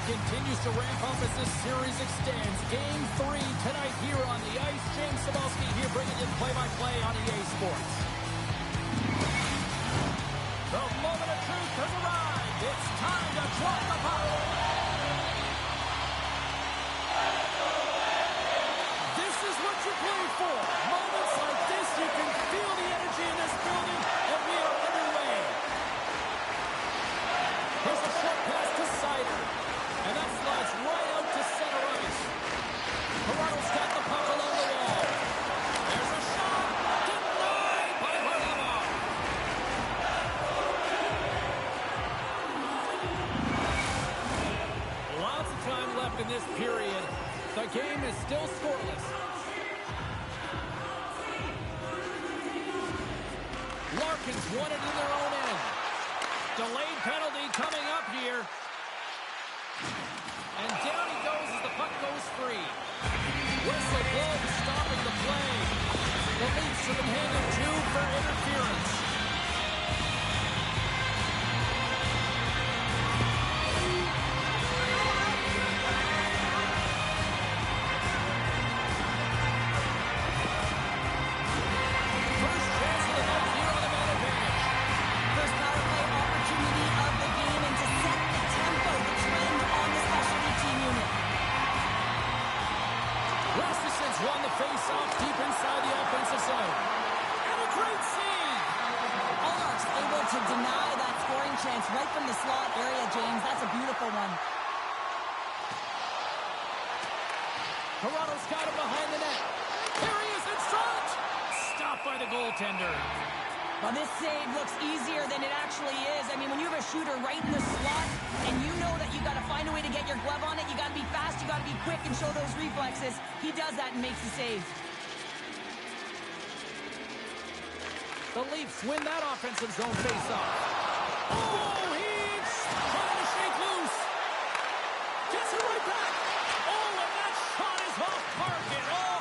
continues to ramp up as this series extends. Game 3 tonight here on the ice. James Cebulski here bringing you play-by-play on EA Sports. The moment of truth has arrived. It's time to drop the puck. This is what you play for. Moments like this, you can feel the energy in this building, and we are underway. Here's a short pass to Sider, and that slides right out to center ice. Toronto's got the puck along the wall. There's a shot, denied by Varlamov. Lots of time left in this period. The game is still scoreless. Larkin's won it in their own end. Delayed penalty coming up here. And down he goes as the puck goes free. Whistle blows, stopping the play. The Leafs have been handed 2 for interference. First chance of the night here on the man advantage. First power play opportunity of the game, and to set the tempo, the trend on the specialty team unit. Rasmussen's won the face-off deep inside the offensive zone. And a great save! Allmark's able to deny that scoring chance right from the slot area, James. That's a beautiful one. Toronto's got him behind the net. There he is in front! Stopped by the goaltender. Well, this save looks easier than it actually is. I mean, when you have a shooter right in the slot and you know that you got to find a way to get your glove on it, you got to be fast, you got to be quick and show those reflexes. He does that and makes the save. The Leafs win that offensive zone face-off. Oh, he's trying to shake loose. Gets it right back. Oh, and that shot is off target. Oh!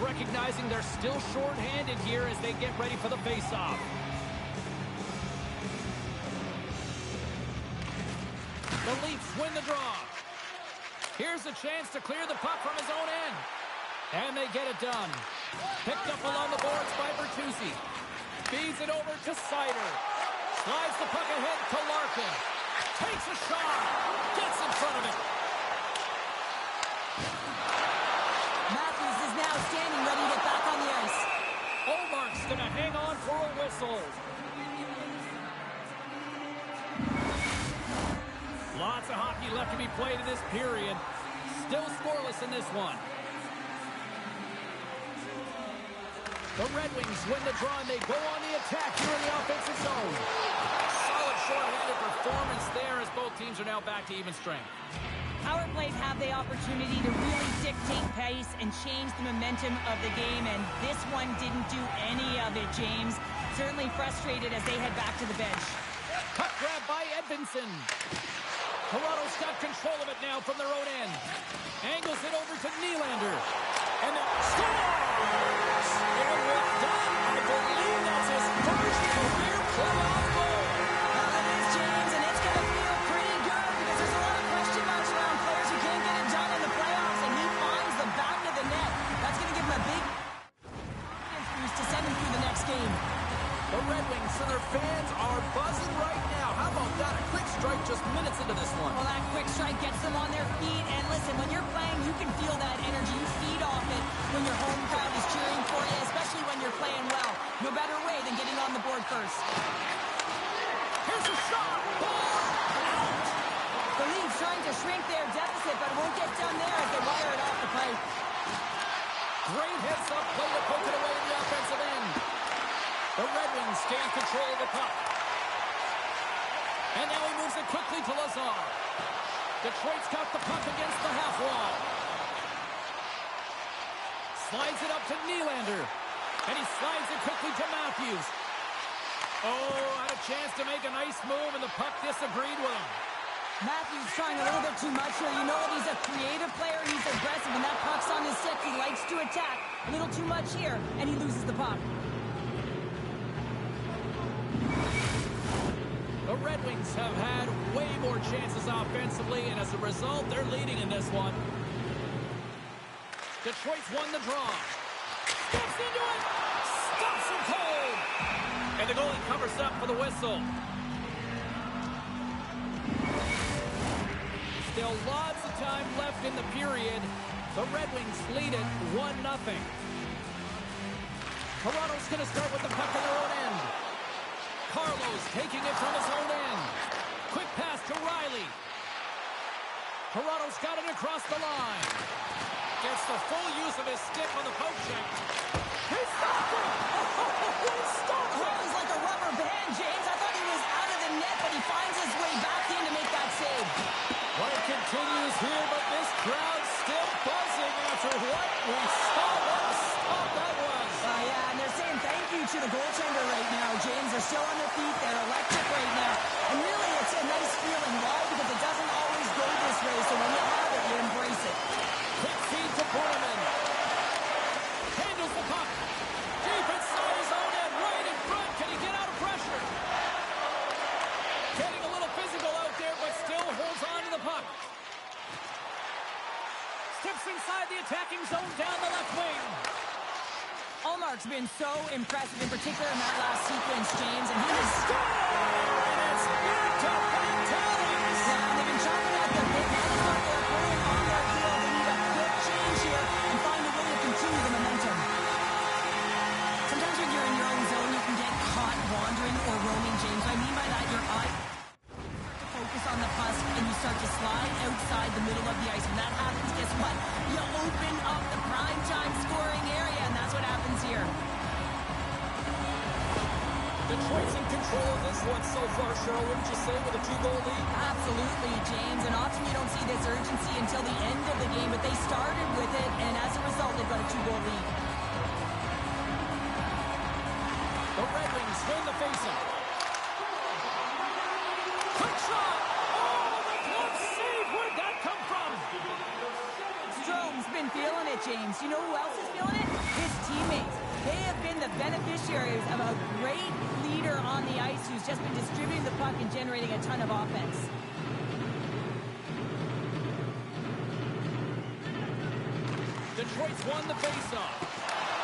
Recognizing they're still short-handed here as they get ready for the face-off. The Leafs win the draw. Here's a chance to clear the puck from his own end. And they get it done. Picked up along the boards by Bertuzzi. Feeds it over to Sider. Slides the puck ahead to Larkin. Takes a shot. Gets in front of it. Now standing ready to get back on the ice. Olmark's going to hang on for a whistle. Lots of hockey left to be played in this period. Still scoreless in this one. The Red Wings win the draw and they go on the attack here in the offensive zone. Solid short-handed performance there as both teams are now back to even strength. Power plays have the opportunity to really dictate pace and change the momentum of the game, and this one didn't do any of it, James. Certainly frustrated as they head back to the bench. Puck grab by Edvinsson. Toronto's got control of it now from their own end. Angles it over to Nylander. And then scores! And with that, I believe that's his first career playoff goal. It is, James, and it's going to feel pretty good because there's a lot of question marks around players who can't get it done in the playoffs, and he finds the back of the net. That's going to give him a big boost to send him through the next game. The Red Wings and their fans are buzzing right now. How about that? A quick strike just minutes into this one. Well, that quick strike gets them on their feet. And listen, when you're playing, you can feel that energy. You feed off it when your home crowd is cheering for you, especially when you're playing well. No better way than getting on the board first. Here's a shot. Ball out. The Leafs trying to shrink their deficit, but it won't get done there as they wire it off the pipe. Great heads-up play to poke it away in the offensive end. The Red Wings gain control of the puck. And now he moves it quickly to Lazar. Detroit's got the puck against the half wall. Slides it up to Nylander. And he slides it quickly to Matthews. Oh, had a chance to make a nice move, and the puck disagreed with him. Matthews trying a little bit too much here. You know that he's a creative player. He's aggressive. When that puck's on his stick, he likes to attack. A little too much here, and he loses the puck. The Red Wings have had way more chances offensively, and as a result, they're leading in this one. Detroit's won the draw. Steps into it. Stops him cold. And the goalie covers up for the whistle. Still lots of time left in the period. The Red Wings lead it 1-0. Toronto's going to start with the puck in their own end. Carlos taking it from his own end. Quick pass to Riley. Toronto's got it across the line. Gets the full use of his stick on the poke check. He stopped it! He stopped it! He's like a rubber band, James. I thought he was out of the net, but he finds his way back in to make that save. Play continues here, but this crowd's still buzzing after what we saw. What a stop that was. Yeah, and they're saying thank you to the goaltender right now, James. They're still on their feet. They're electric right now. And really, it's a nice feeling. Why? Because it doesn't always go this way, so when you have it, you embrace it. Quick feed to Borneman. Handles the puck. Deep inside his own end, right in front. Can he get out of pressure? Getting a little physical out there, but still holds on to the puck. Steps inside the attacking zone down the left wing. Allmark's been so impressive, in particular in that last sequence, James, and he was... And it's back to back tallies. Yeah, and they've been chopping at the bit. Now they're out there pulling on their field. They need a quick change here and find a way to continue the momentum. Sometimes when you're in your own zone, you can get caught wandering or roaming, James. What I mean by that, your eye focus on the puck and you start to slide outside the middle of the ice. When that happens, guess what? You open up the primetime scoring area, and that's what happens here. Detroit's in control of this one so far, Cheryl, wouldn't you say, with a 2-goal lead? Absolutely, James. And often you don't see this urgency until the end of the game, but they started with it, and as a result, they've got a 2-goal lead. The Red Wings win the faceoff. Quick shot! Oh, the glove save! Where'd that come from? Strome's been feeling it, James. You know who else is feeling it? His teammates. They have been the beneficiaries of a great leader on the ice who's just been distributing the puck and generating a ton of offense. Detroit's won the faceoff.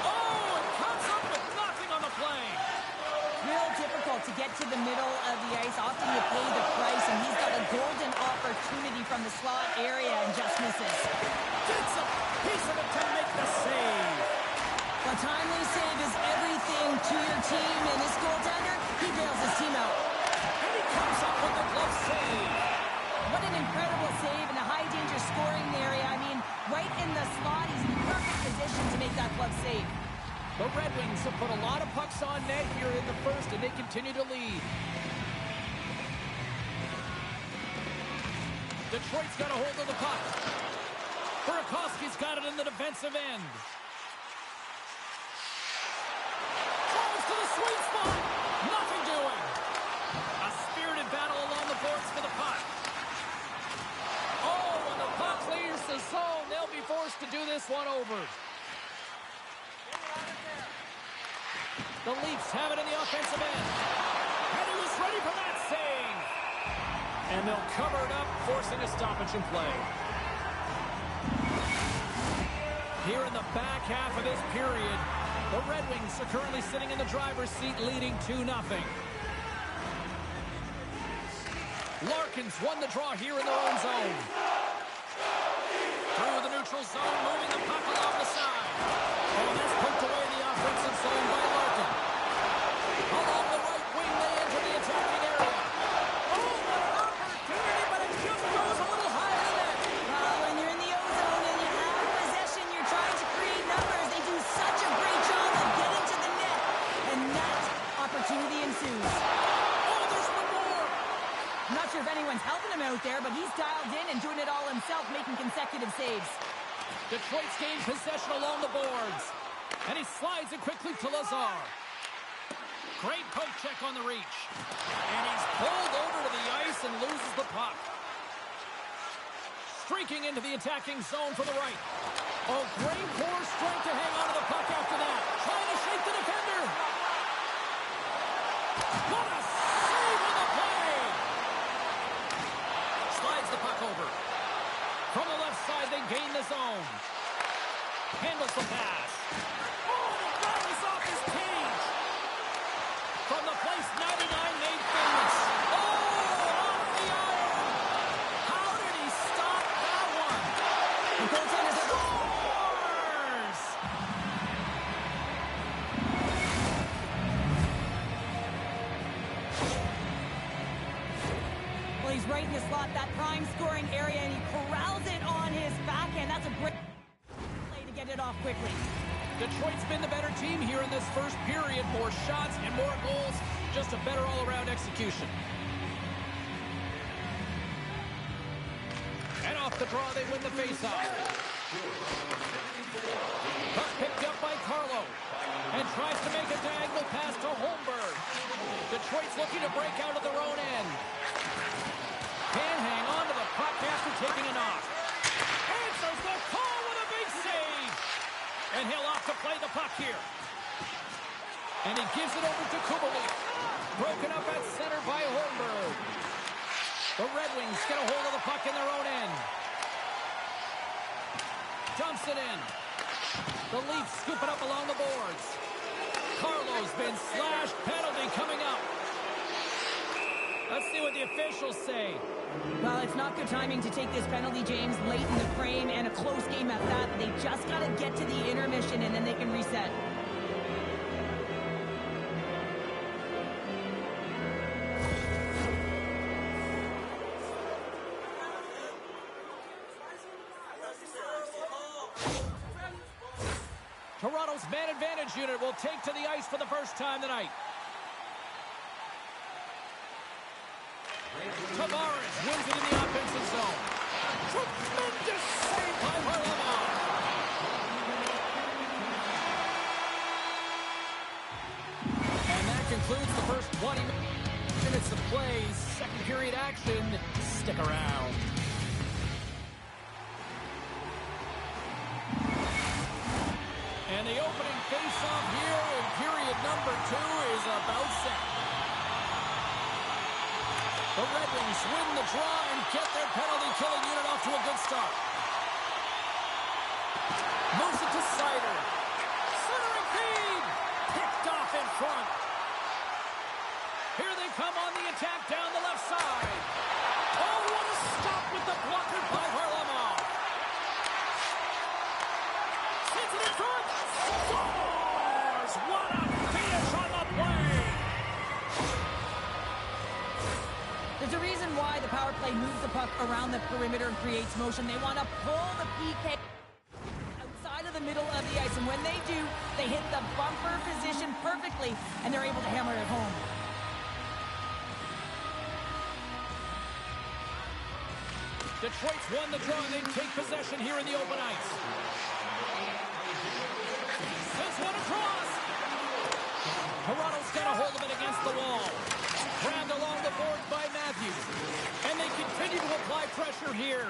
Oh, it comes up with nothing on the play. Real difficult to get to the middle of the ice. Often you pay the price, and he's got a golden opportunity from the slot area and just misses. Gets a piece of it to make the save. A timely save is everything to your team, and this goaltender, he bails his team out. And he comes up with the glove save. What an incredible save in a high-danger scoring area. I mean, right in the slot, he's in perfect position to make that glove save. The Red Wings have put a lot of pucks on net here in the first, and they continue to lead. Detroit's got a hold of the puck. Burakovsky's got it in the defensive end. Throws to the sweet spot. Nothing doing. A spirited battle along the boards for the puck. Oh, when the puck leaves the zone, they'll be forced to do this one over. The Leafs have it in the offensive end. And he was ready for that save. And they'll cover it up, forcing a stoppage in play. Here in the back half of this period, the Red Wings are currently sitting in the driver's seat, leading 2-0. Larkin's won the draw here in their own zone. Through the neutral zone, moving the puck along the side. And that's poked away in the offensive zone by Larkin. Along the right wing, they enter the attacking area. Oh, what an opportunity, but it just goes a little higher than that. When you're in the O-zone and you have possession, you're trying to create numbers. They do such a great job of getting to the net, and that opportunity ensues. Oh, there's one more. I'm not sure if anyone's helping him out there, but he's dialed in and doing it all himself, making consecutive saves. Detroit's gained possession along the boards. And he slides it quickly to Lazar. Great poke check on the reach. And he's pulled over to the ice and loses the puck. streaking into the attacking zone for the right. Oh, great core strength to hang on to the puck after that. Trying to shake the defender. What a save on the play! Slides the puck over. From the left side, they gain the zone. Handles the pass. Oh, the ball is off his cage. From the place 99 made famous. Oh, off the iron. How did he stop that one? The goaltender Scores! Well, he's right in the slot, that prime scoring area, and he corrals it on his backhand. That's a great play to get it off quickly. Detroit's been the better team here in this first period. More shots and more goals. Just a better all-around execution. And off the draw, they win the faceoff. Puck picked up by Carlo. And tries to make a diagonal pass to Holmberg. Detroit's looking to break out of their own end. Can hang on to the puck after taking a knock. Answers the call with a big save. And he'll opt to play the puck here. And he gives it over to Kubalik. Broken up at center by Holmberg. The Red Wings get a hold of the puck in their own end. Dumps it in. The Leafs scoop it up along the boards. Carlo's been slashed. Penalty coming up. Let's see what the officials say. Well, it's not good timing to take this penalty, James, late in the frame, and a close game at that. They just got to get to the intermission, and then they can reset. Toronto's man advantage unit will take to the ice for the first time tonight. Tavares wins it in the offensive zone. Tremendous save by Varlamov. And that concludes the first 20 minutes of play. Second period action. Stick around. And the opening face-off here in period number 2 is about set. The Red Wings win the draw and get their penalty-killing unit off to a good start. Moves it to Sider. Centering feed. Picked off in front. Here they come on the attack down the left side. Oh, what a stop with the blocker by Varlamov. Sends it in front. Scores! What a finish on the play! There's a reason why the power play moves the puck around the perimeter and creates motion. They want to pull the PK outside of the middle of the ice, and when they do, they hit the bumper position perfectly, and they're able to hammer it home. Detroit's won the draw, and they take possession here in the open ice. Sends one across. Toronto's got a hold of it against the wall. Grabbed along the boards by Matthews. And they continue to apply pressure here.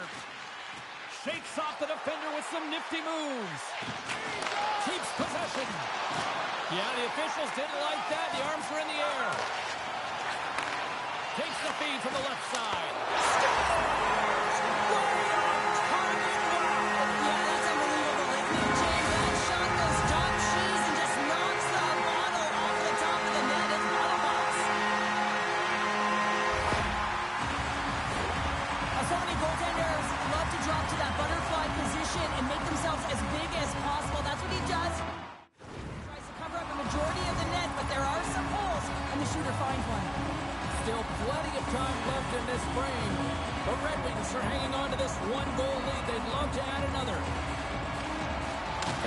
Shakes off the defender with some nifty moves. Keeps possession. Yeah, the officials didn't like that. The arms were in the air. Takes the feed from the left side. Scores! Way on target! Yeah, that's unbelievable. Like me, James, that shot goes top cheese and just knocks the bottle off the top of the net. It's not a box. So many goaltenders love to drop to that butterfly position and make themselves as big as possible. That's what he does. He tries to cover up a majority of the net, but there are some holes, and the shooter finds one. Still plenty of time left in this frame. The Red Wings are hanging on to this one-goal lead. They'd love to add another.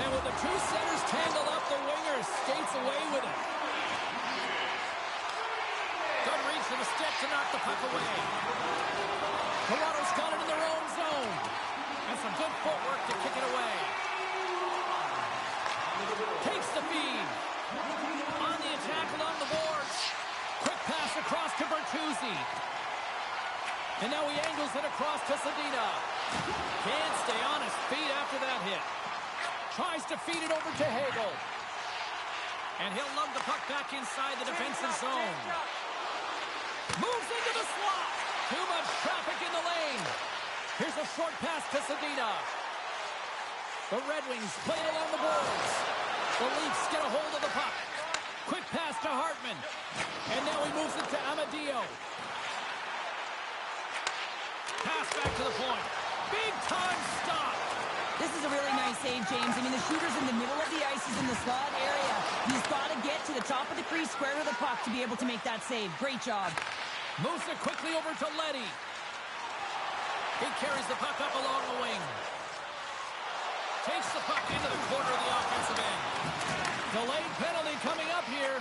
And with the two centers tangled up, the winger skates away with it. Good reach to the stick to knock the puck away. Toronto's got it in their own zone. And some good footwork to kick it away. Takes the feed. On the attack along the boards. Quick pass across to Bertuzzi. And now he angles it across to Zadina. Can't stay on his feet after that hit. Tries to feed it over to Hagel. And he'll lug the puck back inside the defensive zone. Moves into the slot. Too much traffic in the lane. Here's a short pass to Zadina. The Red Wings play it along the boards. The Leafs get a hold of the puck. Quick pass to Hartman. And now he moves it to Amadio. Pass back to the point. Big time stop. This is a really nice save, James. I mean, the shooter's in the middle of the ice. He's in the slot area. He's got to get to the top of the crease, square to the puck to be able to make that save. Great job. Moves it quickly over to Leddy. He carries the puck up along the wing. Takes the puck into the corner of the offensive end. Delayed penalty coming up here.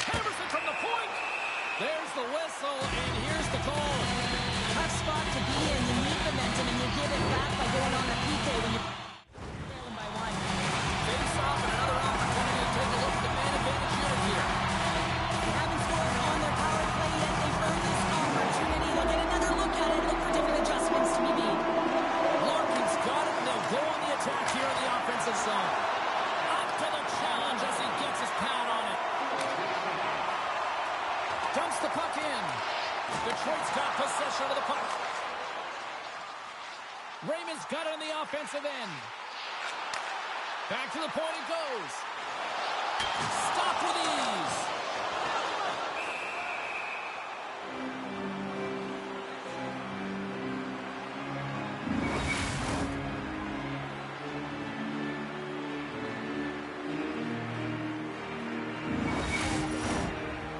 Hammers it from the point. There's the whistle, and here's the call. Tough spot to be in. You need momentum, and you give it back by going on a PK when you're trailing by one. Face off and another opportunity to take a look at the man advantage unit here. They haven't scored on their power play yet. They've earned this opportunity. They'll get another look at it. Look for different adjustments to be made. Larkin's got it, and they'll go on the attack here in the offensive zone. Up to the challenge as he gets his pad on it. Dumps the puck in. Detroit's got possession of the puck. Raymond's got it on the offensive end. Back to the point it goes. Stopped with ease.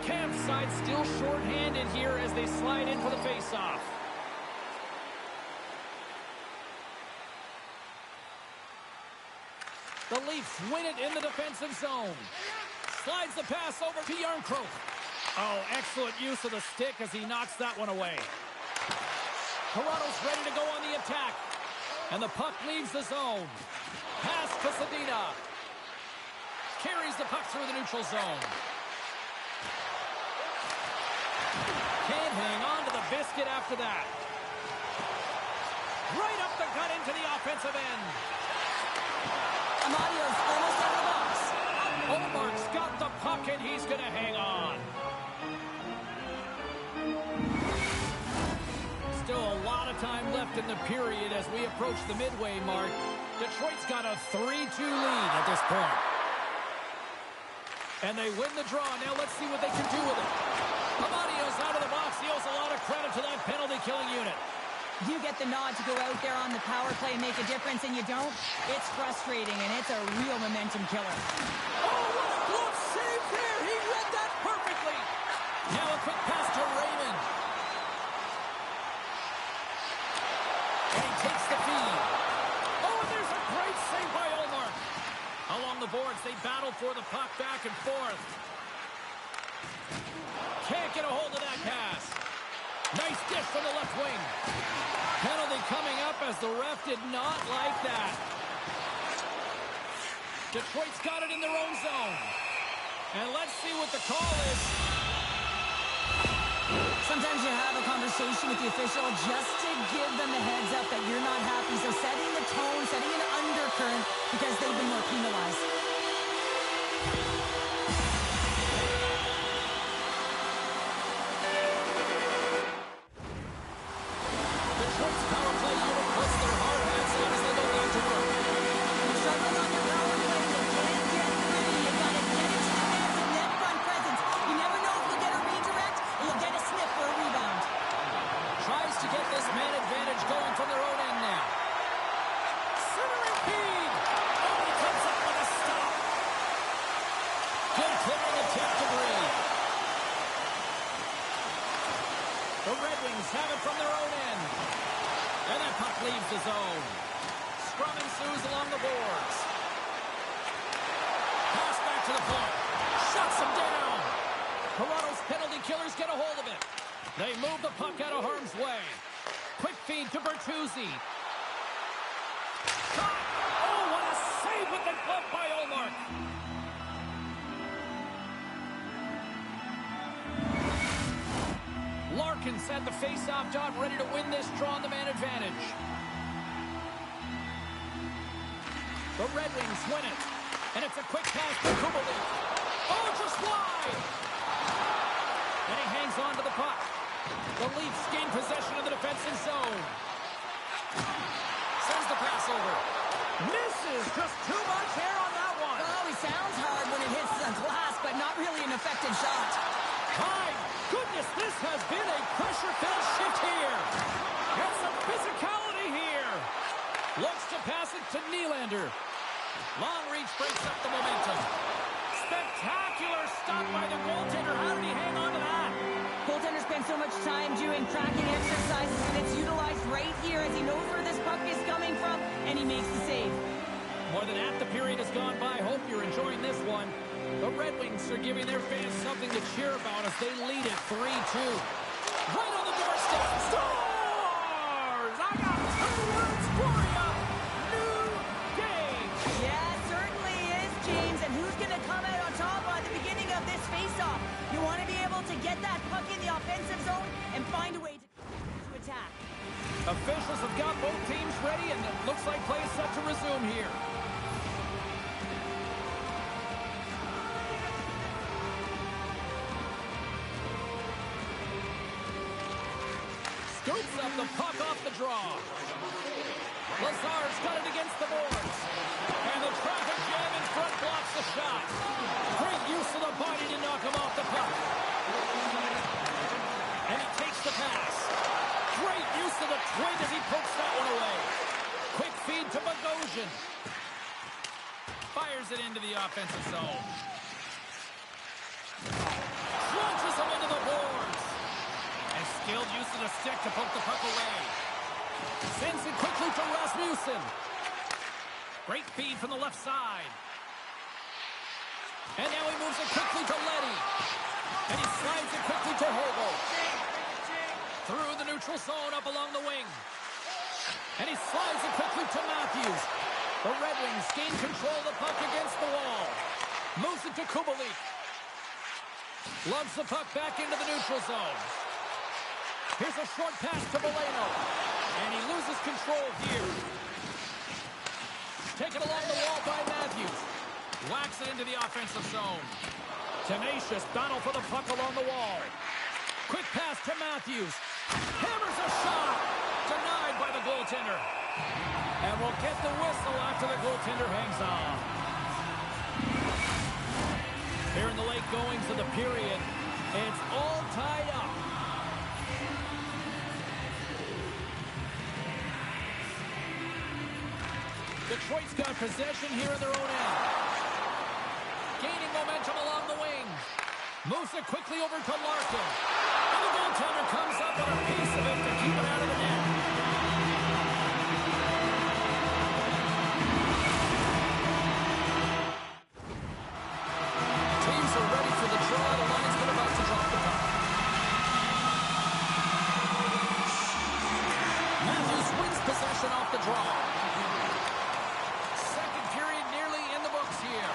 Campside still short-handed here as they slide in for the face-off. The Leafs win it in the defensive zone. Slides the pass over to Yarncroke. Oh, excellent use of the stick as he knocks that one away. Toronto's ready to go on the attack. And the puck leaves the zone. Pass to Zadina. Carries the puck through the neutral zone. Can't hang on to the biscuit after that. Right up the gut into the offensive end. Amadio's almost out of the box. Omark's got the puck, and he's going to hang on. Still a lot of time left in the period as we approach the midway mark. Detroit's got a 3-2 lead at this point. And they win the draw. Now let's see what they can do with it. Amadio's out of the box. He owes a lot of credit to that penalty-killing unit. You get the nod to go out there on the power play and make a difference, and you don't. It's frustrating, and it's a real momentum killer. Oh, what a glove save there! He read that perfectly! Now a quick pass to Raymond. And he takes the feed. Oh, and there's a great save by Ullmark. Along the boards, they battle for the puck back and forth. Can't get a hold of that pass. Nice dish from the left wing. Penalty coming up as the ref did not like that. Detroit's got it in their own zone. And let's see what the call is. Sometimes you have a conversation with the official just to give them the heads up that you're not happy. So setting the tone, setting an undercurrent because they've been more penalized. Detroit's power play unit puts their hard hats on as they go back to work. You're struggling on your power play. You can't get through. You got to get it to the net with net front presence. You never know if you'll get a redirect or you'll get a sniff for a rebound. Tries to get this man advantage going from their own end now. Centering feed. Oh, he comes up with a stop. Good clearing attempt to breathe. The Red Wings have it from their own end. And that puck leaves the zone. Scrum ensues along the boards. Pass back to the point. Shuts him down. Toronto's penalty killers get a hold of it. They move the puck out of harm's way. Quick feed to Bertuzzi. Shot! Oh, what a save with the glove by Ullmark. Larkin's at the face-off dot, ready to win this draw on the man advantage. The Red Wings win it. And it's a quick pass to Kubalik. Oh, just wide! And he hangs on to the puck. The Leafs gain possession of the defensive zone. Sends the pass over. Misses! Just too much hair on that one. Oh, he sounds hard when it hits the glass, but not really an effective shot. My goodness, this has been a pressure-filled shift here. And some physicality here. Looks to pass it to Nylander. Long reach breaks up the momentum. Spectacular stop by the goaltender. How did he hang on to that? Goaltender spends so much time doing tracking exercises, and it's utilized right here as he knows where this puck is coming from, and he makes the save. More than half the period has gone by. Hope you're enjoying this one. The Red Wings are giving their fans something to cheer about as they lead it 3-2. Right on the doorstep. Stars! I got 2 words for you. New game. Yeah, it certainly is, James. And who's going to come out on top by the beginning of this face-off? You want to be able to get that puck in the offensive zone and find a way to attack. Officials have got both teams ready, and it looks like play is set to resume here. Scoops up the puck off the draw. Lazar's got it against the boards. And the traffic jam in front blocks the shot. Great use of the body to knock him off the puck. And he takes the pass. Great use of the twig as he pokes that one away. Quick feed to Bogosian. Fires it into the offensive zone. Launches him into the boards. And skilled use of the stick to poke the puck away. Sends it quickly to Rasmussen. Great feed from the left side. And now he moves it quickly to Leddy. And he slides it quickly to Hobo. Through the neutral zone up along the wing. And he slides it quickly to Matthews. The Red Wings gain control of the puck against the wall. Moves it to Kubalik. Loves the puck back into the neutral zone. Here's a short pass to Valeno. And he loses control here. Taken along the wall by Matthews. Whacks it into the offensive zone. Tenacious battle for the puck along the wall. Quick pass to Matthews. Hammers a shot. Denied by the goaltender. And we'll get the whistle after the goaltender hangs on. Here in the late goings of the period, it's all tied up. Detroit's got possession here in their own end. Gaining momentum along the wing. Moves it quickly over to Larkin. And the goaltender comes up with a piece of it to keep it out of the net. Teams are ready for the draw. The linesman about to drop the puck. Matthews wins possession off the draw. Second period nearly in the books here.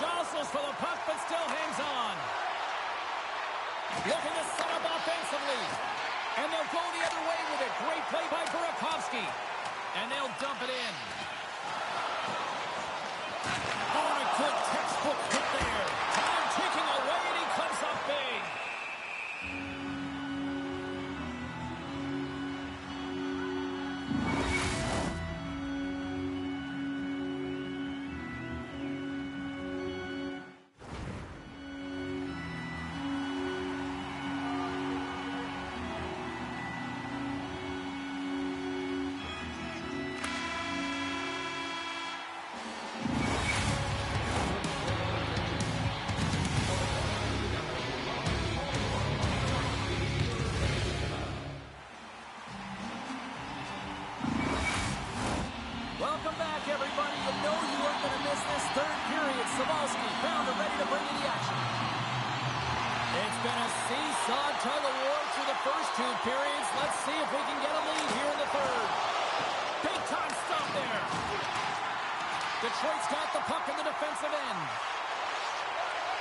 Jostles for the puck, but still hangs on. Looking to set up offensively. And they'll go the other way with it. Great play by Burakovsky. And they'll dump it in. Oh, a good textbook hit there. Time ticking away, and he comes up big. Welcome back, everybody. You know you weren't going to miss this third period. Savalsky found it, ready to bring you the action. It's been a seesaw tug-of-war through the first 2 periods. Let's see if we can get a lead here in the third. Big-time stop there. Detroit's got the puck in the defensive end.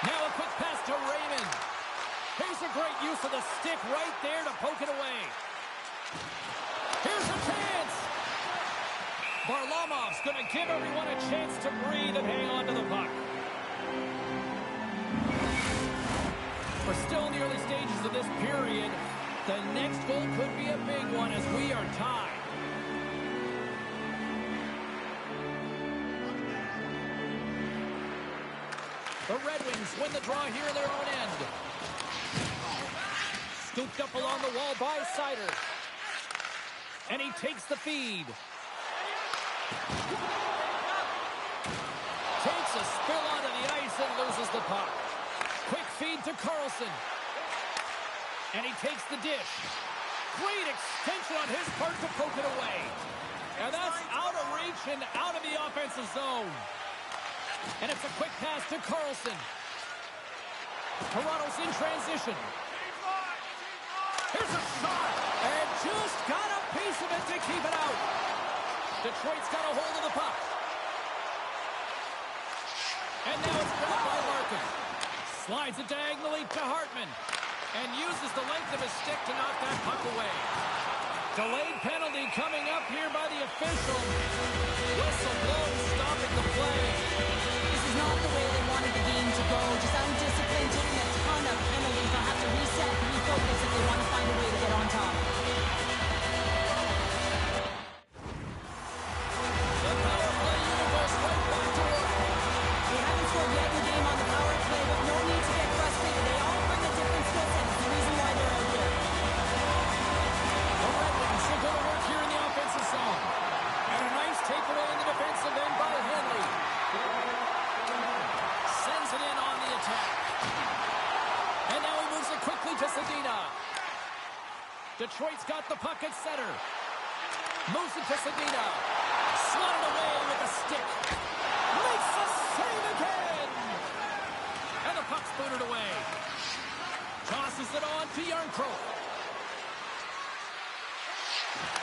Now a quick pass to Raymond. Here's a a great use of the stick right there to poke it away. Here's a chance. Varlamov's going to give everyone a chance to breathe and hang on to the puck. We're still in the early stages of this period. The next goal could be a big one as we are tied. The Red Wings win the draw here in their own end. Scooped up along the wall by Sider. And he takes the feed. Takes a spill onto the ice and loses the puck. Quick feed to Carlson. And he takes the dish. Great extension on his part to poke it away. And that's out of reach and out of the offensive zone. And it's a quick pass to Carlson. Toronto's in transition. Here's a shot. And just got a piece of it to keep it out. Detroit's got a hold of the puck. And now it's grabbed by Larkin. Slides it diagonally to Hartman. And uses the length of his stick to knock that puck away. Delayed penalty coming up here by the official. Whistle blows, stopping the play. This is not the way they wanted the game to go. Just undisciplined, taking a ton of penalties. They'll have to reset, refocus if they want to find a way to get on top. The power play unit goes right back to work. They haven't scored yet in the game on the power play, but no need to get frustrated. They all bring a different skill set. It's the reason why they're out there. The Red Wings will go to work here in the offensive zone. And a nice takeaway in the defensive end by Henry. Sends it in on the attack. And now he moves it quickly to Sedina. Detroit's got the puck at center. Moves it to Sedina. Slotted away with a stick. Makes the save again. And the puck's booted away. Tosses it on to Yarncroke.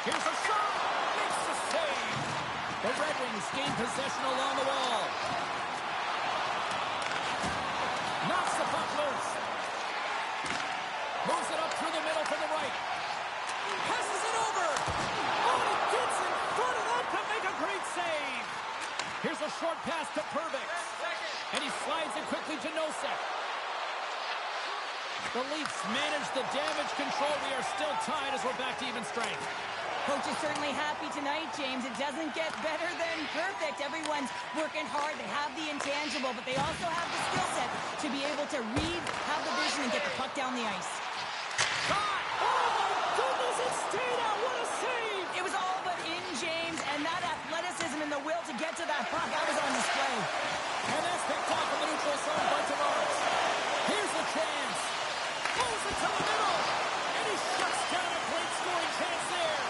Here's a shot. Makes the save. The Red Wings gain possession along the wall. Knocks the puck loose. Moves it up through the middle from the right. Passes it over. Oh, he gets in front of that to make a great save. Here's a short pass to Perbix. And he slides it quickly to Nosek. The Leafs manage the damage control. We are still tied as we're back to even strength. Coach is certainly happy tonight, James. It doesn't get better than perfect. Everyone's working hard. They have the intangible, but they also have the skill set to be able to read, have the vision, and get the puck down the ice. Shot! Oh, my goodness, it stayed out. What a save! It was all but in, James, and that athleticism and the will to get to that puck, that was on display. And that's picked off in the neutral zone by Tavares. Here's the chance. Moves it to the middle. And he shuts down a great scoring chance there.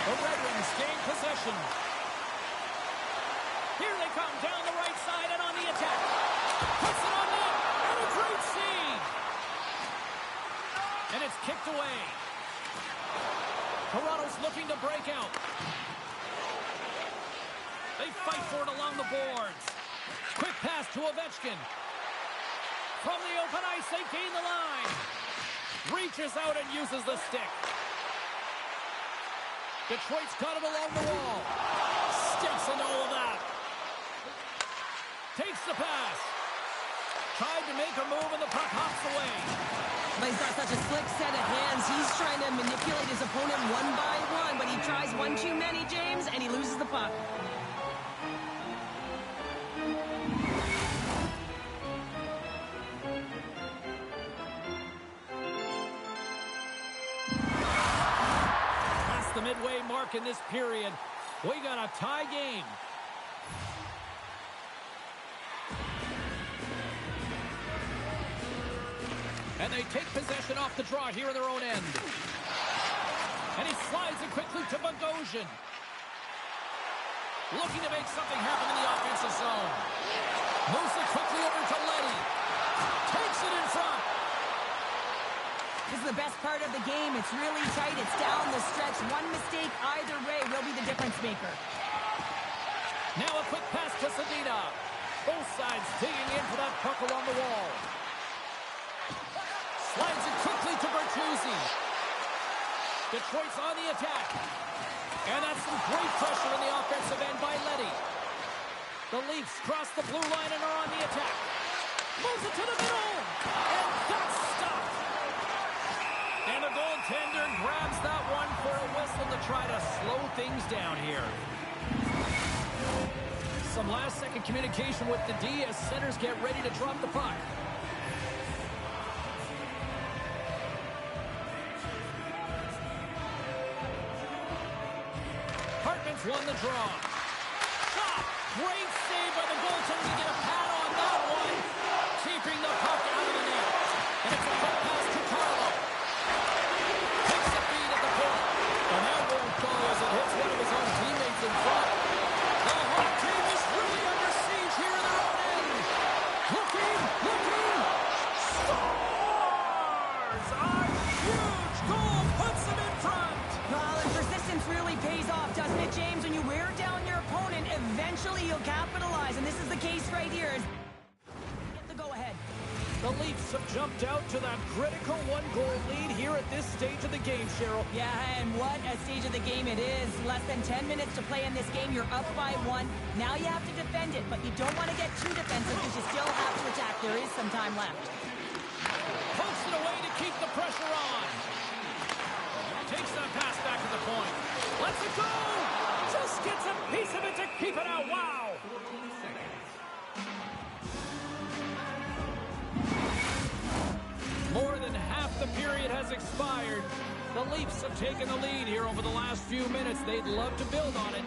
The Red Wings gain possession. Here they come down the right side and on the attack. Puts it on net. And a great save. And it's kicked away. Toronto's looking to break out. They fight for it along the boards. Quick pass to Ovechkin. From the open ice, they gain the line. Reaches out and uses the stick. Detroit's got it along the wall. Sticks into all of that. Takes the pass. Tried to make a move and the puck hops away. But he's got such a slick set of hands. He's trying to manipulate his opponent one by one, but he tries one too many, James, and he loses the puck. The midway mark in this period. We got a tie game. And they take possession off the draw here in their own end. And he slides it quickly to Bogosian. Looking to make something happen in the offensive zone. Moves it quickly over to Leddy. Takes it in front. This is the best part of the game. It's really tight. It's down the stretch. One mistake either way will be the difference maker. Now a quick pass to Sedina. Both sides digging in for that puck along the wall. Slides it quickly to Bertuzzi. Detroit's on the attack. And that's some great pressure in the offensive end by Leddy. The Leafs cross the blue line and are on the attack. Moves it to the middle. And that's stopped. And the goaltender grabs that one for a whistle to try to slow things down here. Some last-second communication with the D as centers get ready to drop the puck. Hartman's won the draw. Shot! Great save by the goaltender to get a pad on that one. Keeping the puck out of the net. And it's a quick pass to Carlo. Takes the feed at the point. And that won't go as it hits one of his own teammates in front. The home team is really under siege here in their own end. Looking. Scores! A huge goal puts them in front. Well, and persistence really pays off, doesn't it, James? When you wear down your opponent, eventually you'll capitalize. And this is the case right here. Get the go-ahead. The Leafs have jumped out to that critical one-goal lead here at this stage of the game, Cheryl. Yeah, and what a stage of the game it is. Less than 10 minutes to play in this game. You're up by 1. Now you have to defend it, but you don't want to get too defensive because you still have to attack. There is some time left. Pokes it away to keep the pressure on. Takes that pass back to the point. Lets it go! Just gets a piece of it to keep it out. Wow! More than half the period has expired. The Leafs have taken the lead here over the last few minutes. They'd love to build on it.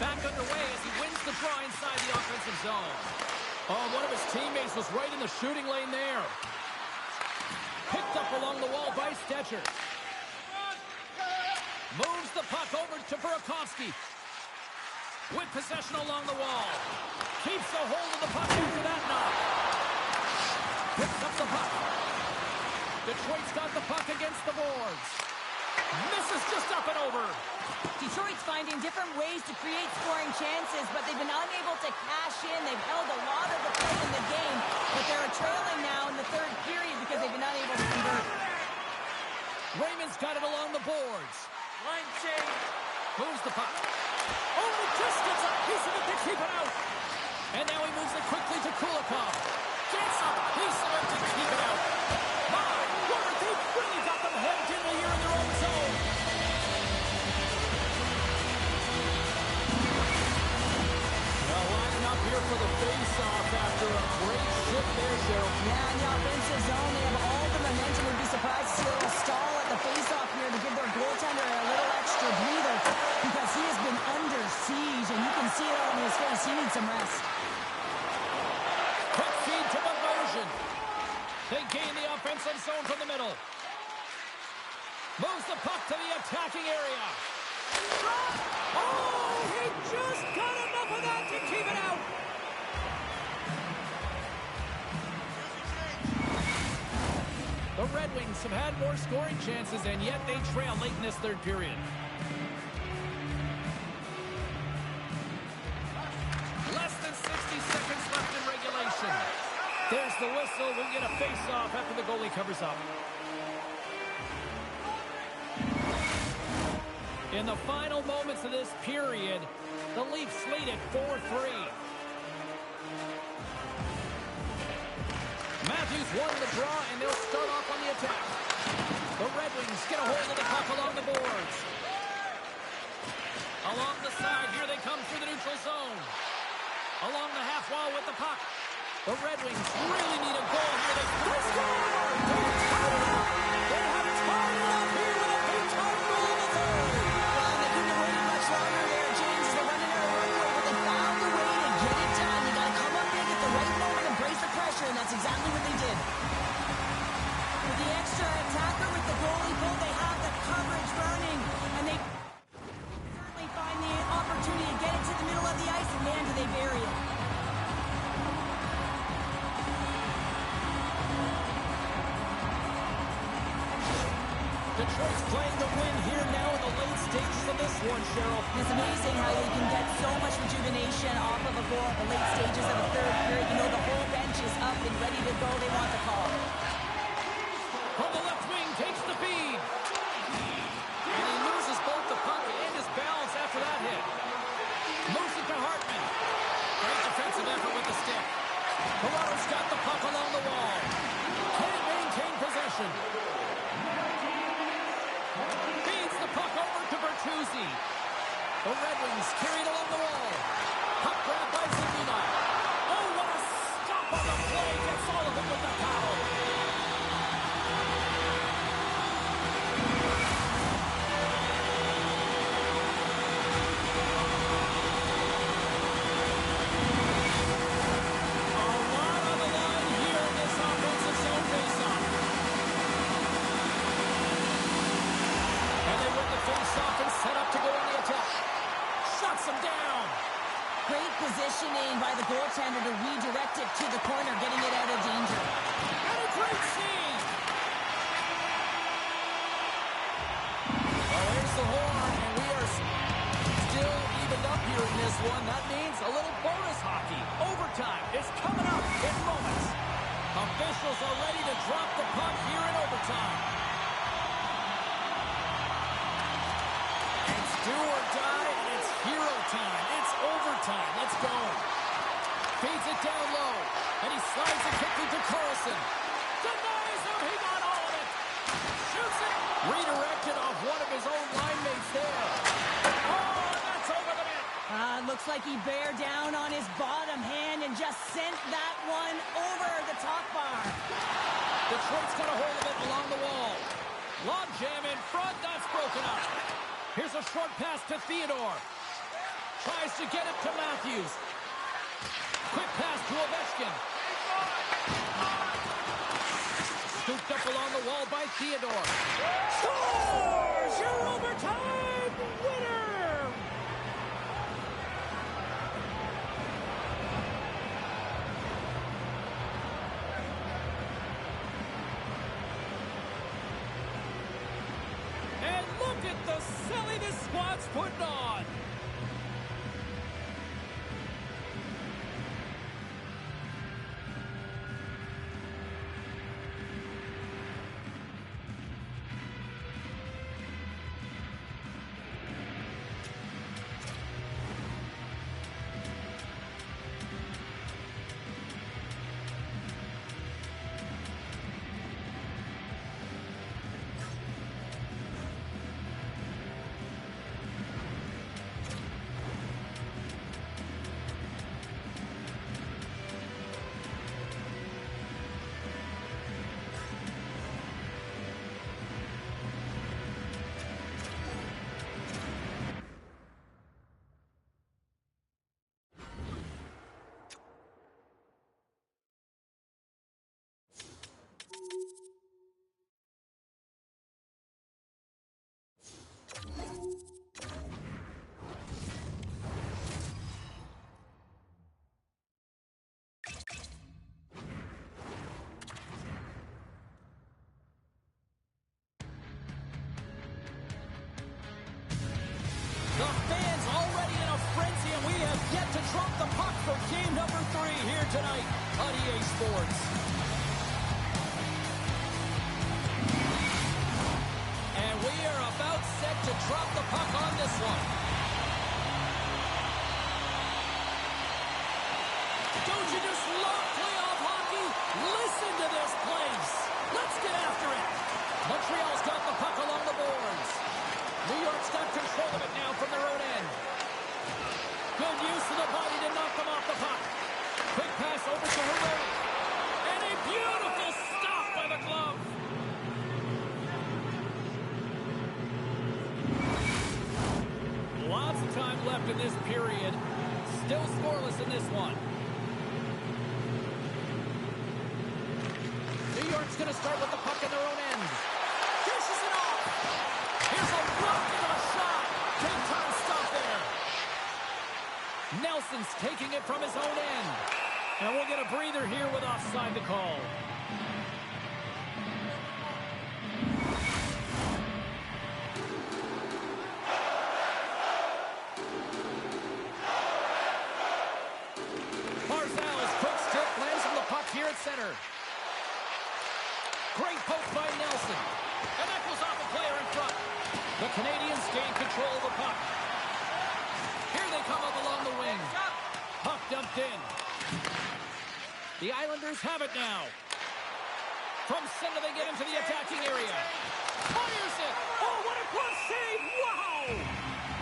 Back underway as he wins the draw inside the offensive zone. Oh, one of his teammates was right in the shooting lane there. Picked up along the wall by Stetcher. Moves the puck over to Burakovsky. With possession along the wall. Keeps a hold of the puck after that knock. Picks up the puck. Detroit's got the puck against the boards. Misses just up and over. Detroit's finding different ways to create scoring chances, but they've been unable to cash in. They've held a lot of the play in the game, but they're trailing now in the third period because they've been unable to convert. Raymond's got it along the boards. Line change. Moves the puck. Oh, he just gets a piece of it to keep it out. And now he moves it quickly to Kulikov. Gets a piece of it to keep it out. My word, they've really got them hemmed in here in their own zone. Now lining up here for the face-off after a great shift there, Cheryl. Yeah, in the offensive zone, they have all the momentum. Would be surprised to see a little stall at the face-off here to give their goaltender a little extra breather because he has been under siege, and you can see it on his face. He needs some rest. Quick feed to Bogosian. They gain the offensive zone from the middle. Moves the puck to the attacking area. Oh, he just got enough of that to keep it out. The Red Wings have had more scoring chances, and yet they trail late in this third period. Less than 60 seconds left in regulation. There's the whistle. We'll get a face-off after the goalie covers up. In the final moments of this period, the Leafs lead it 4-3. Matthews won the draw, and they'll start off on the attack. The Red Wings get a hold of the puck along the boards. Along the side, here they come through the neutral zone. Along the half wall with the puck. The Red Wings really need a goal here. They score! They have tied it up here with a big-time goal in the third. Well, they couldn't have waited much longer there, James. They're running out of runway, but they found a way to get it done. You got to come up big at the right moment and brace the pressure, and that's exactly what they did. With the extra attacker with the goalie pull, they have the coverage running, and they certainly find the opportunity to get it to the middle of the ice, and man, do they bury it. Detroit's playing to win here now in the late stages of this one, Cheryl. It's amazing how you can get so much rejuvenation off of a goal at the late stages of a third period. You know the whole LNH is up and ready to go. They want the call. From the left wing, takes the feed. And he loses both the puck and his balance after that hit. Moves it to Hartman. Great defensive effort with the stick. Toronto's got the puck along the wall. Can't maintain possession. Feeds the puck over to Bertuzzi. The Red Wings carried along the wall. Puck grabbed by Zadina. Oh, what a stop on the play. Gets all of it with the foul. Positioning by the goaltender to redirect it to the corner, getting it out of danger. And a great save! Well, here's the horn, and we are still evened up here in this one. That means a little bonus hockey. Overtime is coming up in moments. Officials are ready to drop the puck here in overtime. It's do or die, and it's hero time. It's overtime. Let's go. Feeds it down low, and he slides it quickly to Carlson. Denies him. He got all of it. Shoots it. Redirected off one of his own line mates there. Oh, and that's over the net. Looks like he bare down on his bottom hand and just sent that one over the top bar. Detroit's got a hold of it along the wall. Lob jam in front. That's broken up. Here's a short pass to Theodore. Tries to get it to Matthews. Quick pass to Ovechkin. Scooped up along the wall by Theodore. Scores! Your overtime winner! And look at the silliness squad's putting on. The fans already in a frenzy, and we have yet to drop the puck for game number 3 here tonight on EA Sports. And we are about set to drop the puck on this one. Don't you just love playoff hockey? Listen to this place. Let's get after it. Montreal's got the puck along the boards. New York's got control of it now from their own end. Good use of the body to knock them off the puck. Quick pass over to Herrera. And a beautiful stop by the glove. Lots of time left in this period. Still scoreless in this one. New York's going to start with the puck in their own end. Dishes it off. Here's a rocket of a shot. Big time stop there. Nelson's taking it from his own end. And we'll get a breather here with offside to call. Barzal's quick stick lands him the puck center. Great poke by Nelson. And that goes off a player in front. The Canadians gain control of the puck. Here they come up along the wing. Puck dumped in. The Islanders have it now. From center, they get into the attacking area. Fires it. Oh, what a close save. Wow.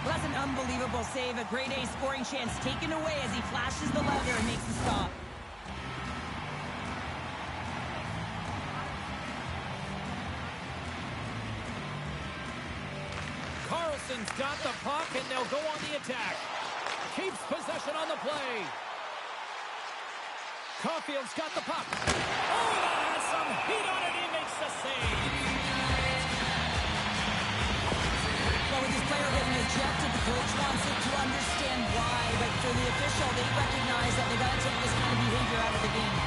Well, that's an unbelievable save. A grade A scoring chance taken away as he flashes the leather and makes the stop. Carlson's got the puck, and they'll go on the attack. Keeps possession on the play. Caulfield's got the puck. Oh, that has some heat on it. He makes the save. Well, with this player getting ejected, the coach wants it to understand why. But for the official, they recognize that they got to take this kind of behavior out of the game.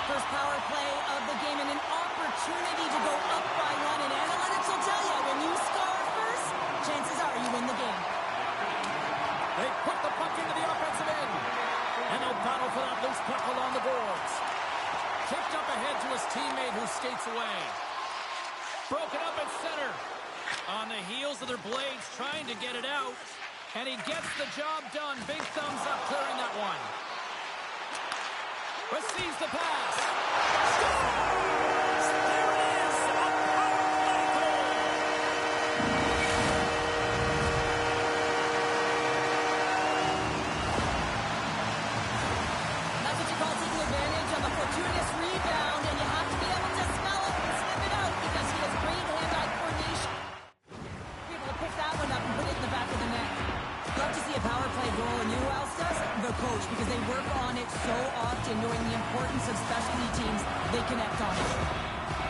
First power play of the game and an opportunity to go up by one. And analytics will tell you, when you score first, chances are you win the game. They put the puck into the offensive end. And they'll battle for that loose puck along the boards. Kicked up ahead to his teammate who skates away. Broken up at center. On the heels of their blades trying to get it out. And he gets the job done. Big thumbs up clearing that one. Receives the pass. Scores! There it is! A power play goal! That's what you call taking advantage of a fortuitous rebound, and you have to be able to smell it and sniff it out because he has great hand-eye coordination. Be able to pick that one up and put it in the back of the net. Love to see a power play goal, and you know who else does? The coach, because they work on it so often, knowing the importance of specialty teams. They connect on it.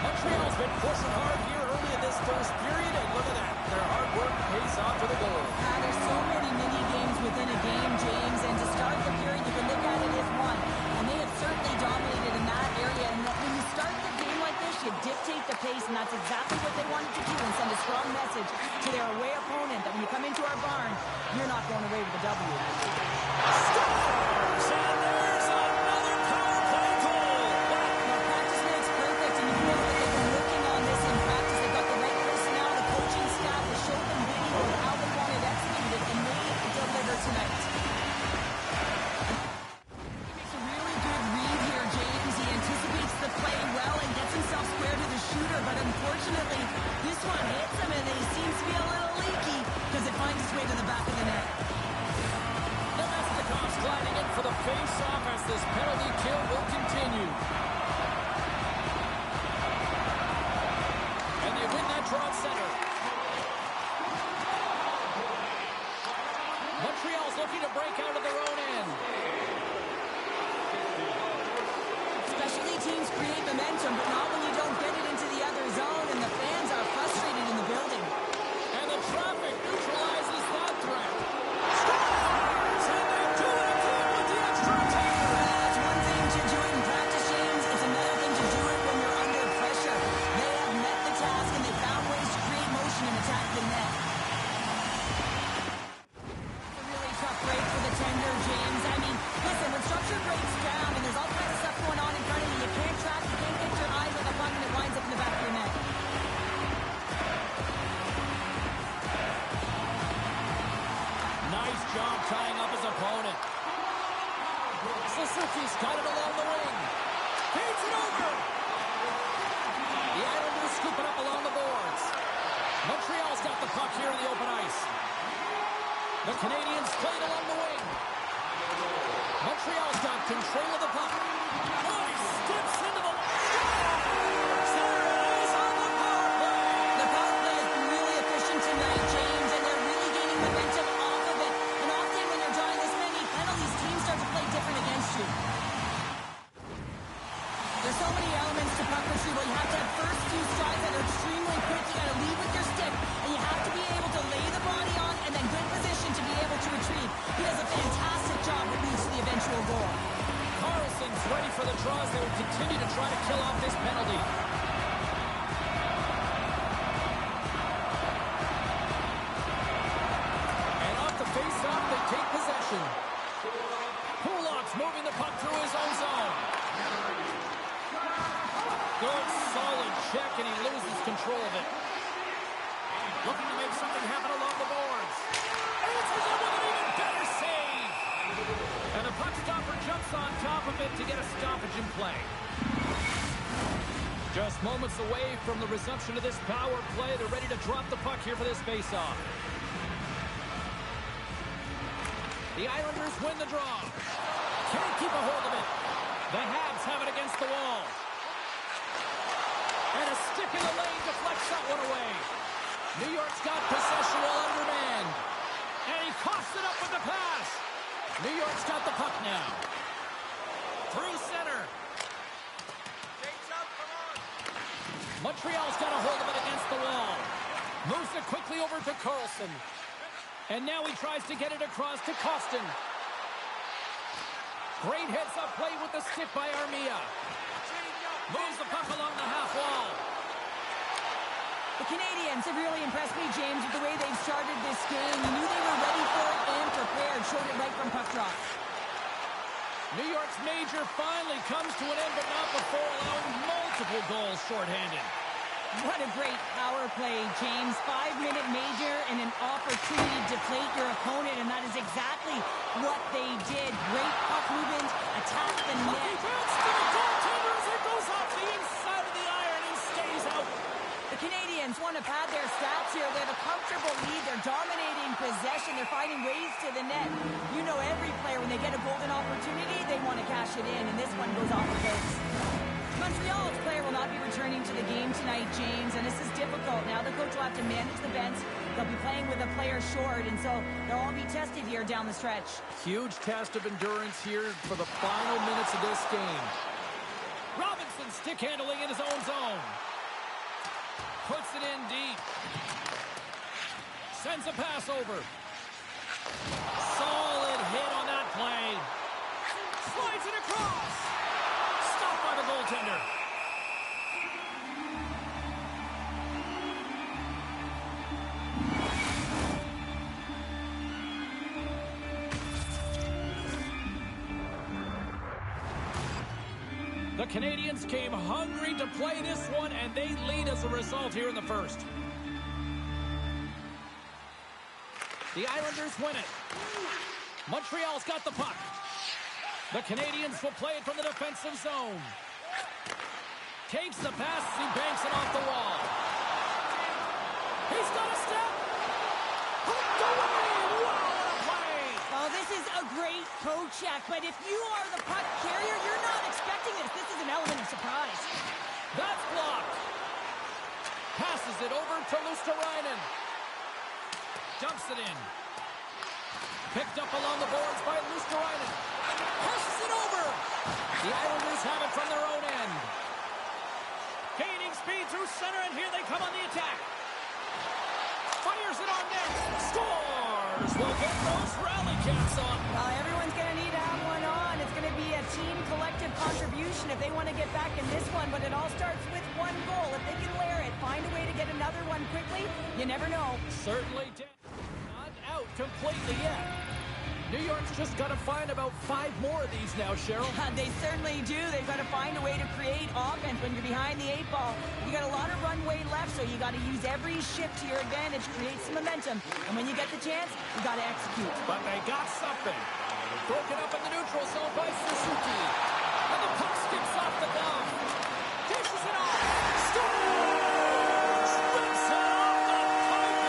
Montreal's been pushing hard here early in this first period, and look at that. Their hard work pays off to the goal. There's so many mini-games within a game, James, and to start the period, you can look at it as one. And they have certainly dominated in that area. And when you start the game like this, you dictate the pace, and that's exactly what they wanted to do and send a strong message to their away opponent that when you come into our barn, you're not going away with a W. Scores! And there's another power play goal! Well, practice makes perfect, and you know that they've been working on this in practice. They've got the right personnel, the coaching staff has showed them video of how they want it executed, and they deliver tonight. He makes a really good read here, James. He anticipates the play well and gets himself square to the shooter, but unfortunately, this one hits him, and he seems to be a little leaky because it finds its way to the back of the net. Sliding in for the face-off as this penalty kill will continue. And they win that draw at center. Montreal's looking to break out of their own end. Specialty teams create momentum, but not when you don't get it into the other zone, and the fans are frustrated in the building. And the traffic neutralizes that threat. He's got it along the wing. Feeds it over. The Islanders scoop it up along the boards. Montreal's got the puck here in the open ice. The Canadians play it along the wing. Montreal's got control of the puck. Oh, he steps into the... Scores! There it is on the power play. The power play has been really efficient tonight, James, and they're really gaining momentum off of it. And often when you're drawing this many penalties, teams start to play different against you. There's so many elements to puck retrieval. You have to have first few strides that are extremely quick. You got to lead with your stick, and you have to be able to lay the body on and then good position to be able to retrieve. He does a fantastic continue to try to kill off this penalty. And off the face-off, they take possession. Pulak's moving the puck through his own zone. Good, solid check, and he loses control of it. Looking to make something happen along the boards. Answers it with an even better save. And the puck stopper jumps on top of it to get a stoppage in play. Just moments away from the resumption of this power play. They're ready to drop the puck here for this faceoff. The Islanders win the draw. Can't keep a hold of it. The Habs have it against the wall. And a stick in the lane deflects that one away. New York's got possession while undermanned. And he coughs it up with the pass. New York's got the puck now. Through center. Montreal's got a hold of it against the wall. Moves it quickly over to Carlson. And now he tries to get it across to Costin. Great heads-up play with the stick by Armia. Moves the puck along the half wall. The Canadians have really impressed me, James, with the way they've started this game. You knew they were ready for it and prepared. Showed it right from puck drop. New York's major finally comes to an end, but not before allowing multiple goals shorthanded. What a great power play, James. 5-minute major and an opportunity to deflate your opponent, and that is exactly what they did. Great puck movement, attack the net. He bounces to the goaltender as it goes off the inside of the iron and stays out. The Canadians want to pad their stats here. They have a comfortable lead. They're dominating possession. They're finding ways to the net. You know every player, when they get a golden opportunity, they want to cash it in, and this one goes off the post. Montreal's player will not be returning to the game tonight, James, and this is difficult. Now the coach will have to manage the bench. They'll be playing with a player short, and so they'll all be tested here down the stretch. Huge test of endurance here for the final minutes of this game. Robinson stick handling in his own zone. Puts it in deep. Sends a pass over. Solid hit on that play. Slides it across. Stopped by the goaltender. The Canadians came hungry to play this one, and they lead as a result here in the first. The Islanders win it. Montreal's got the puck. The Canadians will play it from the defensive zone. Takes the pass, he banks it off the wall. He's got a step. Hooked away. Wow, what a play. Oh, this is a great toe check, but if you are the puck carrier, you're not expecting this. This is an element of surprise. That's blocked. Passes it over to Luosterainen. Dumps it in. Picked up along the boards by Luosterainen. Passes it over. The Islanders have it from their own end. Gaining speed through center, and here they come on the attack. Fires it on net. Scores. We'll get those rally caps on. Everyone's going to need to have one on. It's going to be a team collective contribution if they want to get back in this one, but it all starts with one goal. If they can layer it, find a way to get another one quickly, you never know. Certainly did. Not out completely yet. New York's just got to find about 5 more of these now, Cheryl. They certainly do. They've got to find a way to create offense when you're behind the 8 ball. You got a lot of runway left, so you got to use every shift to your advantage, create some momentum. And when you get the chance, you got to execute. But they got something. Broken up in the neutral zone by Suzuki. And the puck skips off the glove. Dishes it off. Scores! Rips it off the pipe.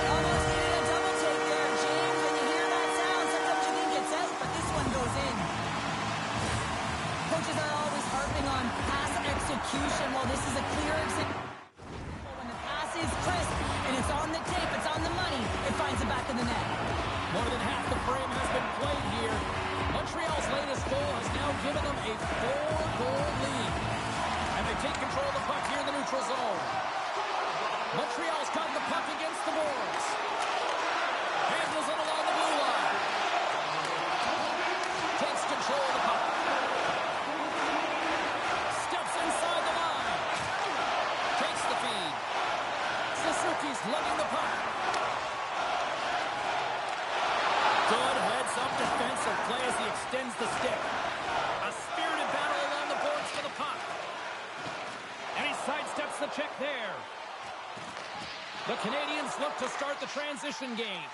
Almost needed a double take there, James. When you hear that sound, sometimes you think it's out, but this one goes in. Coaches are always harping on pass execution. Well, this is a clear example. When the pass is crisp and it's on the tape, it's on the money, it finds the back of the net. More than half the frame has been played here. Montreal's latest goal has now given them a 4-goal lead. And they take control of the puck here in the neutral zone. Montreal's got the puck against the boards. Handles it along the blue line. Takes control of the puck. extends the stick. A spirited battle along the boards for the puck. And he sidesteps the check there. The Canadians look to start the transition game.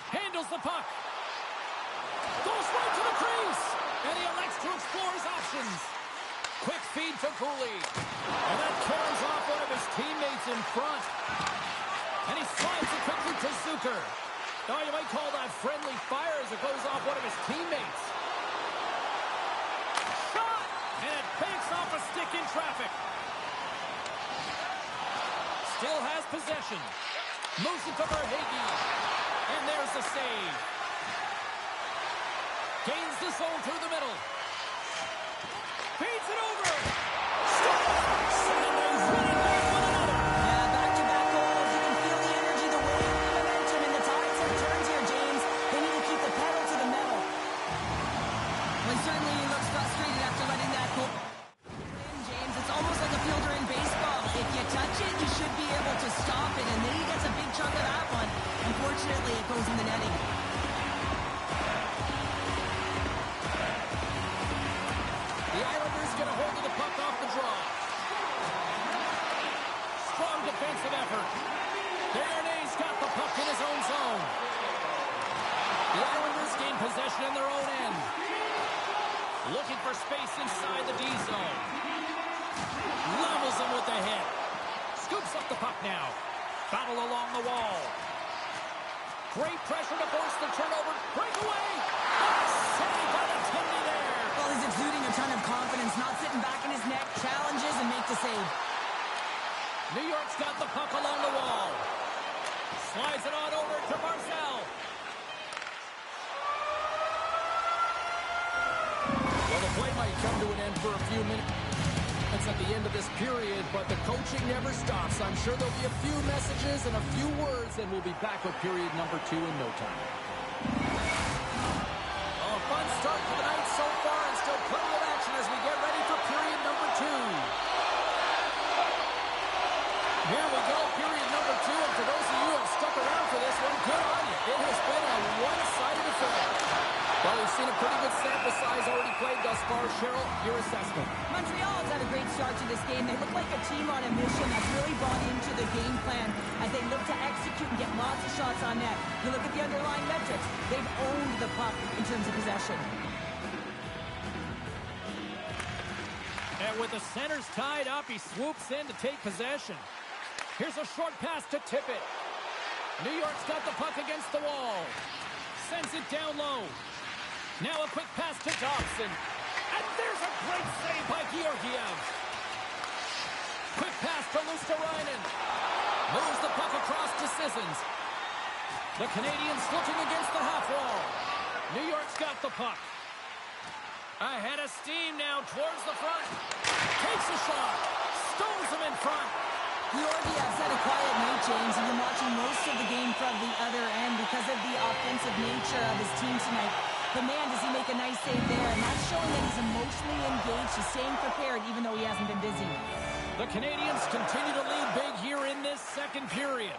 Handles the puck. Goes right to the crease. And he elects to explore his options. Quick feed to Cooley. And that carries off one of his teammates in front. And he slides it quickly to Zucker. Oh, you might call that friendly fire as it goes off one of his teammates. Shot! And it banks off a stick in traffic. Still has possession. Moves it to Verhaeghe. And there's the save. Gains the zone through the middle. Feeds it over. Scores! And they win it back with another. Yeah, back-to-back goals. You can feel the energy, the wave, the momentum, and the tides have turned here, James. They need to keep the pedal to the metal. Well, certainly he looks frustrated after letting that goal in, James. It's almost like a fielder in baseball. If you touch it, you should be able to stop it, and then he gets a big chunk of that one. Unfortunately, it goes in the netting. The Islanders get a hold of the puck off the draw. Strong defensive effort. Darnay's got the puck in his own zone. The Islanders gain possession in their own end. Looking for space inside the D zone. Levels him with the hit. Scoops up the puck now. Battle along the wall. Great pressure to force the turnover. Breakaway. Save by the Tindy there. Well, he's exuding a ton of confidence, not sitting back in his neck, challenges and make the save. New York's got the puck along the wall. Slides it on over to Barzal. Well, the play might come to an end for a few minutes at the end of this period, but the coaching never stops. I'm sure there'll be a few messages and a few words, and we'll be back with period number 2 in no time. Oh, a fun start to the night so far, and still plenty of action as we get ready for period number 2. Here we go, period number 2, and for those of you who have stuck around for this one, good on you. It has been a one-sided affair. Well, we've seen a pretty good sample size already played thus far. Cheryl, your assessment. Montreal's had a great start to this game. They look like a team on a mission that's really bought into the game plan as they look to execute and get lots of shots on net. You look at the underlying metrics. They've owned the puck in terms of possession. And with the centers tied up, he swoops in to take possession. Here's a short pass to Tippett. New York's got the puck against the wall. Sends it down low. Now a quick pass to Dobson. And there's a great save by Georgiev. Quick pass to Luosterainen. Moves the puck across to Sissons. The Canadians looking against the half wall. New York's got the puck. Ahead of steam now towards the front. Takes a shot. Stones him in front. Georgiev's had a quiet night, James, and been watching most of the game from the other end because of the offensive nature of his team tonight. But man, does he make a nice save there, and that's showing that he's emotionally engaged. He's staying prepared even though he hasn't been busy. The Canadians continue to lead big here in this second period.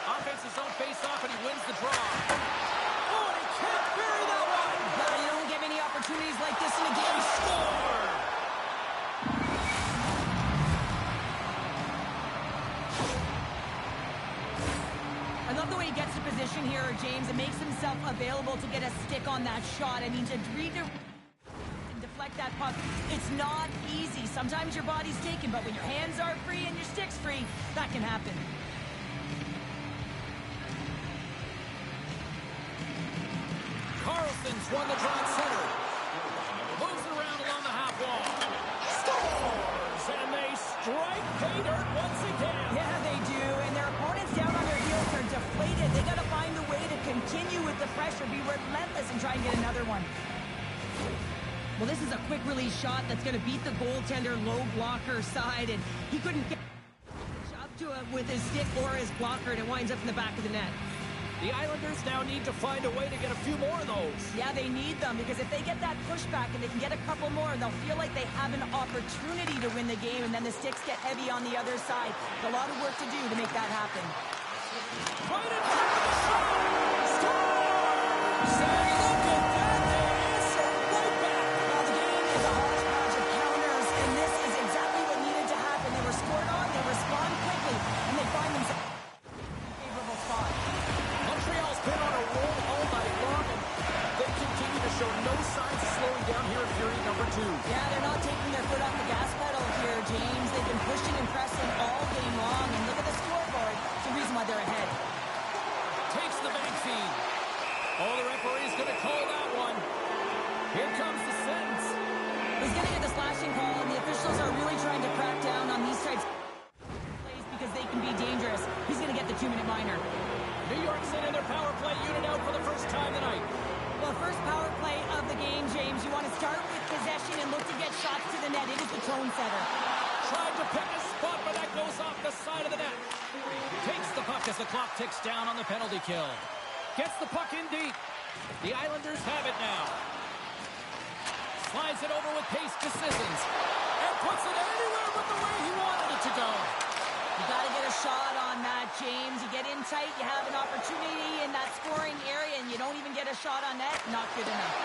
Offense's own face-off, and he wins the draw. Oh, and he can't bury that one! But you don't get many opportunities like this in a game. He scored! I love the way he gets to position here, James, and makes himself available to get a stick on that shot. I mean, to deflect that puck, it's not easy. Sometimes your body's taken, but when your hands are free and your stick's free, that can happen. Carlson's won the draw at center. Moves it around along the half wall. Scores! And they strike pay dirt once again. Yeah, they do, and their opponents down on their heels are deflated. They got to find a way to continue with the pressure, be relentless, and try and get another one. Well, this is a quick release shot that's going to beat the goaltender low blocker side, and he couldn't get up to it with his stick or his blocker, and it winds up in the back of the net. The Islanders now need to find a way to get a few more of those. Yeah, they need them, because if they get that pushback and they can get a couple more, they'll feel like they have an opportunity to win the game, and then the sticks get heavy on the other side. A lot of work to do to make that happen. Right in front of the shot! Scores! And look at dangerous. He's going to get the 2-minute minor. New York sending their power play unit out for the first time tonight. Well, first power play of the game, James. You want to start with possession and look to get shots to the net. It is the tone setter. Tried to pick a spot, but that goes off the side of the net. Takes the puck as the clock ticks down on the penalty kill. Gets the puck in deep. The Islanders have it now. Slides it over with pace to Sissons. And puts it anywhere but the way he wanted it to go. You got to get a shot on that, James. You get in tight, you have an opportunity in that scoring area, and you don't even get a shot on net. Not good enough.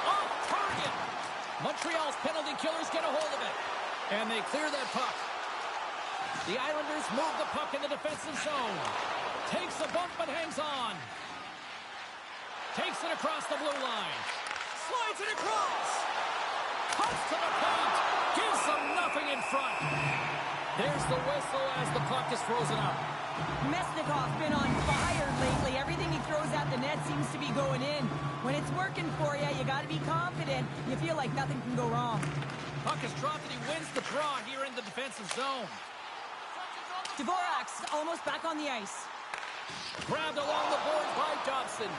Off target. Montreal's penalty killers get a hold of it. And they clear that puck. The Islanders move the puck in the defensive zone. Takes a bump but hangs on. Takes it across the blue line. Slides it across. Cuts to the paint. Gives them nothing in front. There's the whistle as the puck is frozen up. Mesnikov's been on fire lately. Everything he throws at the net seems to be going in. When it's working for you, you got to be confident. You feel like nothing can go wrong. Puck is dropped and he wins the draw here in the defensive zone. Dvorak's almost back on the ice. Grabbed along the boards by Dobson.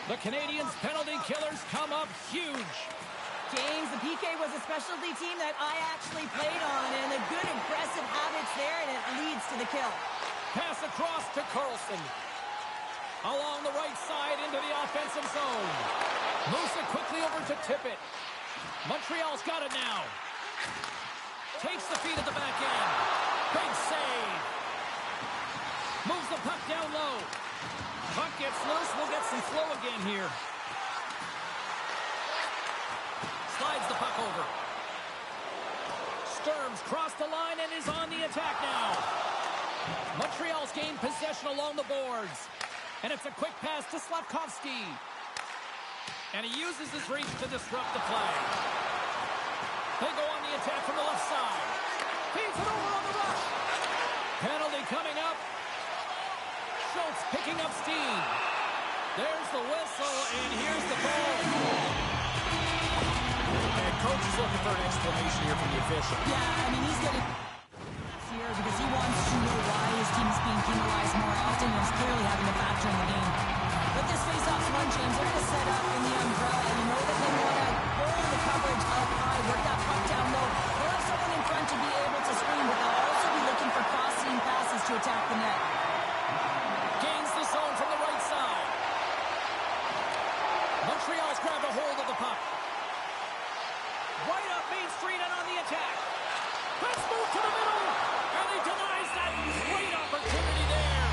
The Canadiens' penalty killers come up huge. James, the PK was a specialty team that I actually played on, and a good aggressive habits there, and it leads to the kill. Pass across to Carlson. Along the right side into the offensive zone. Moves it quickly over to Tippett. Montreal's got it now. Takes the feed at the back end. Big save. Moves the puck down low. Puck gets loose. We'll get some flow again here. Slides the puck over. Sturm's crossed the line and is on the attack now. Montreal's gained possession along the boards. And it's a quick pass to Slavkovsky. And he uses his reach to disrupt the play. They go on the attack from the left side. Feeds it over on the rush. Penalty coming up. Schultz picking up steam. There's the whistle, and here's the goal. And coach is looking for an explanation here from the official. Yeah, I mean, he's getting here because he wants to know why his team is being penalized more often, and it's clearly having a factor in the game. But this face-off's one, James, they're going to set up in the umbrella. You know that they want to hold the coverage up high, work that puck down low. They'll have someone in front to be able to screen, but they'll also be looking for crossing passes to attack the net. Gains the zone from the right side. Montreal's grabbed a hold of the puck. Right up Main Street and on the attack. Let's move to the middle. And he denies that great opportunity there.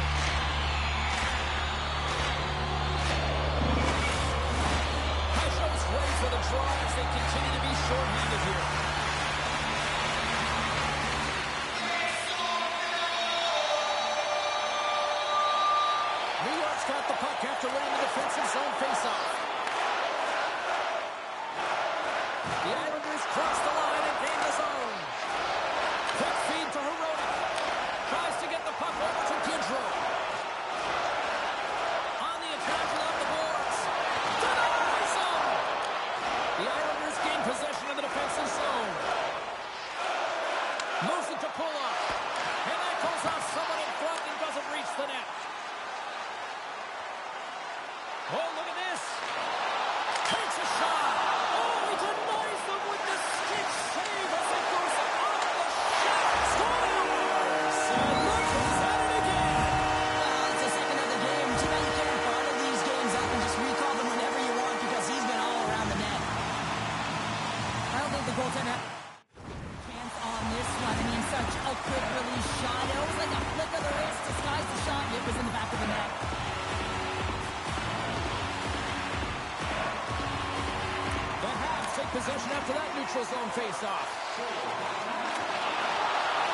Pasho's ready for the draw as they continue to be short-handed here. New York's got the puck after winning the defensive zone faceoff. The Islanders cross the line and gain the zone. Quick feed to Hirota. Tries to get the puck over to Gaudreau. On the attack along the boards. Denies him! The Islanders gain possession of the defensive zone. Moves it to pull up. And that goes off someone in front and doesn't reach the net. Oh, look at this. Takes a shot. Oh, he denies them with the stick save as it goes off the shot. Scores! And look who's at it again. Well, it's the second of the game. Too bad you can't bottle these games up and just recall them whenever you want because he's been all around the net. I don't think the goaltender had a chance on this one. I mean, such a quick release shot. It was like a flick of the wrist, disguised the shot, and it was in the back of the net. Take possession after that neutral zone face-off.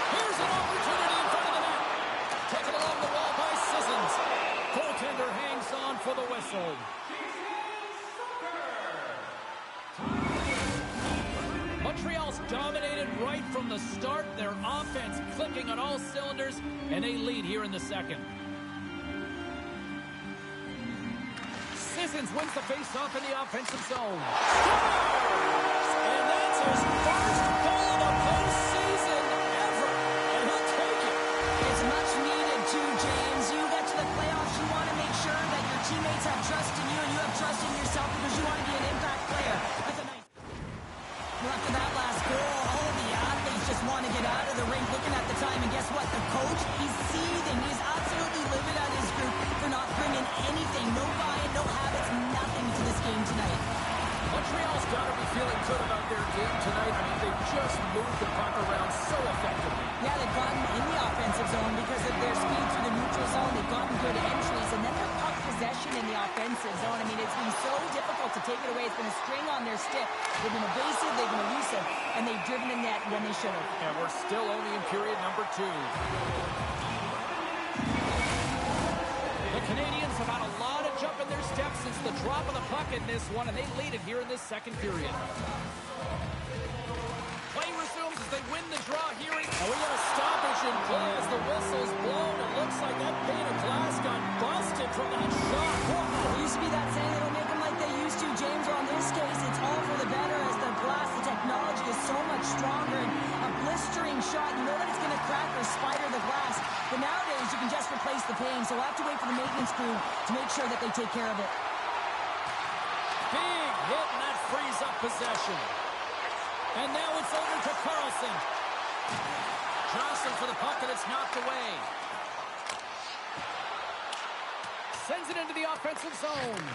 Here's an opportunity in front of the net. Taken along the wall by Sissons. Goaltender hangs on for the whistle. Montreal's dominated right from the start. Their offense clicking on all cylinders, and they lead here in the second. Sissons wins the face-off in the offensive zone. And that's his first goal of the postseason ever. And he'll take it. It's much needed, too, offensive zone. I mean, it's been so difficult to take it away. It's been a string on their stick. They've been evasive, they've been elusive, and they've driven the net when they should have. And we're still only in period number 2. The Canadians have had a lot of jump in their steps since the drop of the puck in this one, and they lead it here in this second period. Play resumes as they win the draw here. And we got a stoppage in play as the whistle's blown. It looks like that pane of glass got busted from that shot. It used to be that saying, they don't make them like they used to, James. Well, in this case, it's all for the better as the glass, the technology is so much stronger. And a blistering shot, you know that it's going to crack or spider the glass. But nowadays, you can just replace the pane. So we'll have to wait for the maintenance crew to make sure that they take care of it. Big hit, and that frees up possession. And now it's over to Carlson. Jostling for the puck, and it's knocked away. Sends it into the offensive zone.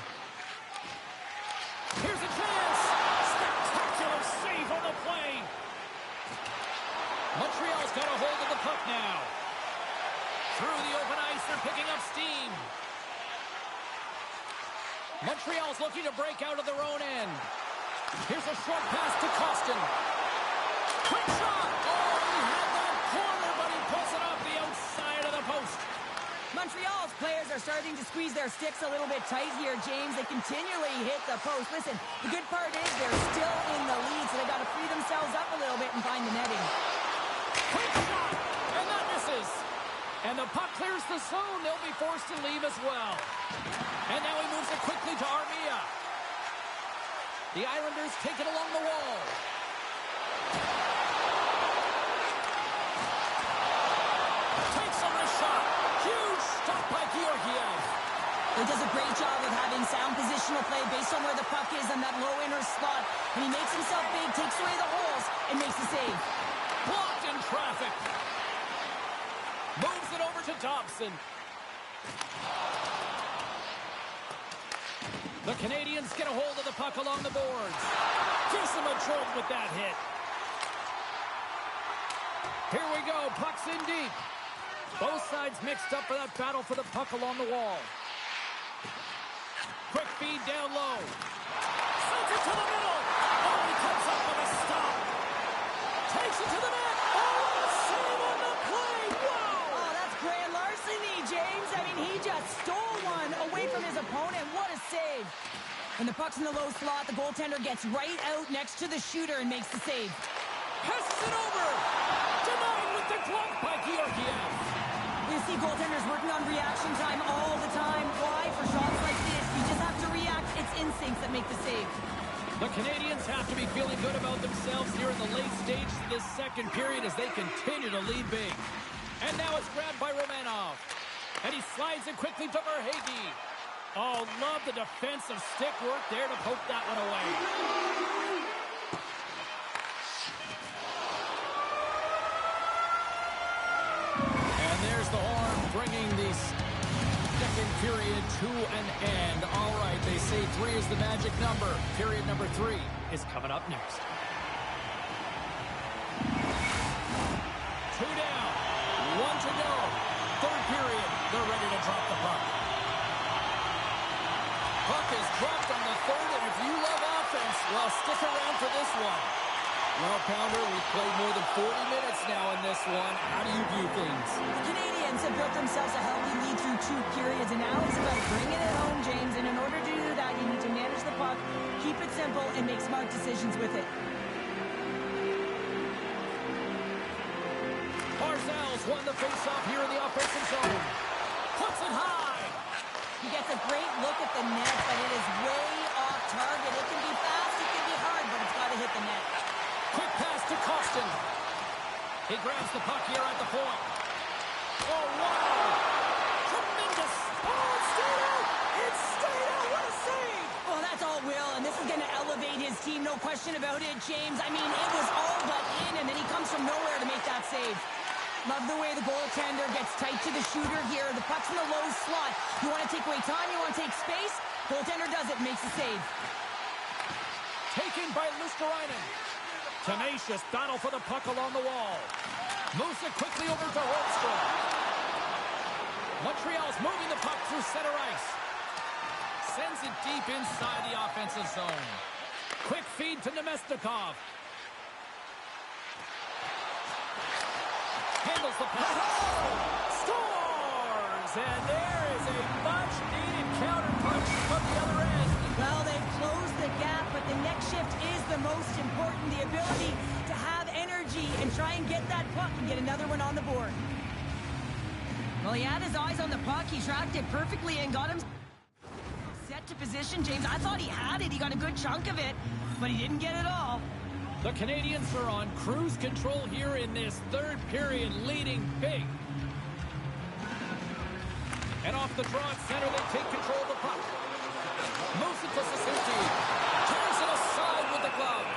Here's a chance. Spectacular save on the play. Montreal's got a hold of the puck now. Through the open ice, they're picking up steam. Montreal's looking to break out of their own end. Here's a short pass to Costin. Quick shot! Oh, he had that corner, but he pulls it off the outside of the post. Montreal's players are starting to squeeze their sticks a little bit tight here, James. They continually hit the post. Listen, the good part is they're still in the lead, so they got to free themselves up a little bit and find the netting. Quick shot! And that misses. And the puck clears the zone. They'll be forced to leave as well. And now he moves it quickly to Armia. The Islanders take it along the wall. Takes on a shot. Huge stop by Georgiev. He does a great job of having sound positional play based on where the puck is in that low inner slot. And he makes himself big, takes away the holes, and makes the save. Blocked in traffic. Moves it over to Dobson. The Canadians get a hold of the puck along the boards. Gives them a jolt with that hit. Here we go. Puck's in deep. Both sides mixed up for that battle for the puck along the wall. Quick feed down low. Sends it to the middle. Oh, he comes up with a stop. Takes it to the net. Oh, a save on the play. Wow. Oh, that's grand larceny, James. I mean, he just stole one away from his opponent. What a save. When the puck's in the low slot, the goaltender gets right out next to the shooter and makes the save. Passes it over. Denied with the glove by Georgiev. You see goaltenders working on reaction time all the time. Why? For shots like this, you just have to react. It's instincts that make the save. The Canadians have to be feeling good about themselves here in the late stages of this second period as they continue to lead big. And now it's grabbed by Romanov. And he slides it quickly to Verhaeghe. Oh, love the defensive stick work there to poke that one away. And there's the horn bringing the second period to an end. All right, they say 3 is the magic number. Period number 3 is coming up next. 2 down, 1 to go. Third period, they're ready to drop the puck. Puck is dropped on the third, and if you love offense, well, stick around for this one. Well, Pounder, we've played more than 40 minutes now in this one. How do you view things? The Canadians have built themselves a healthy lead through 2 periods, and now it's about bringing it home, James. And in order to do that, you need to manage the puck, keep it simple, and make smart decisions with it. Barzal's won the faceoff here in the offensive zone. Puts it high. He gets a great look at the net, but it is way off target. It can be fast, it can be hard, but it's got to hit the net. Quick pass to Costin. He grabs the puck here at the point. Oh, wow. Tremendous. Oh, it stayed out. It stayed out. What a save. Well, that's all Will, and this is going to elevate his team, no question about it, James. I mean, it was all but in, and then he comes from nowhere to make that save. Love the way the goaltender gets tight to the shooter here. The puck's in the low slot. You want to take away time, you want to take space. Goaltender does it, makes the save. Taken by Lusterainen. Tenacious battle for the puck along the wall. Moves it quickly over to Holmstrom. Montreal's moving the puck through center ice. sends it deep inside the offensive zone. Quick feed to Nemestikov. Handles the pass. Scores! And there is a much-needed counterpunch from the other end. Well, they've closed the gap, but the next shift is the most important. The ability to have energy and try and get that puck and get another one on the board. Well, he had his eyes on the puck. He tracked it perfectly and got him set to position. James, I thought he had it. He got a good chunk of it, but he didn't get it all. The Canadians are on cruise control here in this third period, leading big. And off the draw at center, they take control of the puck. Moves it to Suzuki. Turns it aside with the glove.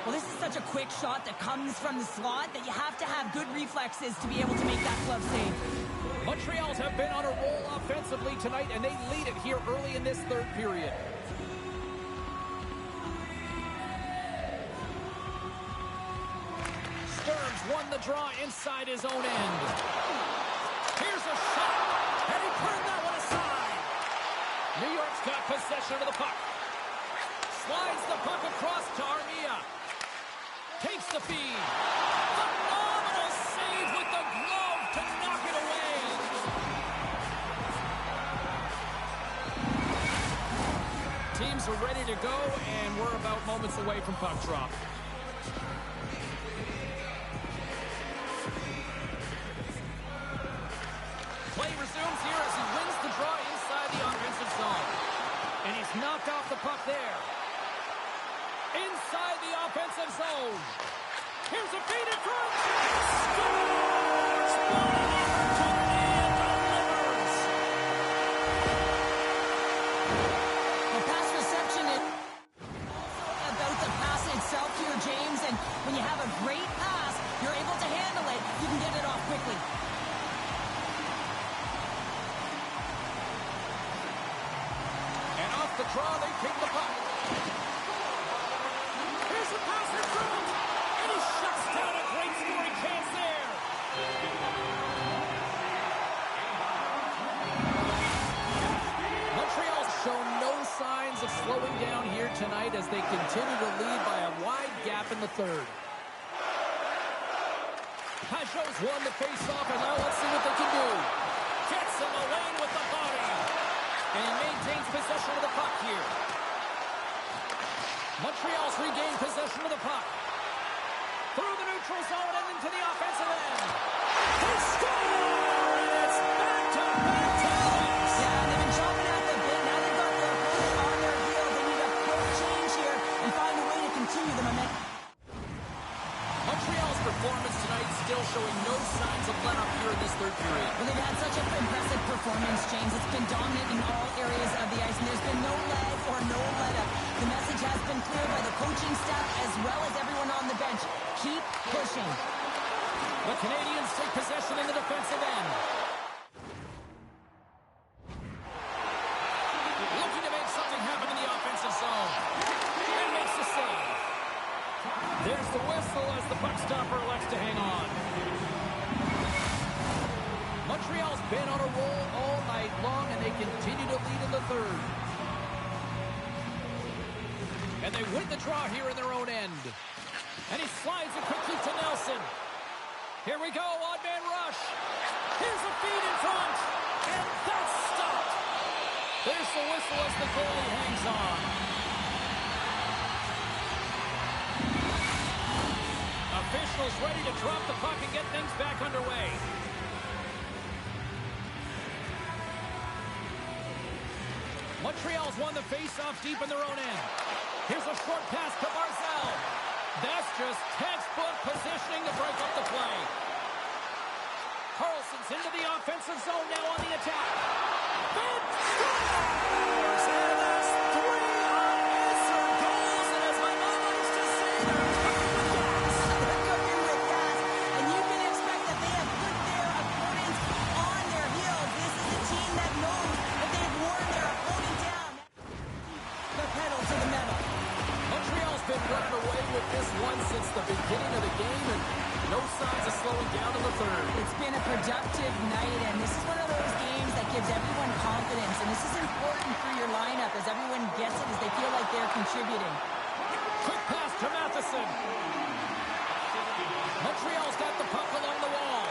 Well, this is such a quick shot that comes from the slot that you have to have good reflexes to be able to make that glove save. Montreal's have been on a roll offensively tonight, and they lead it here early in this third period. Stearns won the draw inside his own end. Here's a shot, and he turned that one aside. New York's got possession of the puck. Slides the puck across to Armia. Takes the feed. Phenomenal save with the glove to knock it away. Teams are ready to go, and we're about moments away from puck drop. Play resumes here as he wins the draw inside the offensive zone. And he's knocked off the puck there. Inside the offensive zone. Here's a feed in front. Scores! What an opportunity and delivers. The pass reception is also about the pass itself here, James. And when you have a great pass, you're able to handle it. You can get it off quickly. And off the draw, they take the puck. Here's the pass in front. And he shuts down a great scoring chance there. Montreal's shown no signs of slowing down here tonight as they continue to lead by a wide gap in the third. Pajot's won the face-off, and now let's see what they can do. Gets in the lane with the body. And he maintains possession of the puck here. Montreal's regained possession of the puck. Through the neutral zone and into the offensive end. They score! And it's back-to-back ties! Yeah, they've been chopping at the bit. Now they've got their opponent on their heels. They need a quick change here and find a way to continue the momentum. Montreal's performance tonight still showing no signs of let-up here in this third period. Well, they've had such an impressive performance, James. It's been dominant in all areas of the ice, and there's been no lag or no let-up. The message has been clear by the coaching staff as well as everyone on the bench. Keep pushing. The Canadians take possession in the defensive end. Looking to make something happen in the offensive zone. And makes the save. There's the whistle as the puck stopper elects to hang on. Montreal's been on a roll all night long, and they continue to lead in the third. And they win the draw here in their own end. And he slides it quickly to Nelson. Here we go, odd-man rush. Here's a feed in front. And that's stopped. There's the whistle as the goalie hangs on. Officials ready to drop the puck and get things back underway. Montreal's won the face-off deep in their own end. Here's a short pass to Barzal. That's just textbook positioning to break up the play. Carlson's into the offensive zone now on the attack. Ben scores! And that's 3 unanswered goals. And as my mom likes to say, they're cooking with gas. They're cooking with gas, and you can expect that they have put their opponents on their heels. This is a team that knows that they've worn their opponent down. The pedal to the metal. Montreal's been running away with this one since the beginning of the game, and No signs of slowing down in the third. It's been a productive night, and this is one of those games that gives everyone confidence. And this is important for your lineup as everyone gets it, as they feel like they're contributing. Quick pass to Matheson. Montreal's got the puck along the wall.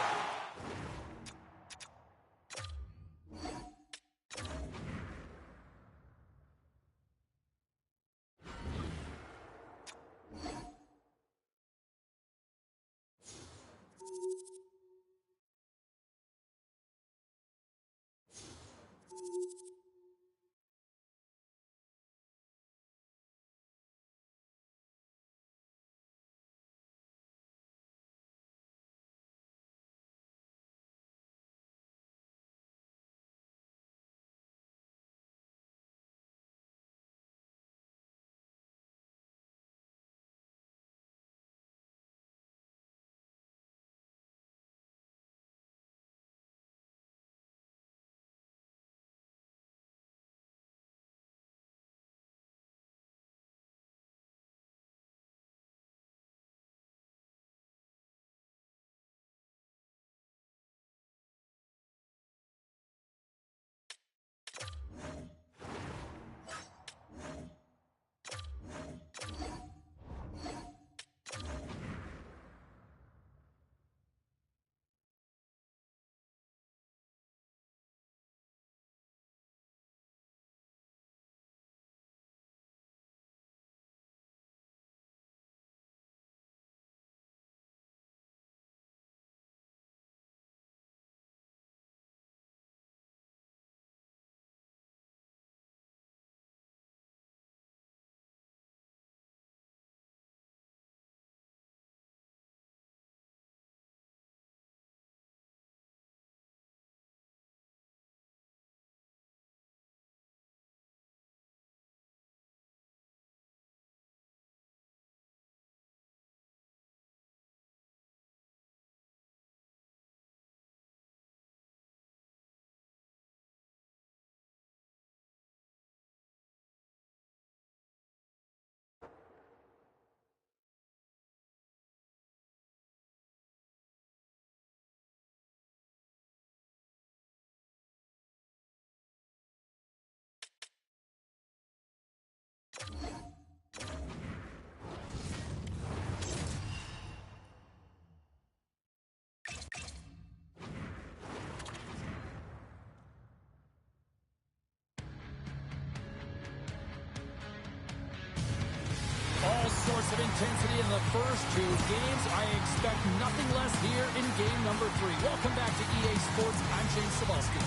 All sorts of intensity in the first two games. I expect nothing less here in game number 3. Welcome back to EA Sports. I'm James Cebulski.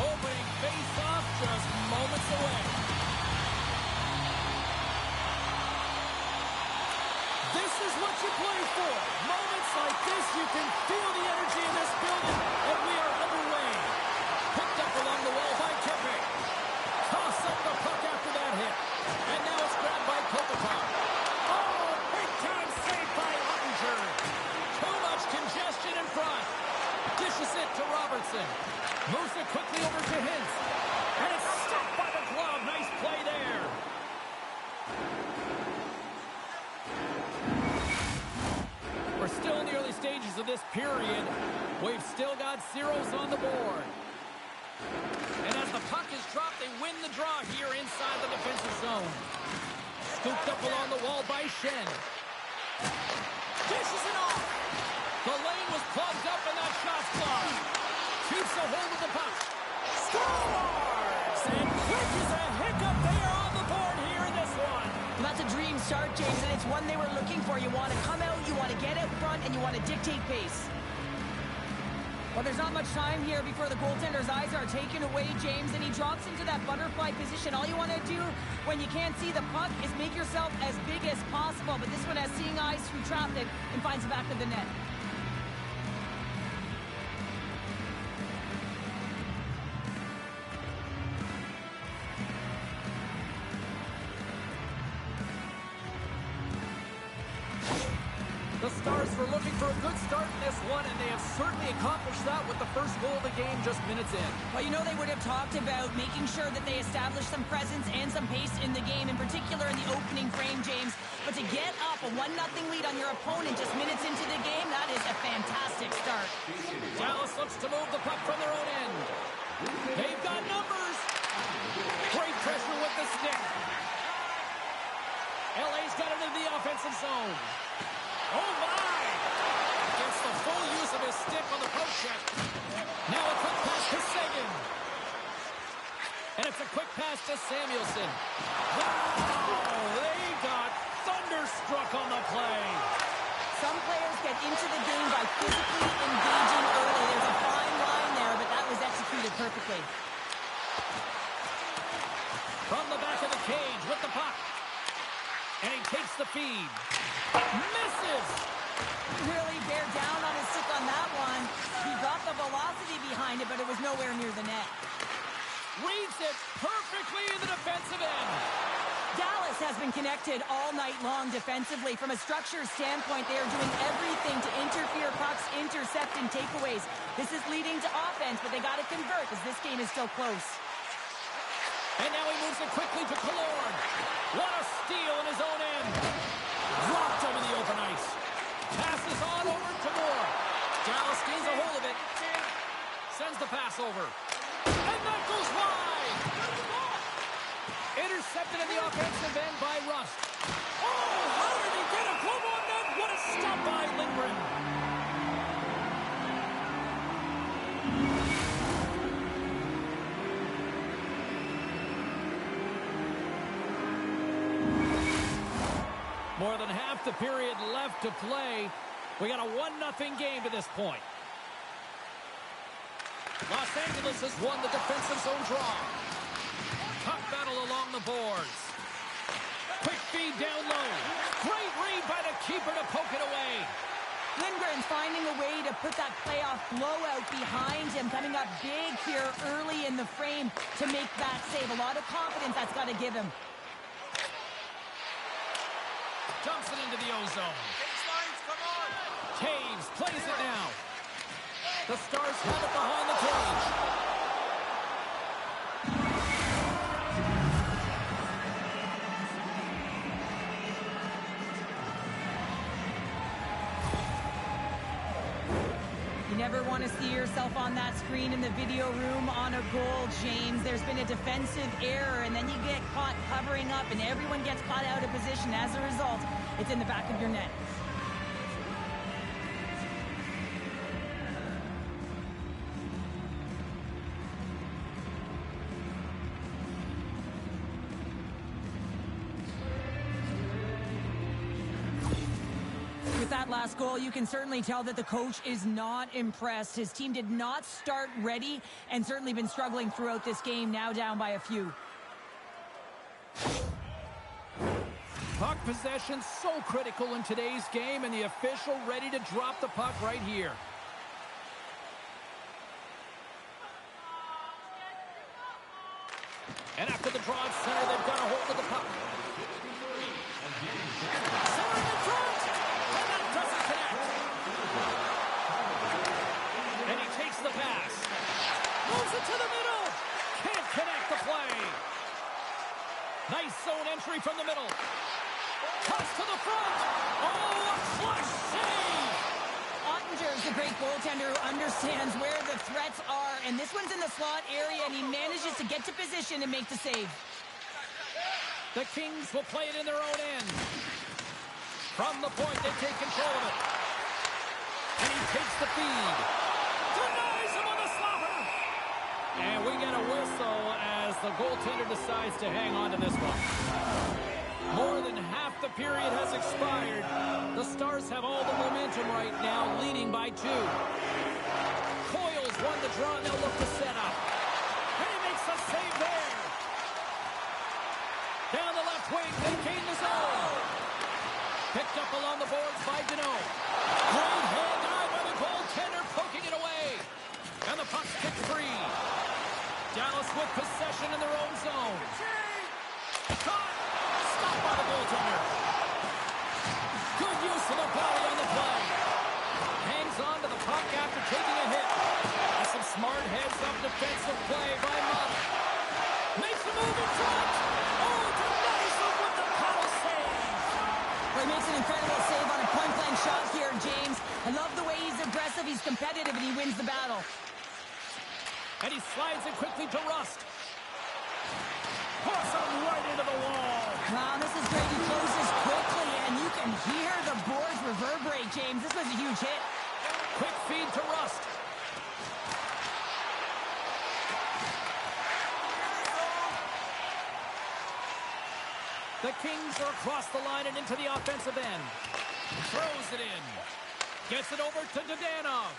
Opening face-off just moments away. This is what you play for. Moments like this, you can feel the energy in this building, and we are underway. Picked up along the wall by Kippe. Toss up the puck after that hit. And now it's grabbed by Kopitar. Oh, big-time save by Ottinger. Too much congestion in front. Dishes it to Robertson. Moves it quickly over to Hintz. And it's stopped by the glove. Nice play there. We're still in the early stages of this period. We've still got zeros on the board. And as the puck is dropped, they win the draw here inside the defensive zone. Scooped up along the wall by Shen. Dishes it off. The lane was plugged up and that shot's blocked. Keeps a hold of the puck. Scores! And quick as a hiccup, they are on the board here in this one. Well, that's a dream start, James, and it's one they were looking for. You want to come out, you want to get out front, and you want to dictate pace. Well, there's not much time here before the goaltender's eyes are taken away, James, and he drops into that butterfly position. All you want to do when you can't see the puck is make yourself as big as possible, but this one has seeing eyes through traffic and finds the back of the net. The Stars were looking for a good start in this one, and they have certainly accomplished that with the first goal of the game just minutes in. Well, you know they would have talked about making sure that they establish some presence and some pace in the game, in particular in the opening frame, James. but to get up a 1-0 lead on your opponent just minutes into the game, that is a fantastic start. Dallas looks to move the puck from their own end. They've got numbers. Great pressure with the stick. LA's got it into the offensive zone. Oh, my! Gets the full use of his stick on the poke check. Now a quick pass to Seguin. And it's a quick pass to Samuelson. Wow! They got thunderstruck on the play. Some players get into the game by physically engaging early. There's a fine line there, but that was executed perfectly. From the back of the cage with the puck. And he takes the feed. Misses! Really bear down on his stick on that one. He got the velocity behind it, but it was nowhere near the net. Reads it perfectly in the defensive end. Dallas has been connected all night long defensively. From a structure standpoint, they are doing everything to interfere pucks, intercept, and takeaways. This is leading to offense, but they got to convert as this game is still close. And now he moves it quickly to Killorn. What a steal in his own end. Dropped over the open ice. Passes on over to Moore. Dallas gains a hold of it. Sends the pass over. And that goes wide. Intercepted in the offensive end by Rust. Oh, how did he get a glove on that? What a stop by Lindgren. More than half the period left to play. We got a 1-0 game to this point. Los Angeles has won the defensive zone draw. Tough battle along the boards. Quick feed down low. Great read by the keeper to poke it away. Lindgren finding a way to put that playoff blowout behind him, coming up big here early in the frame to make that save. A lot of confidence that's got to give him. Dumps it into the O-zone. Taves plays it now. The Stars have it behind the cage. You never want to see yourself on that screen in the video room on a goal, James. There's been a defensive error, and then you get caught covering up, and everyone gets caught out of position. As a result, it's in the back of your net. With that last goal, you can certainly tell that the coach is not impressed. His team did not start ready and certainly been struggling throughout this game, now down by a few. Puck possession so critical in today's game, and the official ready to drop the puck right here. And after the draw at center, they've got a hold of the puck. Center in the front! And that doesn't connect. And he takes the pass. Moves it to the middle. Can't connect the play. Nice zone entry from the middle. Toss to the front. Oh, a flush save. Ottinger's a great goaltender who understands where the threats are, and this one's in the slot area, and he manages to get to position and make the save. The Kings will play it in their own end. From the point, they take control of it. And he takes the feed. Denies him on the slapper. And we get a whistle as the goaltender decides to hang on to this one. More than half the period has expired. The Stars have all the momentum right now, leading by 2. Coyle's won the draw, and they'll look to set up. And he makes a save there. Down the left wing, they gain the zone. Picked up along the boards by Deneau. Great hand eye by the goaltender, poking it away. And the puck's kicked free. Dallas with possession in their own zone. Caught! Stopped by the goaltender. Good use of the body on the play. Hangs on to the puck after taking a hit. That's some smart heads-up defensive play by Mott. Makes the move in front. Oh, denies him with the power save. And he slides it quickly to Rust. Puts him right into the wall. Wow, this is great. He closes quickly, and you can hear the boards reverberate, James. This was a huge hit. Quick feed to Rust. The Kings are across the line and into the offensive end. Throws it in. Gets it over to Dadonov.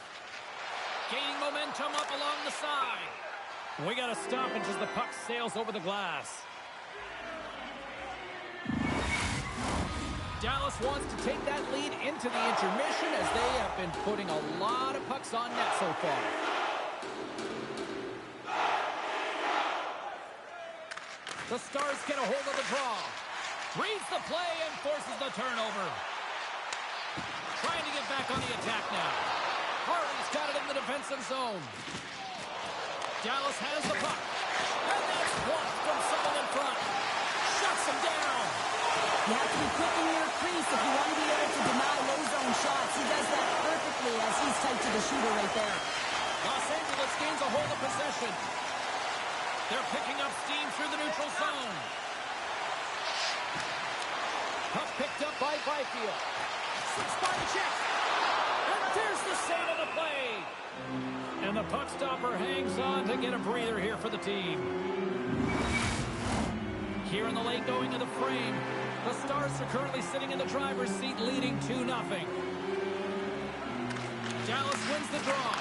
Gaining momentum up along the side. We got a stoppage as the puck sails over the glass. Dallas wants to take that lead into the intermission as they have been putting a lot of pucks on net so far. The Stars get a hold of the draw. Reads the play and forces the turnover. Trying to get back on the attack now. Harley's got it in the defensive zone. Dallas has the puck. And that's blocked from someone in front. Shuts him down. You have to be quick in your crease if you want to be able to deny low zone shots. He does that perfectly as he's tight to the shooter right there. Los Angeles gains a hold of possession. They're picking up steam through the neutral zone. Puck picked up by Byfield. Slips by the check. And there's the save of the play. And the puck stopper hangs on to get a breather here for the team. Here in the late going of the frame, the Stars are currently sitting in the driver's seat leading 2-0. Dallas wins the draw.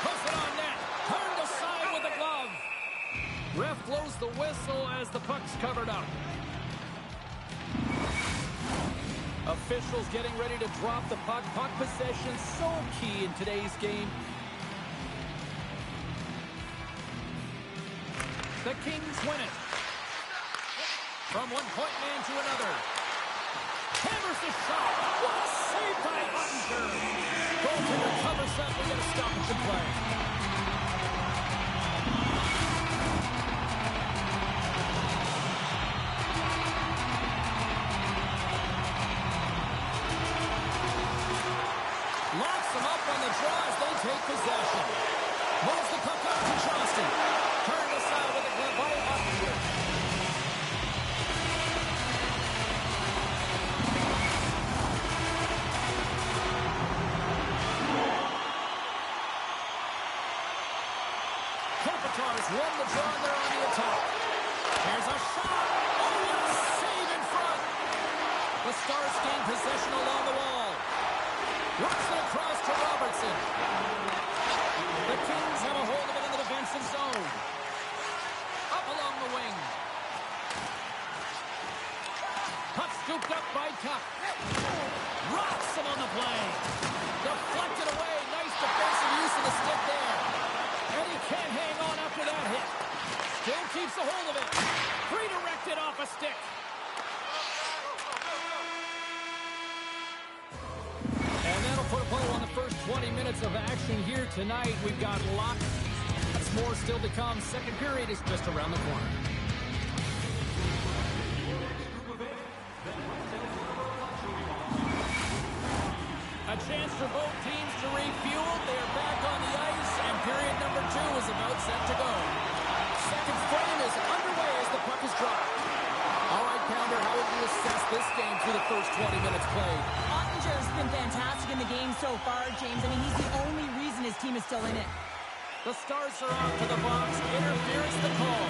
Puts it on net. Turned aside with a glove. Ref blows the whistle as the puck's covered up. Officials getting ready to drop the puck. Puck possession so key in today's game. The Kings win it. From one point man to another. Hammers the shot. What a save by Hunter. Goaltender covers up. We get a stoppage in play. Locks them up on the draw as they take possession. Moves the puck out to Johnston. Turned aside with a glove by Ottenwood. Kopitar's won the draw and they're on the attack. Here's a shot. Oh, what a save in front. The Stars gain possession along the wall. Works it across to Robertson. The Kings have a hold of it in the defensive zone. Up along the wing. Puck scooped up by Tuck. Rocks him on the play. Deflected away. Nice defensive use of the stick there. And he can't hang on after that hit. Still keeps a hold of it. Redirected off a stick. And that'll put a bow on the first 20 minutes of action here tonight. We've got lots more still to come. Second period is just around the corner. A chance for both teams to refuel. They are back on the ice, and period number 2 is about set to go. Second frame is underway as the puck is dropped. All right, Pounder, how would you assess this game through the first 20 minutes played? Ottinger's been fantastic in the game so far, James. I mean, he's the only reason his team is still in it. The Stars are off to the box. Interference the call.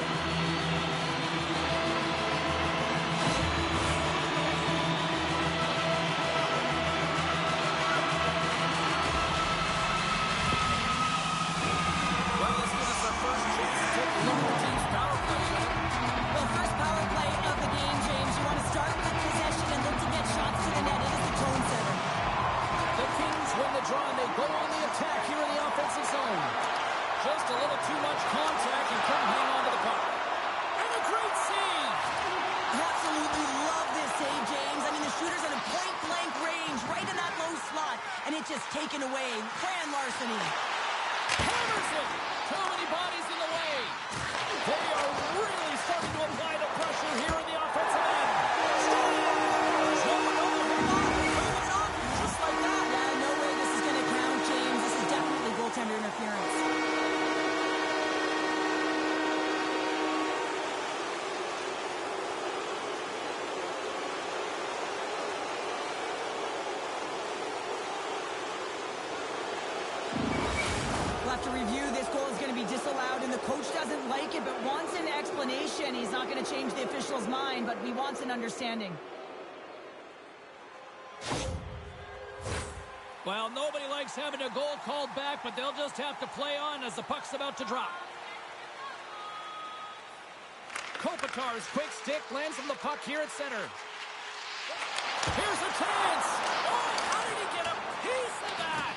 Well, this gives us our first chance to take a look at the team's power play. Well, first power play of the game, James. You want to start with possession and look to get shots to the net. It is the tone setter. The Kings win the draw and they go on the attack here in the offensive zone. Just a little too much contact and couldn't hang on to the puck. after review, this goal is going to be disallowed, and the coach doesn't like it, but wants an explanation. He's not going to change the official's mind, but he wants an understanding. Well, nobody likes having a goal called back, but they'll just have to play on as the puck's about to drop. Kopitar's quick stick lands from the puck here at center. Here's a chance! Oh, how did he get a piece of that?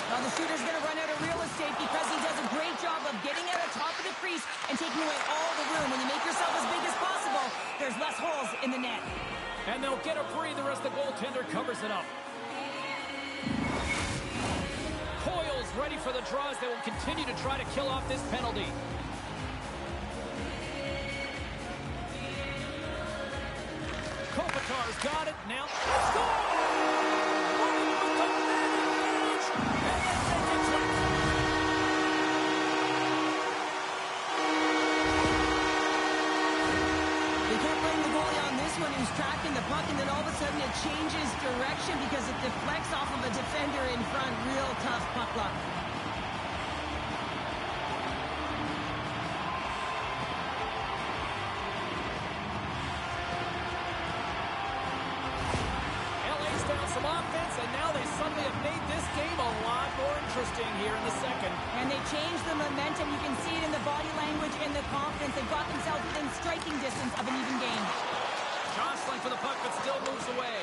Well, the shooter's going to run out of real estate because he does a great job of getting out of top of the crease and taking away all the room. When you make yourself as big as possible, there's less holes in the net. And they'll get a breather as the goaltender covers it up. Coyle's ready for the draws that will continue to try to kill off this penalty. Kopitar's got it. Now, score! They can't blame the goalie on this one who's tracking the puck, and then all of a sudden it changes direction because it deflects off of a defender in front. Real tough puck luck. LA's down some offense, and now they suddenly have made this game a lot more interesting here in the second. And they changed the momentum. You can see it in the body language and the confidence. They've got themselves within striking distance of an even game. Jostling for the puck, but still moves away.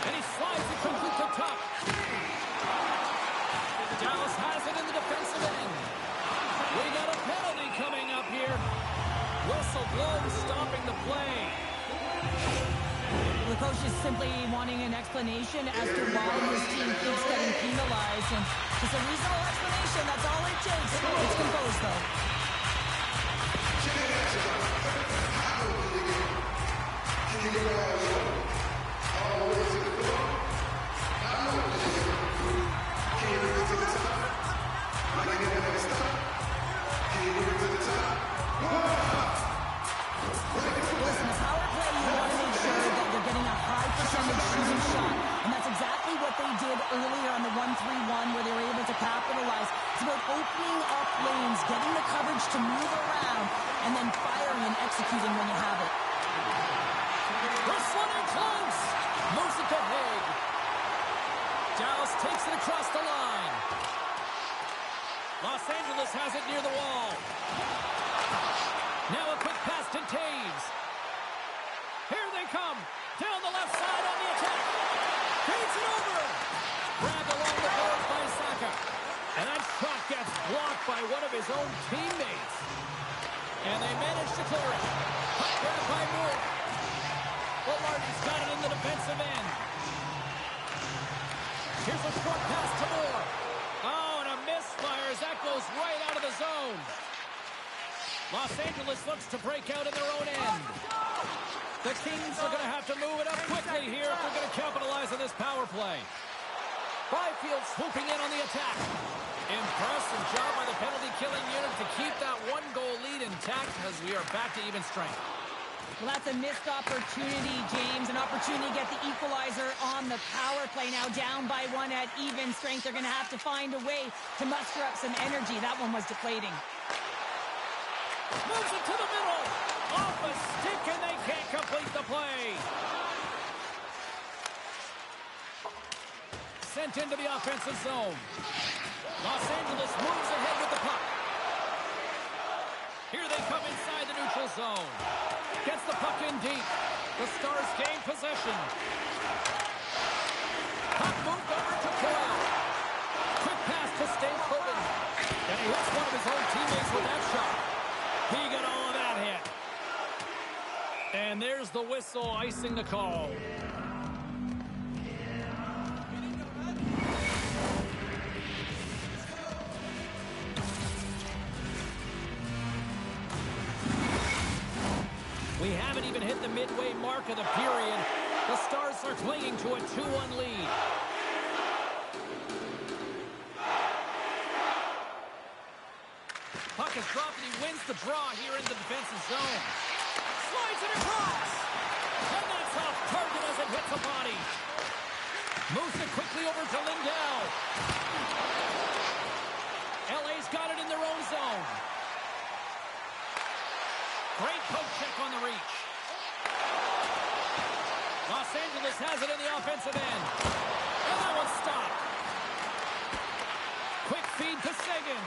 And he slides it quickly to top. Dallas has it in the defensive end. We got a penalty coming up here. Whistle blown, stopping the play. The coach is simply wanting an explanation as to why his team keeps getting penalized. And just a reasonable explanation, that's all it takes. It's composed, though. Listen, the power play, you want to make sure that you're getting a high percentage shooting shot. And that's exactly what they did earlier on the 1-3-1 where they were able to capitalize. It's about opening up lanes, getting the coverage to move around, and then firing and executing when you have it. Wrestling in close. Moves it to Haig. Dallas takes it across the line. Los Angeles has it near the wall. Now a quick pass to Taves. Here they come. Down the left side on the attack. Feeds it over. Grabbed along the boards by Saka. And that shot gets blocked by one of his own teammates. And they manage to clear it. Puck headed by Moore. Lardy's got it in the defensive end. Here's a short pass to Moore. Oh, and a misfire as that goes right out of the zone. Los Angeles looks to break out in their own end. The Kings are going to have to move it up quickly here if they're going to capitalize on this power play. Byfield swooping in on the attack. Impressive job by the penalty-killing unit to keep that one-goal lead intact as we are back to even strength. Well, that's a missed opportunity, James. An opportunity to get the equalizer on the power play. Now down by one at even strength. They're going to have to find a way to muster up some energy. That one was deflating. Moves it to the middle. Off a stick, and they can't complete the play. Sent into the offensive zone. Los Angeles moves ahead with the puck. Here they come inside the neutral zone. Gets the puck in deep. The Stars gain possession. Puck moved over to Coyle. Quick pass to Stankoven. And he hits one of his own teammates with that shot. He got all of that hit. And there's the whistle icing the call. We haven't even hit the midway mark of the period. The Stars are clinging to a 2-1 lead. Puck is dropped and he wins the draw here in the defensive zone. Slides it across. And that's off target as it hits a body. Moves it quickly over to Lindell. feed to Seguin.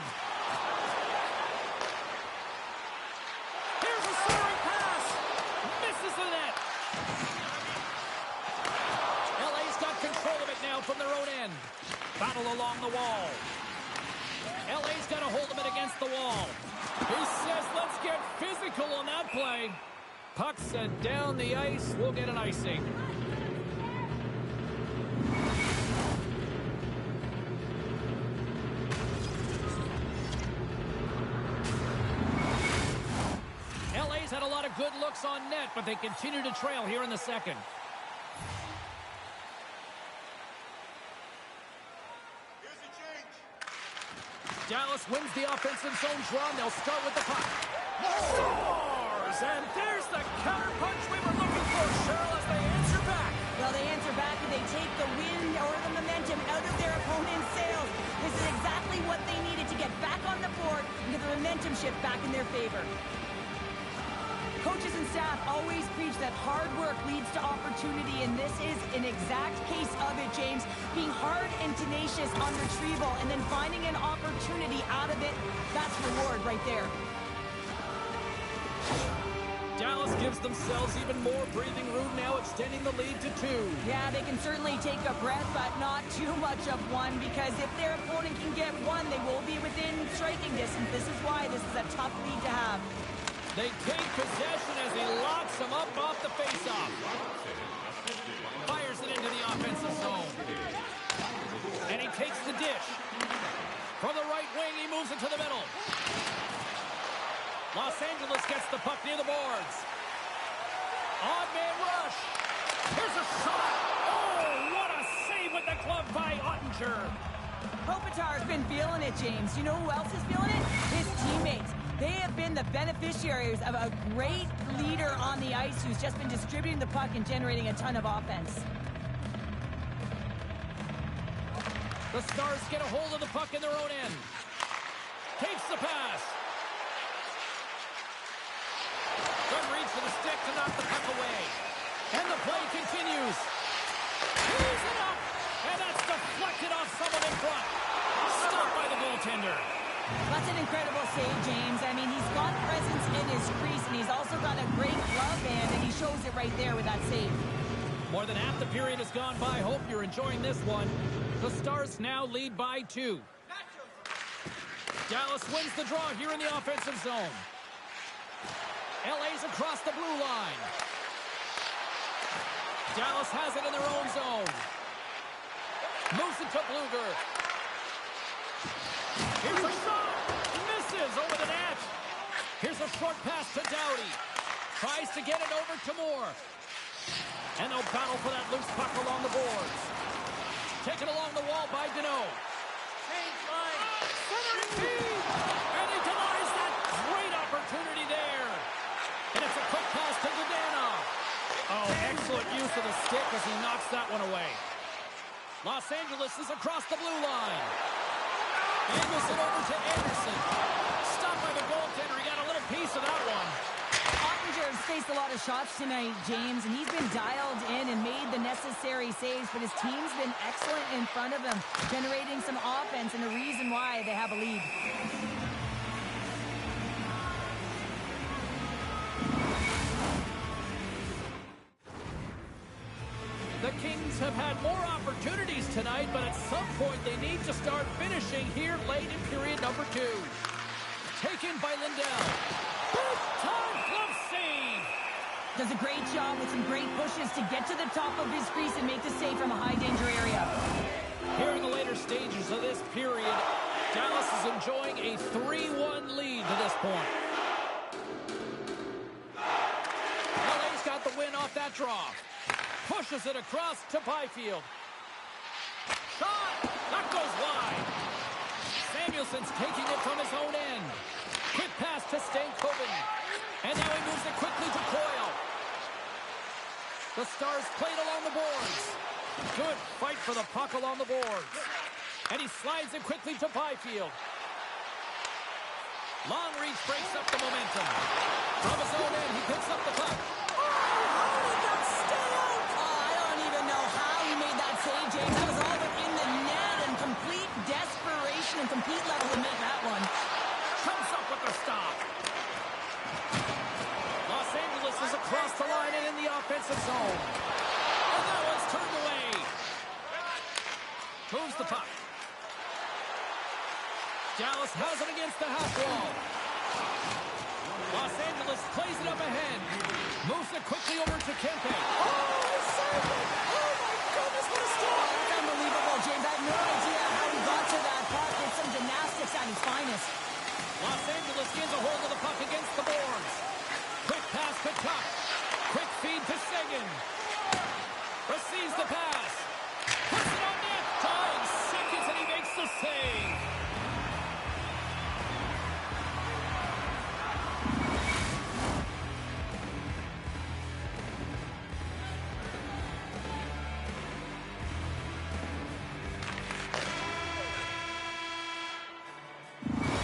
Here's a soaring pass. Misses the net. LA's got control of it now from their own end. Battle along the wall. LA's got a hold of it against the wall. He says, let's get physical on that play. Puck sent down the ice. We'll get an icing. LA's had a lot of good looks on net, but they continue to trail here in the second. Dallas wins the offensive zone draw, and they'll start with the puck. Scores! And there's the counterpunch we were looking for, Cheryl, as they answer back. Well, they answer back and they take the wind or the momentum out of their opponent's sails. This is exactly what they needed to get back on the board and get the momentum shift back in their favor. Coaches and staff always preach that hard work leads to opportunity, and this is an exact case of it, James. Being hard and tenacious on retrieval and then finding an opportunity out of it, that's reward right there. Dallas gives themselves even more breathing room now, extending the lead to 2. Yeah, they can certainly take a breath, but not too much of one, because if their opponent can get one, they will be within striking distance. This is why this is a tough lead to have. They take possession as he locks him up off the faceoff. Fires it into the offensive zone. And he takes the dish. From the right wing, he moves it to the middle. Los Angeles gets the puck near the boards. Odd man rush. Here's a shot. Oh, what a save with the glove by Ottinger. Kopitar's been feeling it, James. You know who else is feeling it? His teammates. They have been the beneficiaries of a great leader on the ice who's just been distributing the puck and generating a ton of offense. The Stars get a hold of the puck in their own end. Takes the pass. Good reach for the stick to knock the puck away. And the play continues. He's it up. And that's deflected off someone in front. Stopped by the goaltender. That's an incredible save, James. I mean, he's got presence in his crease, and he's also got a great glove hand, and he shows it right there with that save. More than half the period has gone by. Hope you're enjoying this one. The Stars now lead by 2. Dallas wins the draw here in the offensive zone. LA's across the blue line. Dallas has it in their own zone. Moves it to Bluger. Here's a shot. Misses over the net. Here's a short pass to Doughty. Tries to get it over to Moore. And they'll battle for that loose puck along the boards. Taken along the wall by Deneau. Change line. Center feed. And he denies that great opportunity there. And it's a quick pass to Dadonov. Oh, excellent use of the stick as he knocks that one away. Los Angeles is across the blue line. Angles it over to Anderson. Stopped by the goaltender. He got a little piece of that one. Ottinger's faced a lot of shots tonight, James, and he's been dialed in and made the necessary saves, but his team's been excellent in front of him, generating some offense, and the reason why they have a lead. The Kings have had more opportunities tonight, but at some point they need to start finishing here late in period number 2. Taken by Lindell. Big time glove save. Does a great job with some great pushes to get to the top of his crease and make the save from a high danger area. Here in the later stages of this period, Dallas is enjoying a 3-1 lead to this point. LA's got the win off that draw. Pushes it across to Byfield. Shot! That goes wide. Samuelson's taking it from his own end. Quick pass to Stankoven. And now he moves it quickly to Coyle. The Stars played along the boards. Good fight for the puck along the boards. And he slides it quickly to Byfield. Long reach breaks up the momentum. From his own end, he picks up the puck. competition and compete level to make that one. Comes up with the stop. Los Angeles is across the line and in the offensive zone. And that one's turned away. Moves the puck. Dallas has it against the half wall. Los Angeles plays it up ahead. Moves it quickly over to Kempe. Oh, he saved it! Oh, my goodness, what a stop! That's unbelievable, James. I have no idea how he got to that puck. It's some gymnastics at his finest. Los Angeles gets a hold of the puck against the boards. Quick pass to Tuck. Quick feed to Seguin. Receives the pass. Puts it on net. 5 seconds and he makes the save.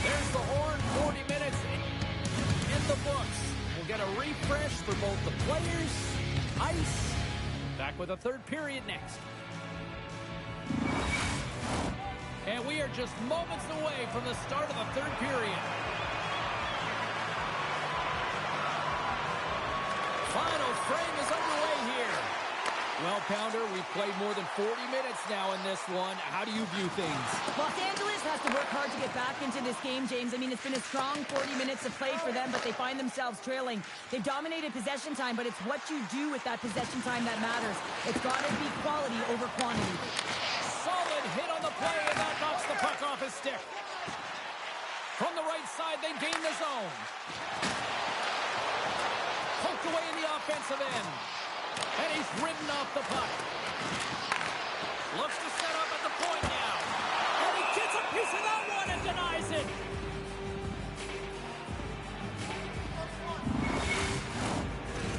There's the horn. 40 minutes in the books. We'll get a refresh for both the players, ice. Back with a third period next. And we are just moments away from the start of the third period. Final frame is underway here. Well, Pounder, we've played more than 40 minutes now in this one. How do you view things? Los Angeles has to work hard to get back into this game, James. I mean, it's been a strong 40 minutes of play for them, but they find themselves trailing. They've dominated possession time, but it's what you do with that possession time that matters. It's got to be quality over quantity. Solid hit on the play, and that knocks the puck off his stick. From the right side, they gain the zone. Poked away in the offensive end. And he's ridden off the puck. Looks to set up at the point now. And he gets a piece of that one and denies it.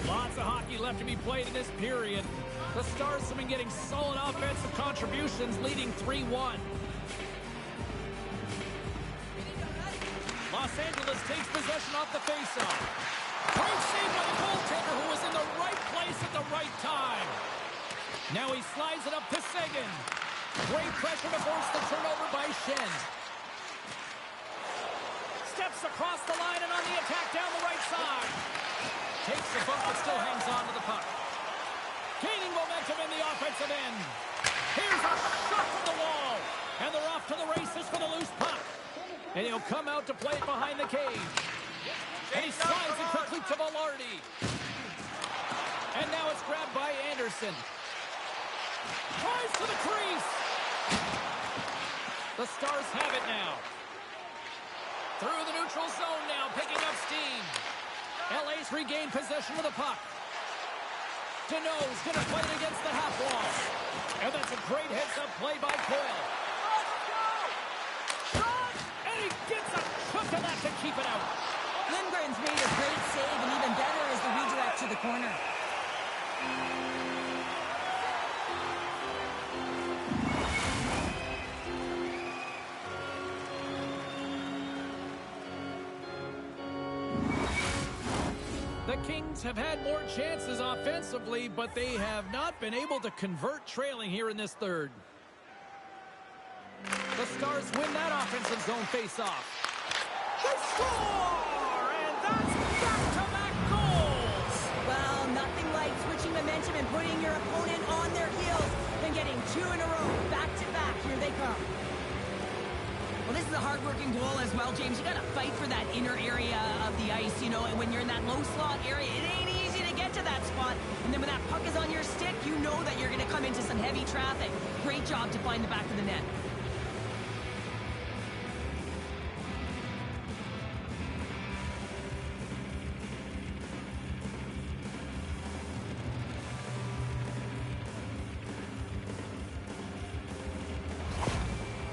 Lots of hockey left to be played in this period. The Stars have been getting solid offensive contributions, leading 3-1. Los Angeles takes possession off the faceoff. Great save by the goaltender, who was in the right place at the right time. Now he slides it up to Seguin. Great pressure to force the turnover by Shen. Steps across the line and on the attack down the right side. Takes the bump but still hangs on to the puck. Gaining momentum in the offensive end. Here's a shot from the wall. And they're off to the races for the loose puck. And he'll come out to play it behind the cage. And he slides it quickly to Velarde. And now it's grabbed by Anderson. Drives to the crease. The Stars have it now. Through the neutral zone now, picking up steam. LA's regained possession of the puck. Deneau's going to play it against the half wall. And that's a great heads-up play by Coyle. Shot! And he gets a chunk of that to keep it out. Lindgren's made a great save, and even better is the redirect to the corner. The Kings have had more chances offensively, but they have not been able to convert trailing here in this third. The Stars win that offensive zone face-off. They score! And that's back-to-back goals! Well, nothing like switching momentum and putting your opponent on their heels than getting 2 in a row, back-to-back. Here they come. Well, this is a hard-working goal as well, James. You got to fight for that inner area of the ice, you know, and when you're in that low slot area, it ain't easy to get to that spot. And then when that puck is on your stick, you know that you're going to come into some heavy traffic. Great job to find the back of the net.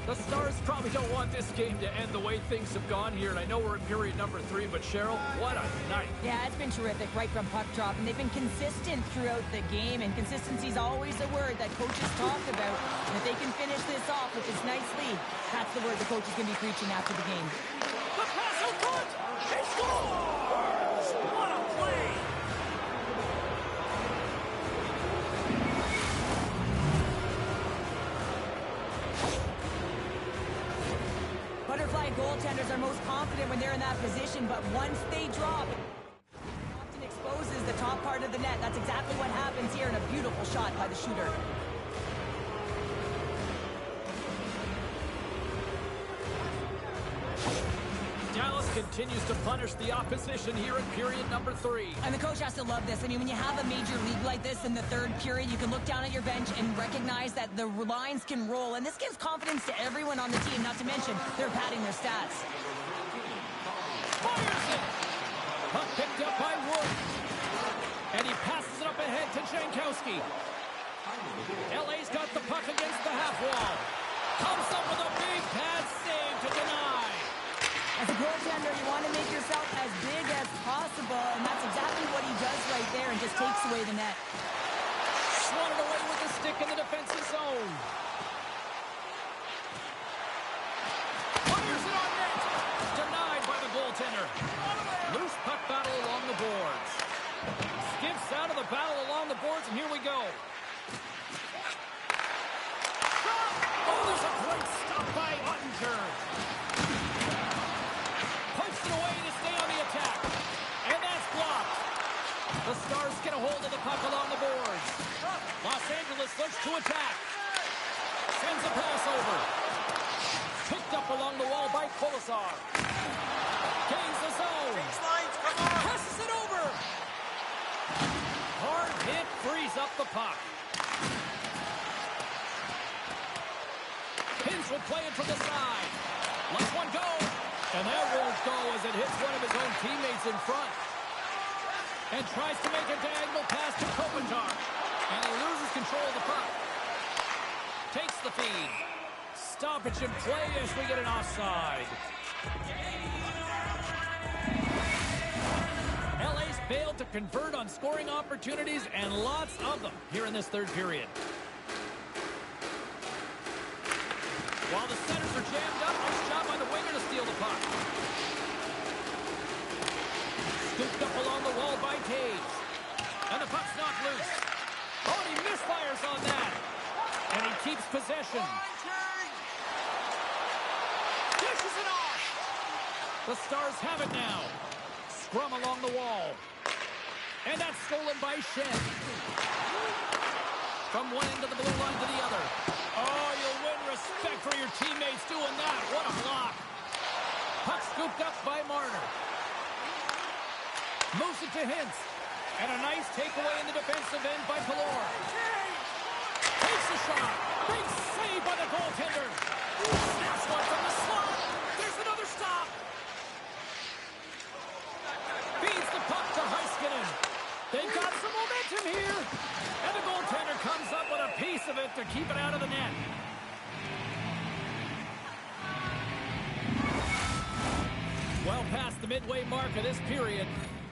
The Stars probably don't want this game to end the way things have gone here, and I know we're in period number 3, but Cheryl, what a night. Yeah, it's been terrific right from puck drop, and they've been consistent throughout the game, and consistency is always a word that coaches talk about. And if they can finish this off with this nice lead, that's the word the coach is going to be preaching after the game. The pass out front! He scores! What a play! Butterfly goaltenders are most confident when they're in that position, but once they drop, it often exposes the top part of the net. That's exactly what happens here, and a beautiful shot by the shooter. Dallas continues to punish the opposition here in period number 3. And the coach has to love this. I mean, when you have a major league like this in the third period, you can look down at your bench and recognize that the lines can roll. And this gives confidence to everyone on the team, not to mention they're padding their stats. Fires it! Puck picked up by Wood. And he passes it up ahead to Jankowski. LA's got the puck against the half wall. Comes up with a big pad save to deny. As a goaltender, you want to make yourself as big as possible, and that's exactly what he does right there and just takes away the net. Swatted away with the stick in the defensive zone. Fires it on net. Denied by the goaltender. Loose puck battle along the boards. Skips out of the battle along the boards, and here we go. Oh, there's a great stop by Ottinger. Pokes it away to stay on the attack. And that's blocked. The Stars get a hold of the puck along the boards. Los Angeles looks to attack. Sends a pass over. Picked up along the wall by Polisar. Gains the zone. Passes it over. Hard hit frees up the puck. Pins will play it from the side. Lets one go. And that won't go as it hits one of his own teammates in front. And tries to make a diagonal pass to Kopitar. And he loses control of the puck. Takes the feed. Stoppage in play as we get an offside. LA's failed to convert on scoring opportunities, and lots of them here in this third period. While the centers are jammed up, nice job by the winger to steal the puck. Scooped up along the wall by Taves. And the puck's knocked loose. Oh, and he misfires on that. And he keeps possession. Dishes it off. The Stars have it now. Scrum along the wall. And that's stolen by Shen. From one end of the blue line to the other. Oh, you'll win respect for your teammates doing that. What a block. Puck scooped up by Marner. Moves it to Hintz. And a nice takeaway in the defensive end by Pelor. Takes a shot. Big save by the goaltender. Snaps one from the slot. There's another stop. Feeds the puck to Heiskanen. They've got some momentum here. And the goaltender comes up with a piece of it to keep it out of the net. Well past the midway mark of this period,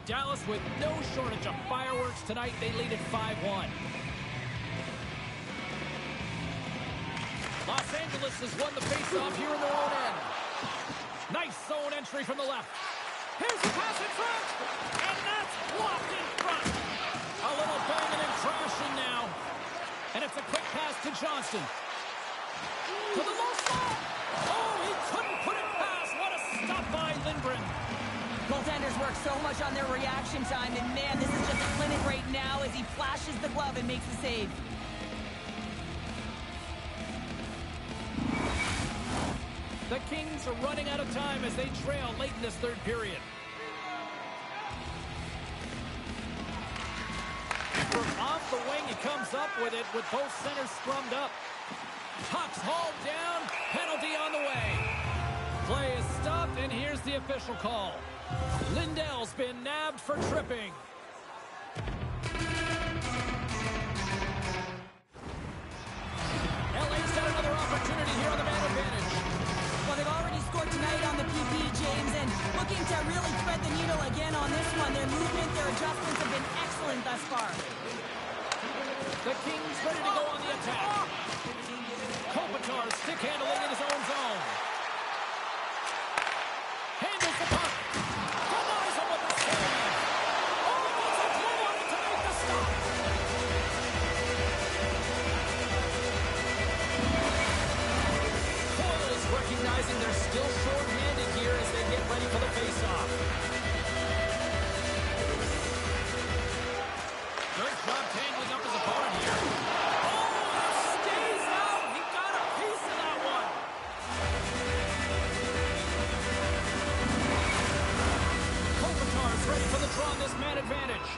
Dallas with no shortage of fireworks tonight. They lead at 5-1. Los Angeles has won the faceoff here in their own end. Nice zone entry from the left. Here's a pass in front, and that's blocked in front. A little banging and crashing now. And it's a quick pass to Johnston. To the low slot. Oh, he couldn't put it past. What a stop by Lindgren. Goaltenders work so much on their reaction time, and man, this is just a clinic right now as he flashes the glove and makes the save. The Kings are running out of time as they trail late in this third period. From off the wing, he comes up with it with both centers scrummed up. Puck's hauled down, penalty on the way. Play is stopped, and here's the official call. Lindell's been nabbed for tripping. LA's got another opportunity here on the man advantage. Well, they've already scored tonight on the PP, James, and looking to really thread the needle again on this one. Their movement, their adjustments have been excellent thus far. The Kings ready to go on the attack. Kopitar stick handling in his own zone. Handles the puck. Denies him with the save. Oh, gets a glove on it to make the stop. Coyle is recognizing they're still short this man advantage.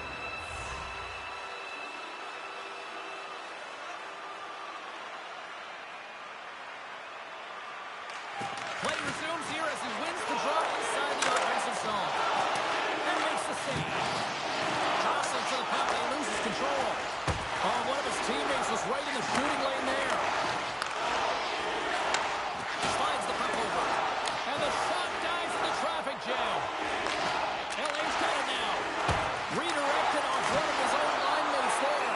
Play resumes here as he wins the draw inside the offensive zone. And makes the save. Jostling to the puck, and he loses control. Oh, one of his teammates was right in the shooting lane there. Slides the puck over. And the shot dives in the traffic jam. LA's got it now. Redirected off one of his own line mates there.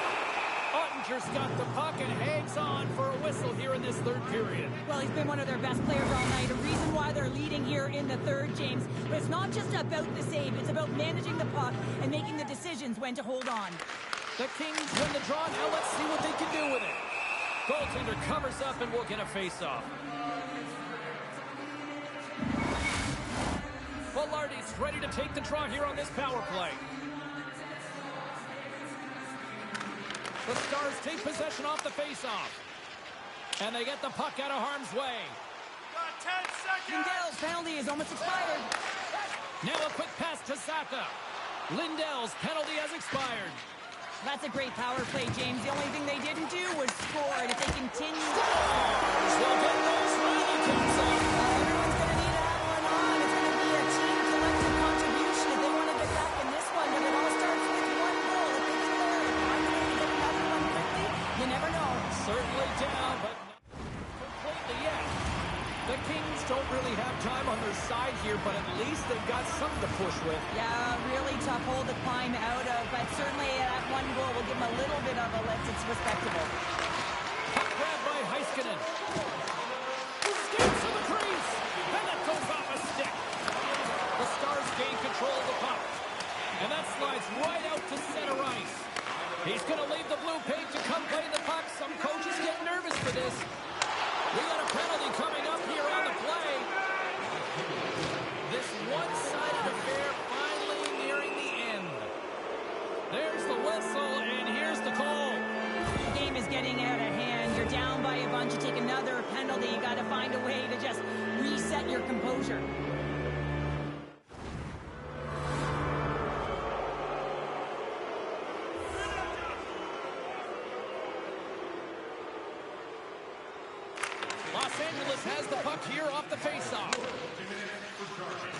Ottinger's got the puck and hangs on for a whistle here in this third period. Well, he's been one of their best players all night. A reason why they're leading here in the third, James. But it's not just about the save. It's about managing the puck and making the decisions when to hold on. The Kings win the draw. Now let's see what they can do with it. Goaltender covers up and will get a face-off. Velarde's ready to take the draw here on this power play. The Stars take possession off the face-off. And they get the puck out of harm's way. Got 10 seconds! Lindell's penalty is almost expired. Now a quick pass to Zaka. Lindell's penalty has expired. That's a great power play, James. The only thing they didn't do was score. And if they continue... We'll get those rally kicks up. Everyone's going to need to have one on. It's going to be a team collective contribution if they want to get back in this one. But it all starts with one goal. If they can learn and find a way to get another one quickly, you never know. Certainly down, but not completely yet. The Kings don't really have time on their side here, but at least they've got something to push with. Yeah, really tough hole to climb out of, but certainly that one goal will give them a little bit of a lift. It's respectable. Puck grabbed by Heiskanen. Skates to the crease, and that goes off a stick. The Stars gain control of the puck, and that slides right out to center ice. He's going to leave the blue paint to come play the puck. Some coaches get nervous for this. We got a penalty coming up here on the play. This one-sided affair finally nearing the end. There's the whistle, and here's the call. The game is getting out of hand. You're down by a bunch. You take another penalty. You got to find a way to just reset your composure. Los Angeles has the puck here off the faceoff.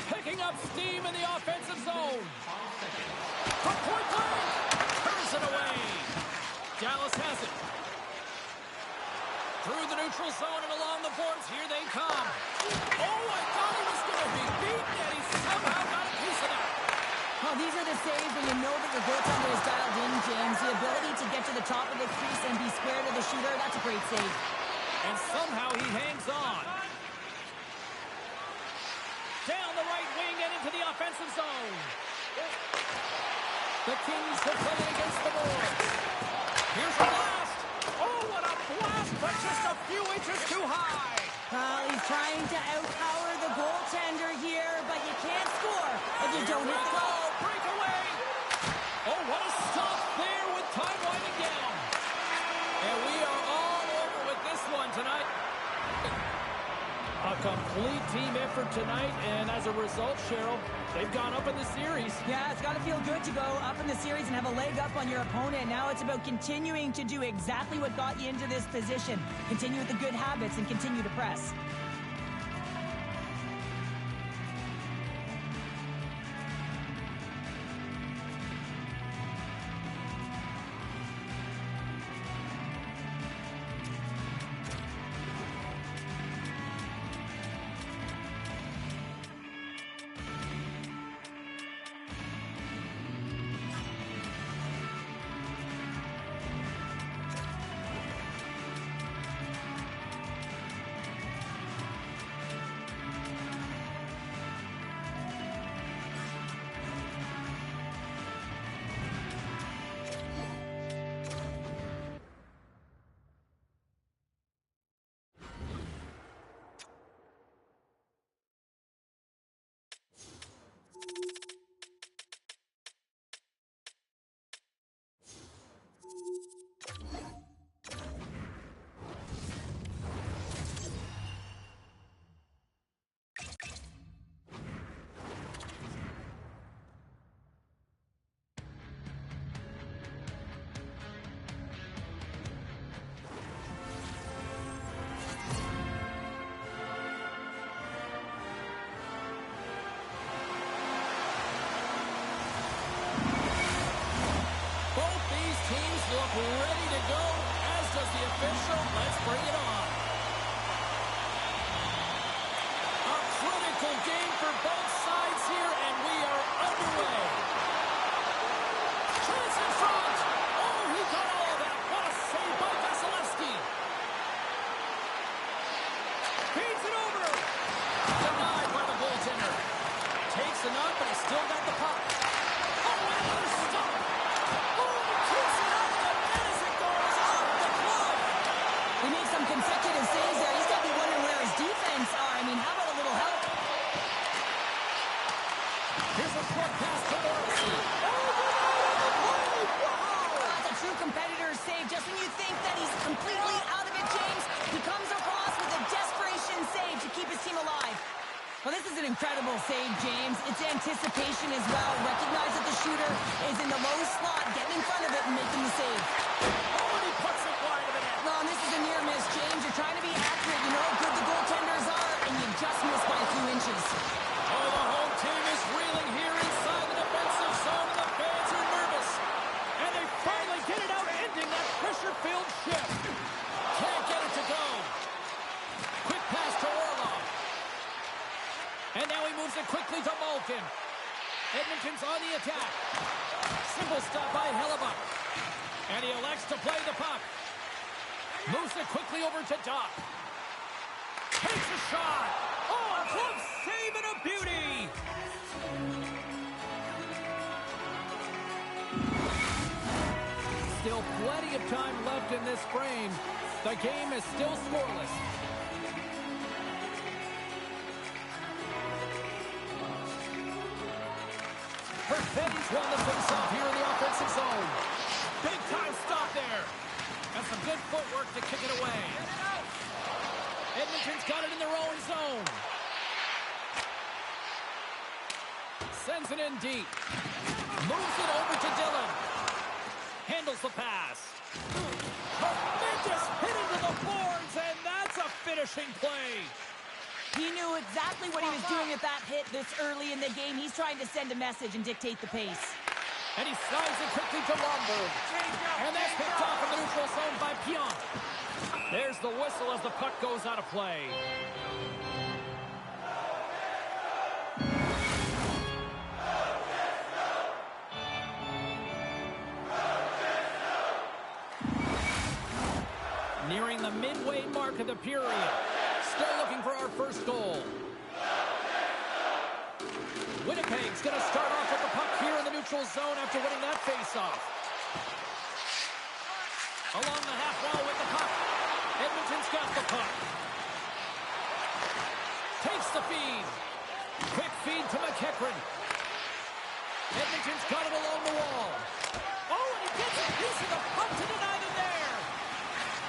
Picking up steam in the offensive zone. From point blank. Turns it away. Dallas has it. Through the neutral zone and along the boards. Here they come. Oh, I thought he was going to be beaten, and he somehow got a piece of that. Well, these are the saves when you know that your goaltender is dialed in, James. The ability to get to the top of the crease and be square to the shooter, that's a great save. And somehow he hangs on. Down the right wing and into the offensive zone. The Kings have played against the boards. Here's a blast. Oh, what a blast, but just a few inches too high. Well, he's trying to outpower the goaltender here, but you can't score if you don't hit the goal. Breakaway. Oh, what a stop there with time winding down. And we are all over with this one tonight. A complete team effort tonight, and as a result, Cheryl, they've gone up in the series. Yeah, it's got to feel good to go up in the series and have a leg up on your opponent. Now it's about continuing to do exactly what got you into this position. Continue with the good habits and continue to press. teams look ready to go, as does the official. Let's bring it on. A critical game for both sides here, and we are underway. Chance in front. Oh, he got all of that. What a save by Vasilevsky. Feeds it over. Denied by the goaltender. Takes it up, but he's still got the puck. Oh, another stop. Oh, he keeps it out of the net as it goes off the glove. He made some consecutive saves there. He's got to be wondering where his defense are. I mean, how about a little help? Here's a short pass to Morrissey. That's a true competitor's save. Just when you think that he's completely out of it, James, he comes across with a desperation save to keep his team alive. Well, this is an incredible save, James. It's anticipation as well. Recognize that the shooter is in the low slot, getting in front of it and making the save. Oh, and he puts it wide of the net. No, and this is a near miss, James. You're trying to be accurate. You know how good the goaltenders are, and you just missed by a few inches. Oh, the home team is reeling here inside the defensive zone, and the fans are nervous. And they finally get it out, ending that pressure-filled shift. Can't get it to go. Quick pass to Orlov. And now he moves it quickly to Malkin. Edmonton's on the attack. Simple stop by Hellebuck. And he elects to play the puck. Moves it quickly over to Doc. Takes a shot. Oh, a glove save and a beauty. Still plenty of time left in this frame. The game is still scoreless. Perfetti's won the face-off here in the offensive zone. Big time stop there. And some good footwork to kick it away. Edmonton's got it in their own zone. Sends it in deep. Moves it over to Dillon. Handles the pass. Tremendous hit into the boards, and that's a finishing play. He knew exactly what he was doing with that hit this early in the game. He's trying to send a message and dictate the pace. And he slides it quickly to Lomberg. And that's picked off in the neutral zone by Pion. There's the whistle as the puck goes out of play. Nearing the midway mark of the period. Still looking for our first goal. Winnipeg's going to start off with the puck here in the neutral zone after winning that faceoff. Along the half wall with the puck. Edmonton's got the puck. Takes the feed. Quick feed to McEachran. Edmonton's got it along the wall. Oh, and he gets a piece of the puck to deny them there.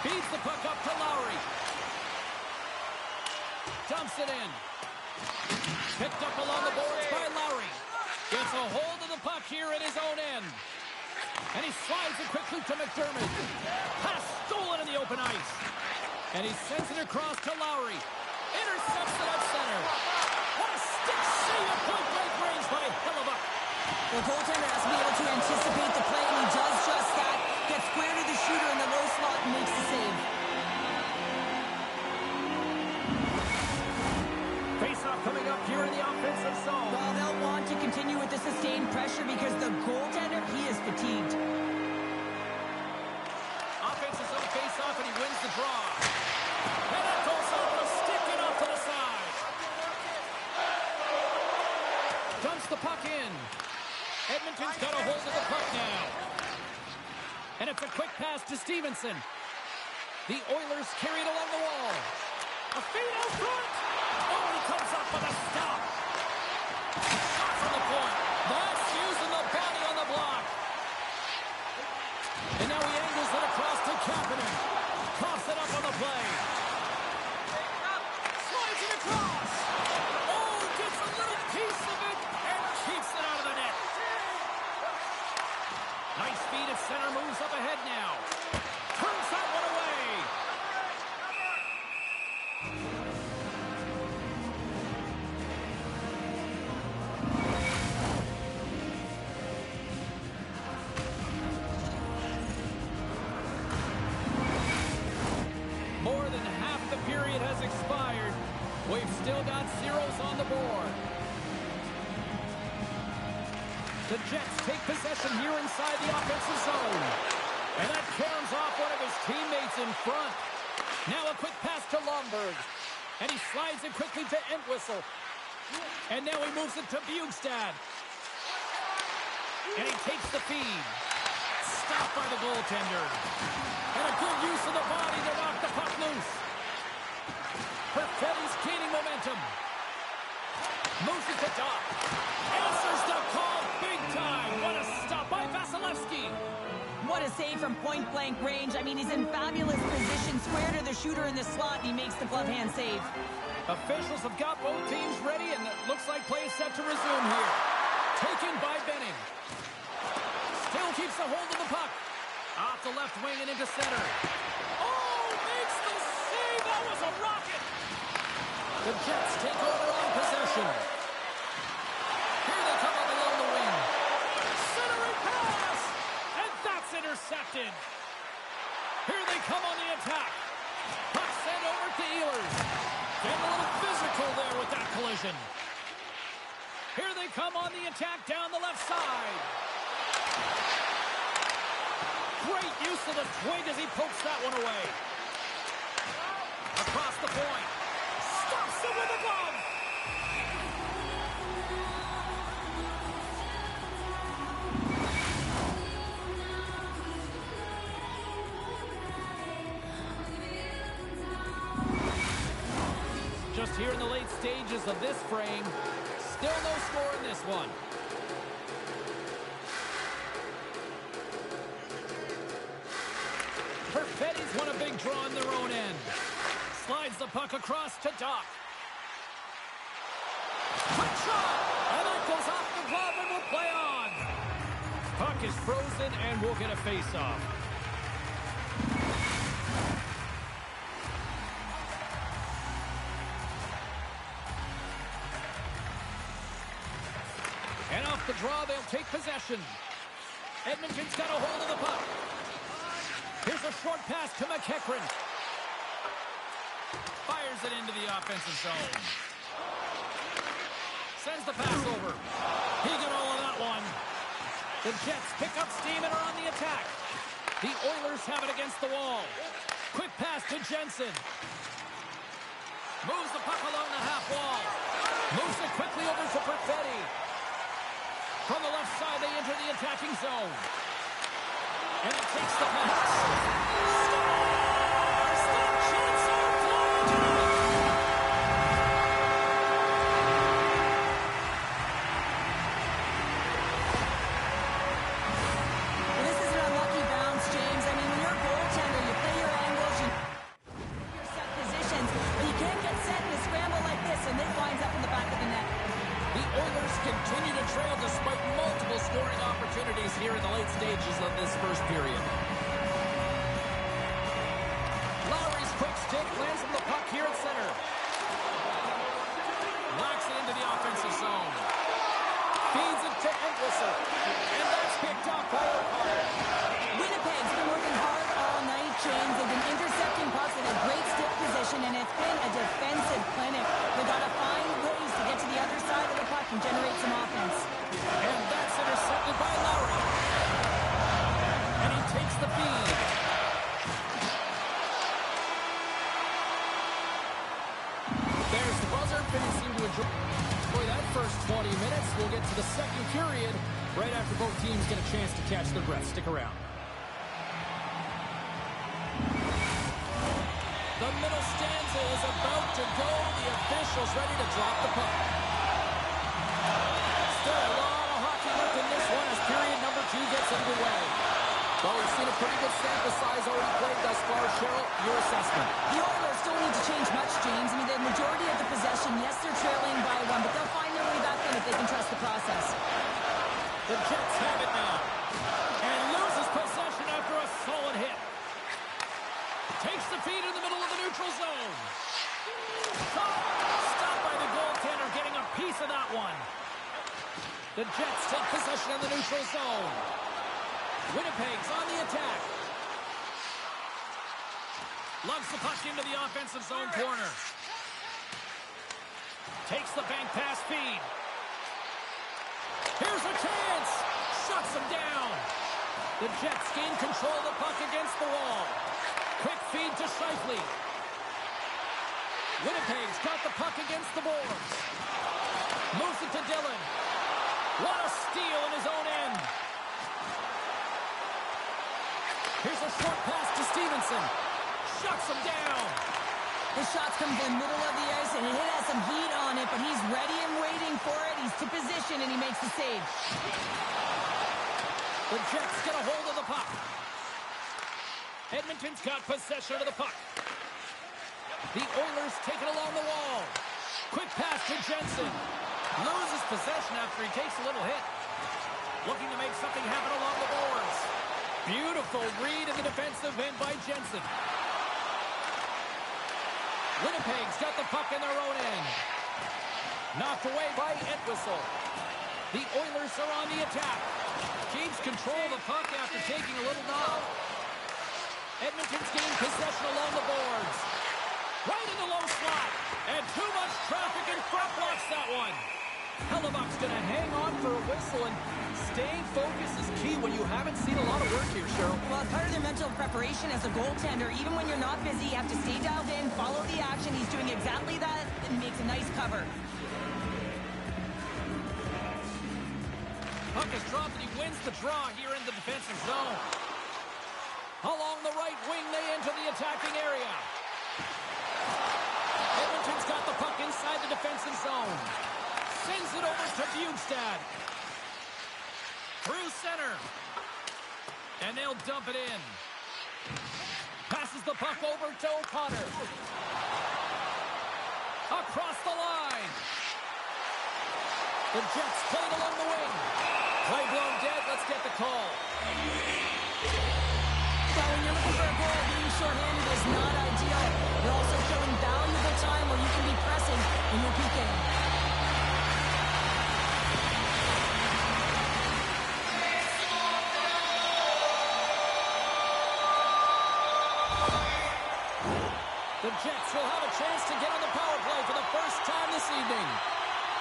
Feeds the puck up to Lowry. Dumps it in. Picked up along the boards by Lowry. Gets a hold of the puck here in his own end. And he slides it quickly to McDermott. Pass stolen in the open ice. And he sends it across to Lowry. Intercepts it at center. What a stick save at point-blank range by Hellebuck. The goaltender has to be able to anticipate the play, and he does just that. Gets square to the shooter in the low slot and makes the save. Face-off coming up here in the offensive zone. Well, they'll want to continue with the sustained pressure because the goaltender, he is fatigued. Offensive zone face-off, and he wins the draw. And that goes off the stick and off to the side. Dumps the puck in. Edmonton's got a hold of the puck now. And it's a quick pass to Stevenson. The Oilers carry it along the wall. A feed out front. Oh, he comes up with a stop. Shot from the point. That's using the body on the block. And now he angles it across to Kapanen. Coughs it up on the play. Slides it across. Oh, gets a little piece of it and keeps it out of the net. Nice speed at center, moves up ahead now. Turns that one away. The Jets take possession here inside the offensive zone. And that caroms off one of his teammates in front. Now a quick pass to Lomberg. And he slides it quickly to Entwistle. And now he moves it to Bugstad. And he takes the feed. Stopped by the goaltender. And a good use of the body to knock the puck loose. Perfetti's gaining momentum. Moves it to Doc. Answers the call big time. What a stop by Vasilevsky. What a save from point-blank range. I mean, he's in fabulous position, square to the shooter in the slot, and he makes the glove hand save. Officials have got both teams ready, and it looks like play is set to resume here. Taken by Benning. Still keeps a hold of the puck. Off the left wing and into center. Oh, makes the save. That was a rocket. The Jets take over on possession. Here they come up along the wing. Centering pass. And that's intercepted. Here they come on the attack. Puck sent over to Ehlers. Getting a little physical there with that collision. Here they come on the attack down the left side. Great use of the twig as he pokes that one away. Across the point. Stops it with a glove. Just here in the late stages of this frame. Still no score in this one. Perfetti's won a big draw in their own end. Slides the puck across to Doc. Quick shot! And that goes off the glove and will play on. Puck is frozen and we'll get a face-off. And off the draw, they'll take possession. Edmonton's got a hold of the puck. Here's a short pass to McEachran. Fires it into the offensive zone. Sends the pass over. He got all of that one. The Jets pick up steam and are on the attack. The Oilers have it against the wall. Quick pass to Jensen. Moves the puck along the half wall. Moves it quickly over to Perfetti. From the left side, they enter the attacking zone. And it takes the pass. Scores! The Jets are flying tonight! Well, this is an unlucky bounce, James. I mean, when you're a goaltender, you play your angles, you your set positions, but you can't get set in a scramble like this, and it winds up in the back of the net. The Oilers continue to trail despite multiple scoring opportunities here in the late stages of this first period. Lowry's quick stick lands him the puck here at center. Knocks it into the offensive zone. Feeds it to Entwistle. And that's picked up by O'Connor. Winnipeg's been working hard all night, James. They've been intercepting pucks in a great stick position, and it's been a defensive clinic. They've got to find ways to get to the other side of the puck and generate some offense. And that's intercepted by Lowry. And he takes the feed. There's the buzzer. Finning seemed to enjoy that first 20 minutes. We'll get to the second period right after both teams get a chance to catch their breath. Stick around. The middle stanza is about to go. The officials ready to drop the puck. Still a lot of hockey left in this one as period number 2 gets underway. Well, we've seen a pretty good sample size already played thus far. Cheryl, your assessment. The Oilers don't need to change much, James. I mean, the majority of the possession, yes, they're trailing by 1, but they'll find their way back in if they can trust the process. The Jets have it now. And loses possession after a solid hit. Takes the feed in the middle of the neutral zone. Stopped by the goaltender, getting a piece of that one. The Jets take possession in the neutral zone. Winnipeg's on the attack. Lugs the puck into the offensive zone corner. Takes the bank pass feed. Here's a chance. The Jets gain control of the puck against the wall. Quick feed to Scheifele. Winnipeg's got the puck against the boards. Moves it to Dillon. What a steal in his own end. Here's a short pass to Stevenson. Shuts him down. The shot's come to the middle of the ice, and it has some heat on it, but he's ready and waiting for it. He's to position, and he makes the save. The Jets get a hold of the puck. Edmonton's got possession of the puck. The Oilers take it along the wall. Quick pass to Jensen. Loses possession after he takes a little hit. Looking to make something happen along the boards. Beautiful read in the defensive end by Jensen. Winnipeg's got the puck in their own end. Knocked away by Entwistle. The Oilers are on the attack. Keeps control of the puck after taking a little knock. Edmonton's gained possession along the boards. Right in the low slot. And too much traffic in front blocks that one. Hellebuck's going to hang on for a whistle, and staying focused is key when you haven't seen a lot of work here, Cheryl. Well, it's part of their mental preparation as a goaltender. Even when you're not busy, you have to stay dialed in, follow the action. He's doing exactly that and makes a nice cover. Puck is dropped, and he wins the draw here in the defensive zone. Along the right wing, they enter the attacking area. Edmonton's got the puck inside the defensive zone. Sends it over to Bjugstad. Through center. And they'll dump it in. Passes the puck over to O'Connor. Across the line. The Jets play it along the wing. Play blown dead. Let's get the call. Well, when you're looking for a goal, being shorthanded is not ideal. You're also showing valuable time where you can be pressing in your PK. The Jets will have a chance to get on the power play for the first time this evening.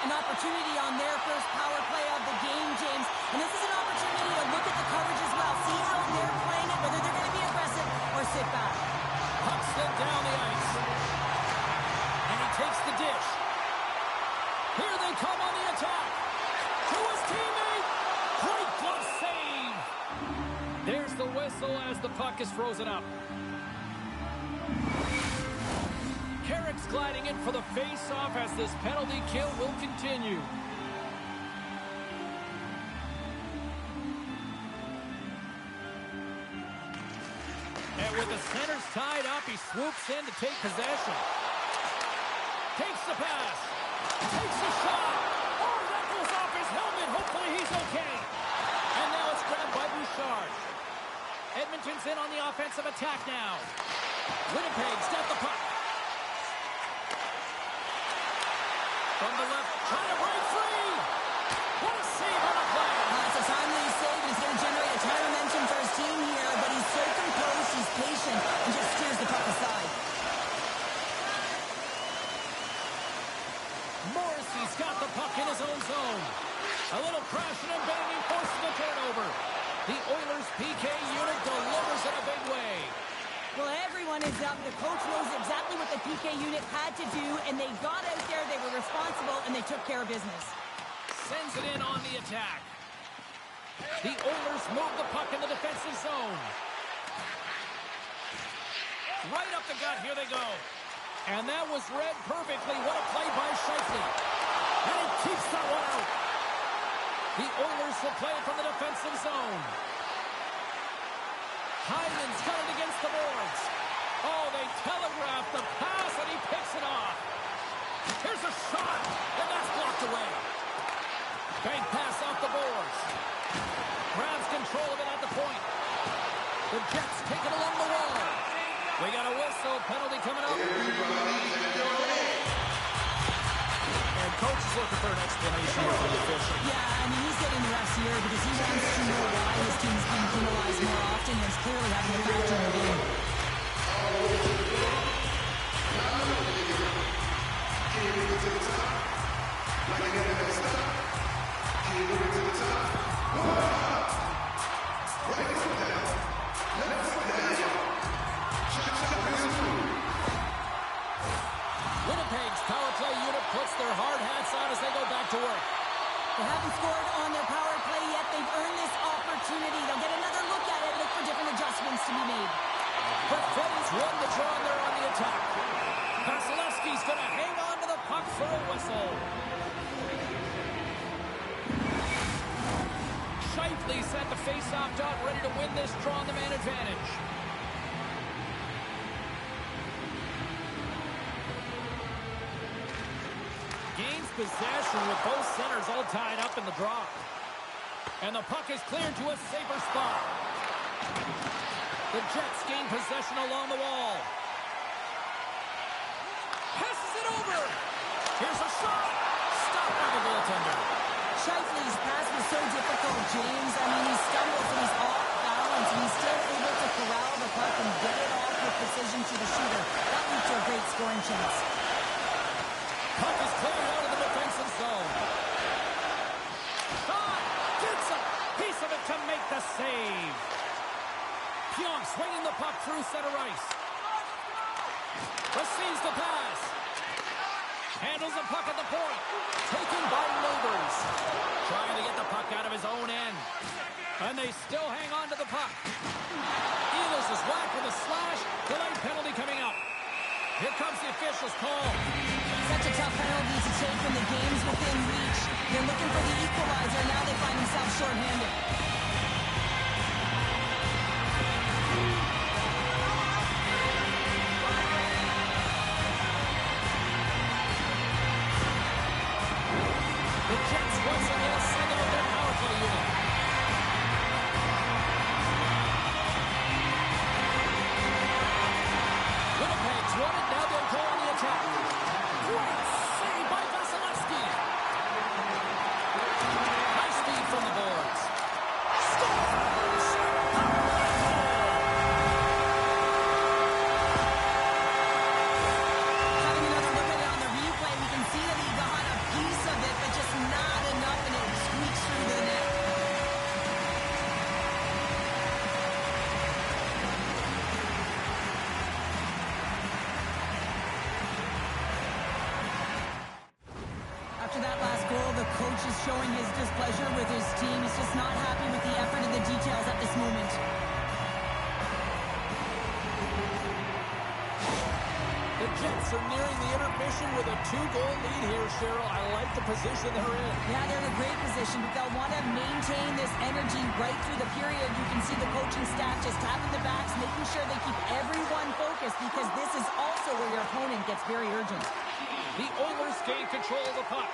An opportunity on their first power play of the game, James. And this is an opportunity to look at the coverage as well. See how they're playing it, whether they're going to be aggressive or sit back. Puck slid down the ice. And he takes the dish. Here they come on the attack. To his teammate. Great glove save. There's the whistle as the puck is frozen up. Carrick's gliding in for the face-off as this penalty kill will continue. And with the centers tied up, he swoops in to take possession. Takes the pass. Takes the shot. Oh, that goes off his helmet. Hopefully he's okay. And now it's grabbed by Bouchard. Edmonton's in on the offensive attack now. Winnipeg's got the puck. From the left, trying to break free. What a save on a play. It's a timely save, and he's going to generate a ton of momentum for his team here, but he's so composed, he's patient, and just steers the puck aside. Morrissey's got the puck in his own zone. A little crashing and banging forces the turnover. The Oilers PK unit delivers in a big way. Well, everyone is up. The coach knows exactly what the PK unit had to do, and they got out there, they were responsible, and they took care of business. Sends it in on the attack. The Oilers move the puck in the defensive zone. Right up the gut, here they go. And that was read perfectly. What a play by Scheifele. And he keeps that one out. The Oilers will play it from the defensive zone. Hyman's got it against the boards. Oh, they telegraph the pass, and he picks it off. Here's a shot, and that's blocked away. Bank pass off the boards. Grabs control of it at the point. The Jets take it along the wall. We got a whistle, penalty coming up. And coach is looking for an explanation here from the official. Yeah, I mean, he's getting the refs here because he wants to know why his team's being penalized more often, and it's clearly having a factor in the game. work. They haven't scored on their power play yet. They've earned this opportunity. They'll get another look at it, look for different adjustments to be made. The Phillies won the draw and they're on the attack. Vasilevsky's going to hang on to the puck for a whistle. Shifley's at the face-off dot, ready to win this draw on the man advantage. Gains possession with both centers all tied up in the draw. And the puck is cleared to a safer spot. The Jets gain possession along the wall. Passes it over. Here's a shot. Stopped by the goaltender. Shifley's pass was so difficult, James. I mean, he stumbles and he's off balance, and he's still able to corral the puck and get it off with precision to the shooter. That leads to a great scoring chance. Puck is cleared out of the defensive zone. Shot! Gets a piece of it to make the save. Pionk swinging the puck through center ice. Receives the pass. Handles the puck at the point. Taken by Neighbors. Trying to get the puck out of his own end. And they still hang on to the puck. Ehlers is whacked with a slash. Delayed penalty coming up. Here comes the official's call. Such a tough penalty to take when the game's within reach. They're looking for the equalizer. Now they find themselves shorthanded. The Jets once again send out their power play unit. Winnipeg's won it. Now they'll go on the attack. Great save by Vasilevsky. Nice feed from the boards. Scores! Having another look at it on the replay, we can see that he got a piece of it, but just not enough, and it squeaks through the net. After that last goal, the coach is showing his displeasure with his team. He's just not happy with the effort and the details at this moment. The Jets are nearing the intermission with a 2-goal lead here, Cheryl. I like the position they're in. Yeah, they're in a great position, but they'll want to maintain this energy right through the period. You can see the coaching staff just tapping the backs, making sure they keep everyone focused, because this is also where your opponent gets very urgent. The Oilers gain control of the puck.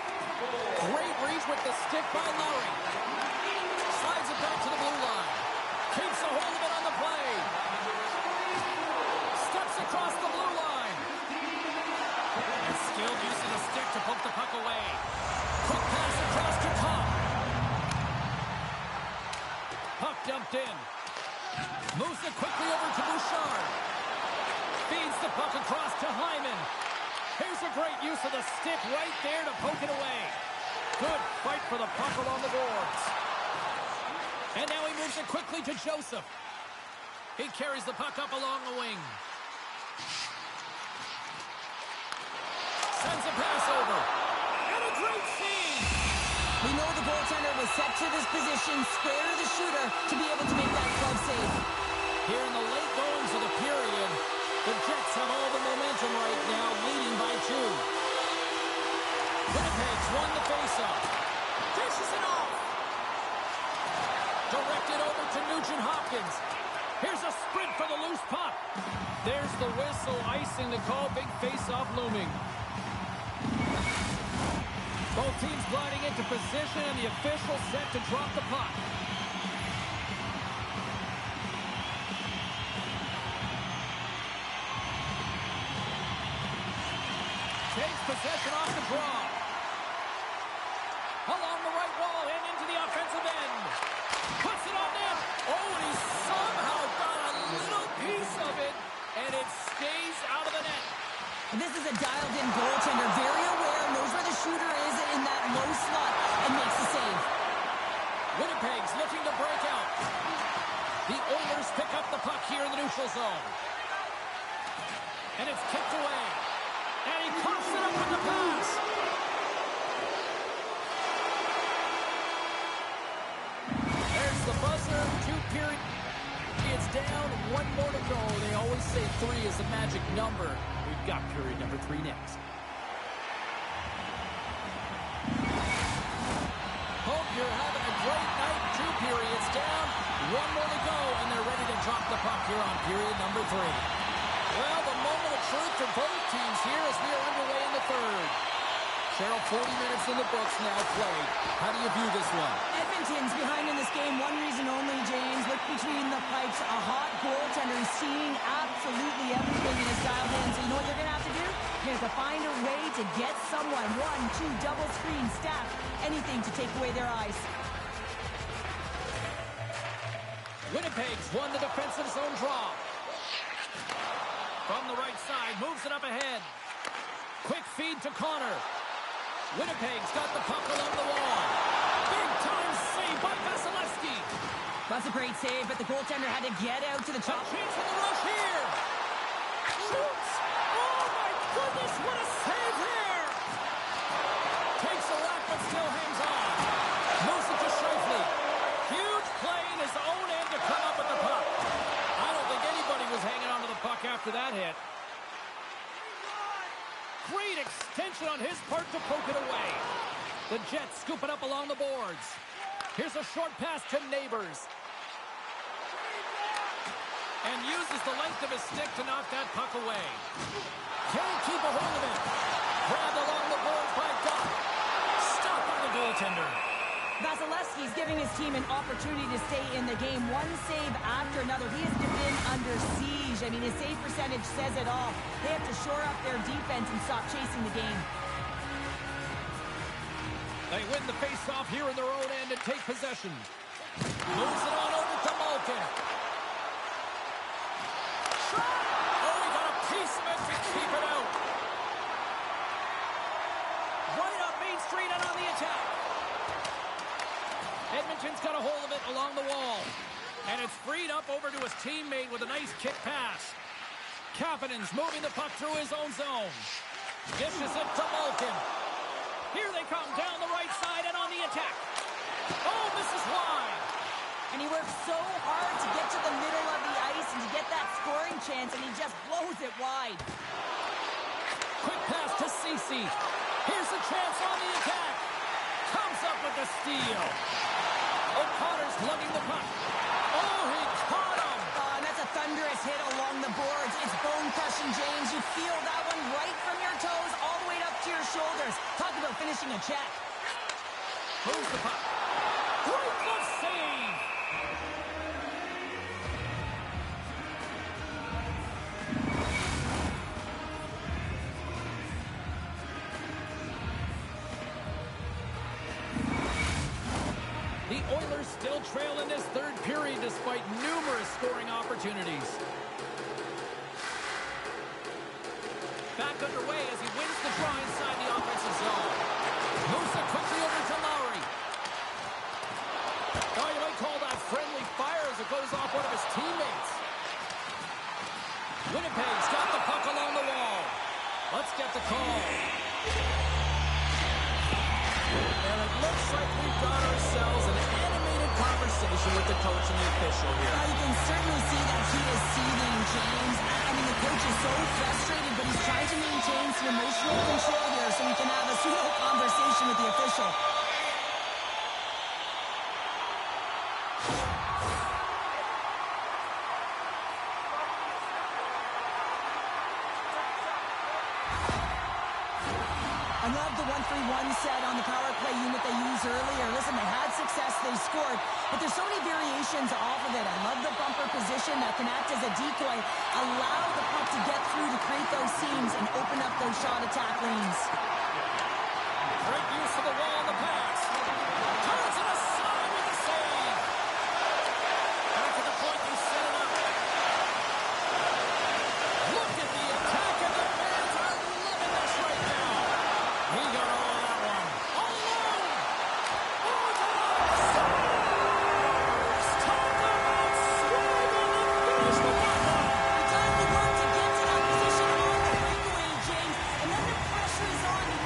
Great reach with the stick by Lowry. Slides it back to the blue line. Keeps a hold of it on the play. Steps across the blue line. And still using the stick to poke the puck away. Quick pass across to Tom. Puck dumped in. Moves it quickly over to Bouchard. Feeds the puck across to Hyman. Here's a great use of the stick right there to poke it away. Good fight for the puck along the boards. And now he moves it quickly to Joseph. He carries the puck up along the wing. Sends a pass over. And a great feed. We know the goaltender was set to this position, square to the shooter, to be able to make that glove save. Here in the late goings of the period, the Jets have all the momentum right now, leading by 2. Winnipeg's won the faceoff. Dishes it off. Directed over to Nugent Hopkins. Here's a sprint for the loose puck. There's the whistle, icing the call. Big faceoff looming. Both teams gliding into position, and the official set to drop the puck. Takes possession off the draw. Along the right wall and into the offensive end. Puts it on net. Oh, and he somehow got a little piece of it, and it stays out of the net. This is a dialed-in goaltender, very aware, knows where the shooter is in that low slot, and makes the save. Winnipeg's looking to break out. The Oilers pick up the puck here in the neutral zone. And it's kicked away. And he coughs it up with the pass. 2 periods down, 1 more to go. They always say 3 is the magic number. We've got period number 3 next. Hope you're having a great night. 2 periods down, 1 more to go, and they're ready to drop the puck here on period number 3. Well, the moment of truth for both teams here as we are underway in the third. Cheryl, 40 minutes in the books now played. How do you view this one? Edmonton's behind in this game. One reason only, James. Look between the pipes. A hot goaltender who's seeing absolutely everything in his dialed in. So you know what they're going to have to do? They're going to have to find a way to get someone. 1, 2, double screen, stack. Anything to take away their eyes. Winnipeg's won the defensive zone draw. From the right side, moves it up ahead. Quick feed to Connor. Winnipeg's got the puck along the wall. Big time save by Vasilevsky. That's a great save, but the goaltender had to get out to the top. A chance for the rush here. Shoots. Oh my goodness, what a save here. Takes a lap, but still hangs on. Moves it to Scheifele. Huge play in his own end to come up with the puck. I don't think anybody was hanging on to the puck after that hit. Great extension on his part to poke it away. The Jets scoop it up along the boards. Here's a short pass to Neighbors. And uses the length of his stick to knock that puck away. Can't keep a hold of it. Grabbed along the boards by Duck. Stopped by the goaltender. Vasilevsky's giving his team an opportunity to stay in the game. One save after another. He has been under siege. I mean, his save percentage says it all. They have to shore up their defense and stop chasing the game. They win the face-off here in their own end and take possession. Moves it on over to Malkin. Shot! Oh, he got a piece of it to keep it out. Right up Main Street and on the attack. Edmonton's got a hold of it along the wall. And it's freed up over to his teammate with a nice kick pass. Kapanen's moving the puck through his own zone. Dishes it to Malkin. Here they come down the right side and on the attack. Oh, this is wide. And he works so hard to get to the middle of the ice and to get that scoring chance, and he just blows it wide. Quick pass to Ceci. Here's a chance on the attack. Comes up with the steal. O'Connor's lugging the puck. Oh, he caught him. And that's a thunderous hit along the boards. It's bone-crushing, James. You feel that one right from your toes all the way up to your shoulders. Talk about finishing a check. Moves the puck. Great glove save. The Oilers still trail in this third period despite numerous scoring opportunities. Back underway as he wins the draw inside the offensive zone. Moves it quickly over to Lowry. Oh, you might call that friendly fire as it goes off one of his teammates. Winnipeg's got the puck along the wall. Let's get the call. And it looks like we've got ourselves an animated conversation with the coach and the official here. You can certainly see that he is seething, James. I mean, the coach is so frustrated, but he's trying to maintain some emotional control here so he can have a pseudo conversation with the official. I love the 1-3-1 set on the power play unit they used earlier. Listen, they had success, they scored, but there's so many variations off of it. I love the bumper position that can act as a decoy, allow the puck to get through to create those seams and open up those shot attack lanes. Great use of the wall on the pass. Turns it aside with the save. Back to the point, they set it up. Look at the attack, and the fans are loving this right now. He got all of that one. All alone. Oh, talk about swerving and finish with that one. He does the work to get to that position on the breakaway, James, and then the pressure is on.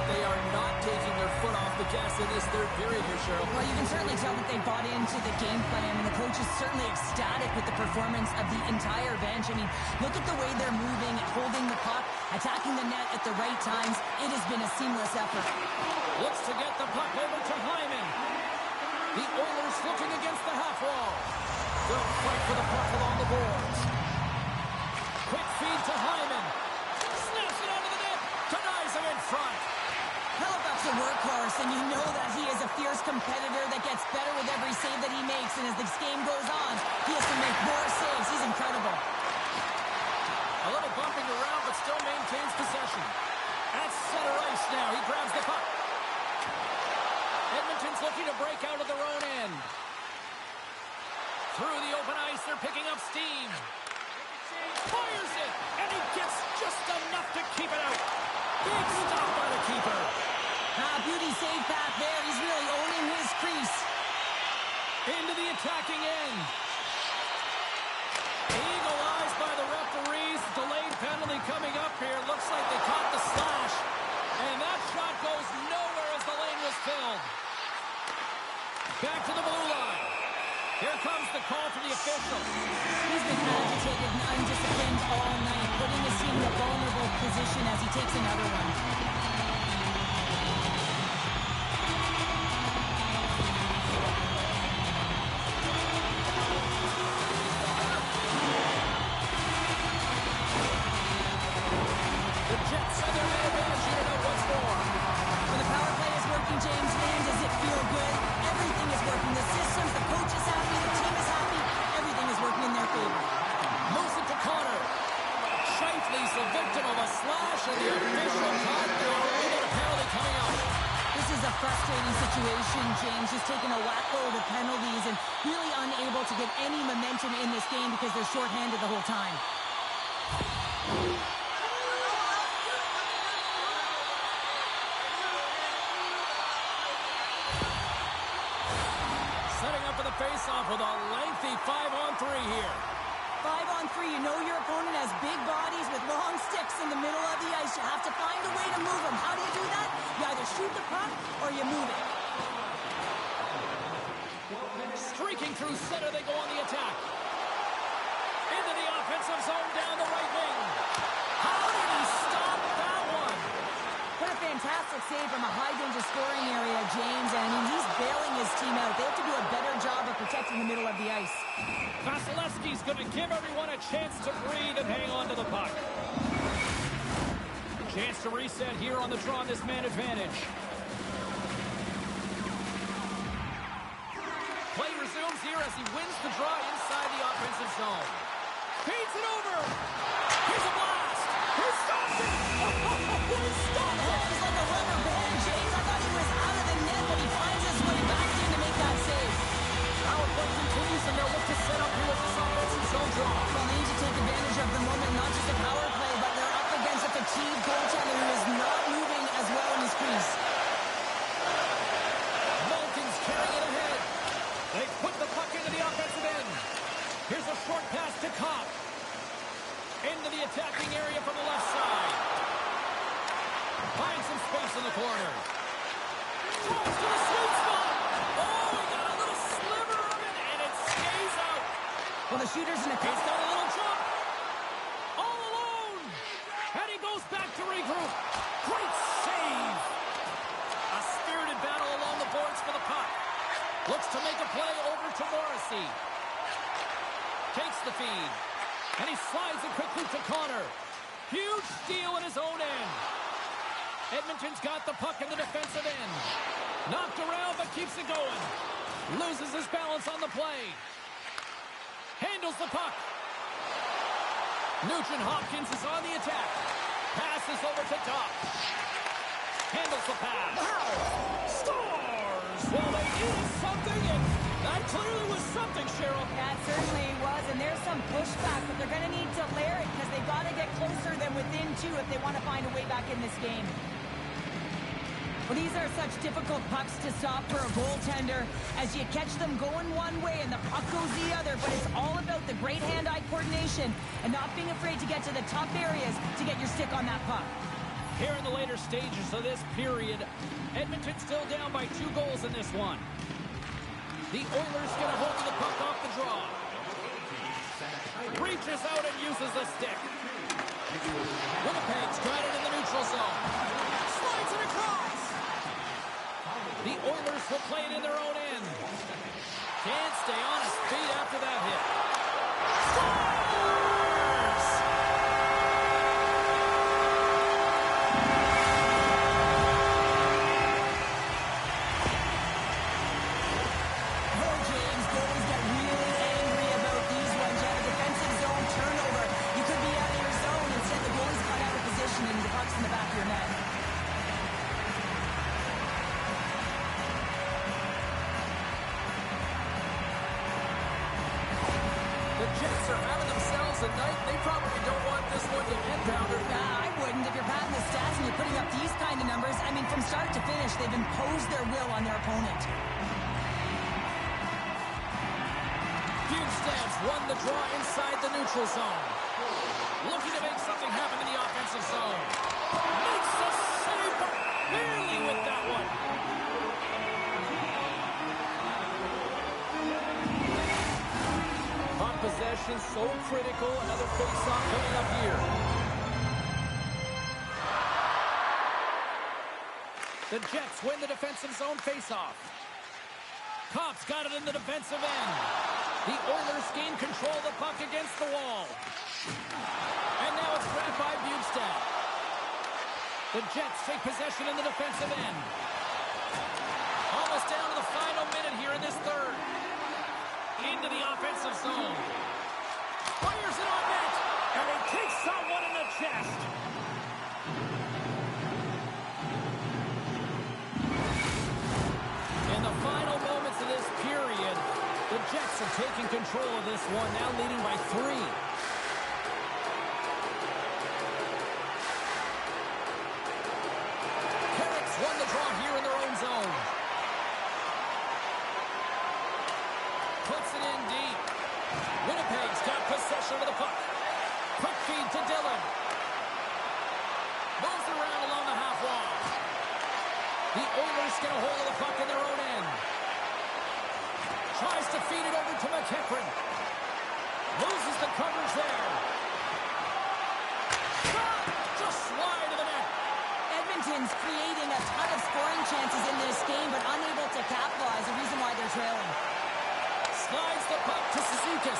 they are not taking their foot off the gas in this third period here, Cheryl. Well, you can certainly tell that they bought into the game plan. I mean, the coach is certainly ecstatic with the performance of the entire bench. I mean, look at the way they're moving, holding the puck, attacking the net at the right times. It has been a seamless effort. Looks to get the puck over to Hyman. The Oilers looking against the half wall. They'll fight for the puck along the boards. Quick feed to Hyman. Snaps it onto the net. Denies him in front. Hellebuyck's a workhorse, and you know that he is a fierce competitor that gets better with every save that he makes. And as this game goes on, he has to make more saves. He's incredible. A little bumping around, but still maintains possession. At center ice now. He grabs the puck. Edmonton's looking to break out of their own end. Through the open ice, they're picking up steam. Fires it, and he gets just enough to keep it out. Big stop by the keeper. Beauty save back there. He's really owning his crease. Into the attacking end. Eagle eyes by the referees. Delayed penalty coming up here. Looks like they caught the slash. And that shot goes nowhere as the lane was filled. Back to the blue line. Here comes the call from the official. He's been agitated and undisciplined all night, putting his team in a vulnerable position as he takes another one. The Jets have their man advantage here now once more. When the power play is working, James, man, does it feel good? Everything is working. The systems, the coach is happy, the team is happy. Everything is working in their favor. Moves it to Connor. Shifley's the victim of a slash, and the official caught there. We got a penalty coming out. This is a frustrating situation, James. Just taking a whack load of penalties and really unable to get any momentum in this game because they're shorthanded the whole time. Setting up for the face-off with a lengthy 5-on-3 here. 5-on-3, you know your opponent has big bodies with long sticks in the middle of the ice. You have to find a way to move them. How do you do that? You either shoot the puck or you move it. Streaking through center, they go on the attack. Into the offensive zone down the right wing. How did he stop that one? What a fantastic save from a high-danger scoring area, James. And I mean, he's bailing his team out. They have to do a better job of protecting the middle of the ice. Vasilevsky's going to give everyone a chance to breathe and hang on to the puck. Chance to reset here on the draw on this man advantage. Play resumes here as he wins the draw inside the offensive zone. Feeds it over. Here's a blast. Who stopped it? Who stopped it? He's like a rubber band, James. I thought he was out of the net, but he finds his way back in to make that save. Power play continues, and they'll look to set up here with this offensive zone draw. Well, they need to take advantage of the moment, not just a power play, but they're up against a fatigued goaltender who is not moving as well in his crease. Malkin's carrying it ahead. They put the puck into the offensive end. Here's a short pass to Kopp. Into the attacking area from the left side. Finds some space in the corner. Throws to the sweet spot. Oh, he got a little sliver of it, and it stays out. Well, the shooter's in a He's got a little jump. All alone. And he goes back to regroup. Great save. A spirited battle along the boards for the puck. Looks to make a play over to Morrissey. Takes the feed. And he slides it quickly to Connor. Huge steal in his own end. Edmonton's got the puck in the defensive end. Knocked around, but keeps it going. Loses his balance on the play. Handles the puck. Nugent Hopkins is on the attack. Passes over to Doc. Handles the pass. Wow! Scores! Well, they needed something, and that clearly was something, Cheryl. That certainly was, and there's some pushback, but they're going to need to layer it because they've got to get closer than within two if they want to find a way back in this game. Well, these are such difficult pucks to stop for a goaltender as you catch them going one way and the puck goes the other, but it's all about the great hand-eye coordination and not being afraid to get to the tough areas to get your stick on that puck. Here in the late later stages of this period. Edmonton still down by 2 goals in this one. The Oilers get a hold of the puck off the draw. Reaches out and uses the stick. Winnipeg's got it in the neutral zone. Slides it across. The Oilers will play it in their own end. Can't stay on his feet after that hit. Scores! Oh, James, goalies get really angry about these ones. You have a defensive zone turnover. You could be out of your zone. Instead, the goalie's cut out of position and the puck's in the back of your net. The Jets are having themselves a night. They probably don't want this one to end, Pounder. Nah, I wouldn't. If you're padding the stats and you're putting up these kind of numbers, I mean, from start to finish, they've imposed their will on their opponent. Bjugstad's won the draw inside the neutral zone. Looking to make something happen in the offensive zone. Makes the save, but barely with that one. Puck possession so critical. Another face-off coming up here. The Jets win the defensive zone face-off. Kopp's got it in the defensive end. The Oilers gain control of the puck against the wall. And now it's grabbed by Bjugstad. The Jets take possession in the defensive end. Almost down to the final minute here in this third. Into the offensive zone. Fires it on net. And he takes someone in the chest. In the final moments of this period, the Jets are taking control of this one, now leading by 3. Carrick's won the draw here in their own zone. Puts it in deep. Winnipeg's got possession of the puck. Quick feed to Dillon. Moves around along the half wall. The Oilers get a hold of the puck in their own end. Tries to feed it over to McEachran. Loses the coverage there. Shot! Just wide of the net. Edmonton's creating a ton of scoring chances in this game, but unable to capitalize, the reason why they're trailing. Slides the puck to Suzuki.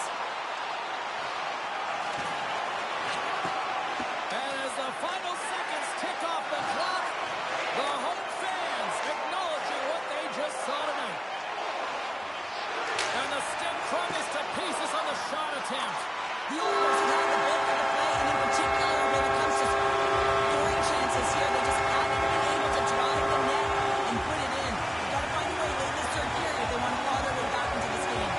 And as the final seconds tick off the clock, the home fans acknowledging what they just saw tonight. And the stick crumbles to pieces on the shot attempt. The Oilers have had the bulk of the play, and in particular, when it comes to scoring chances here, they just haven't been able to drive the net and put it in. They've got to find a way late in this third period if they want to claw their way back into this game.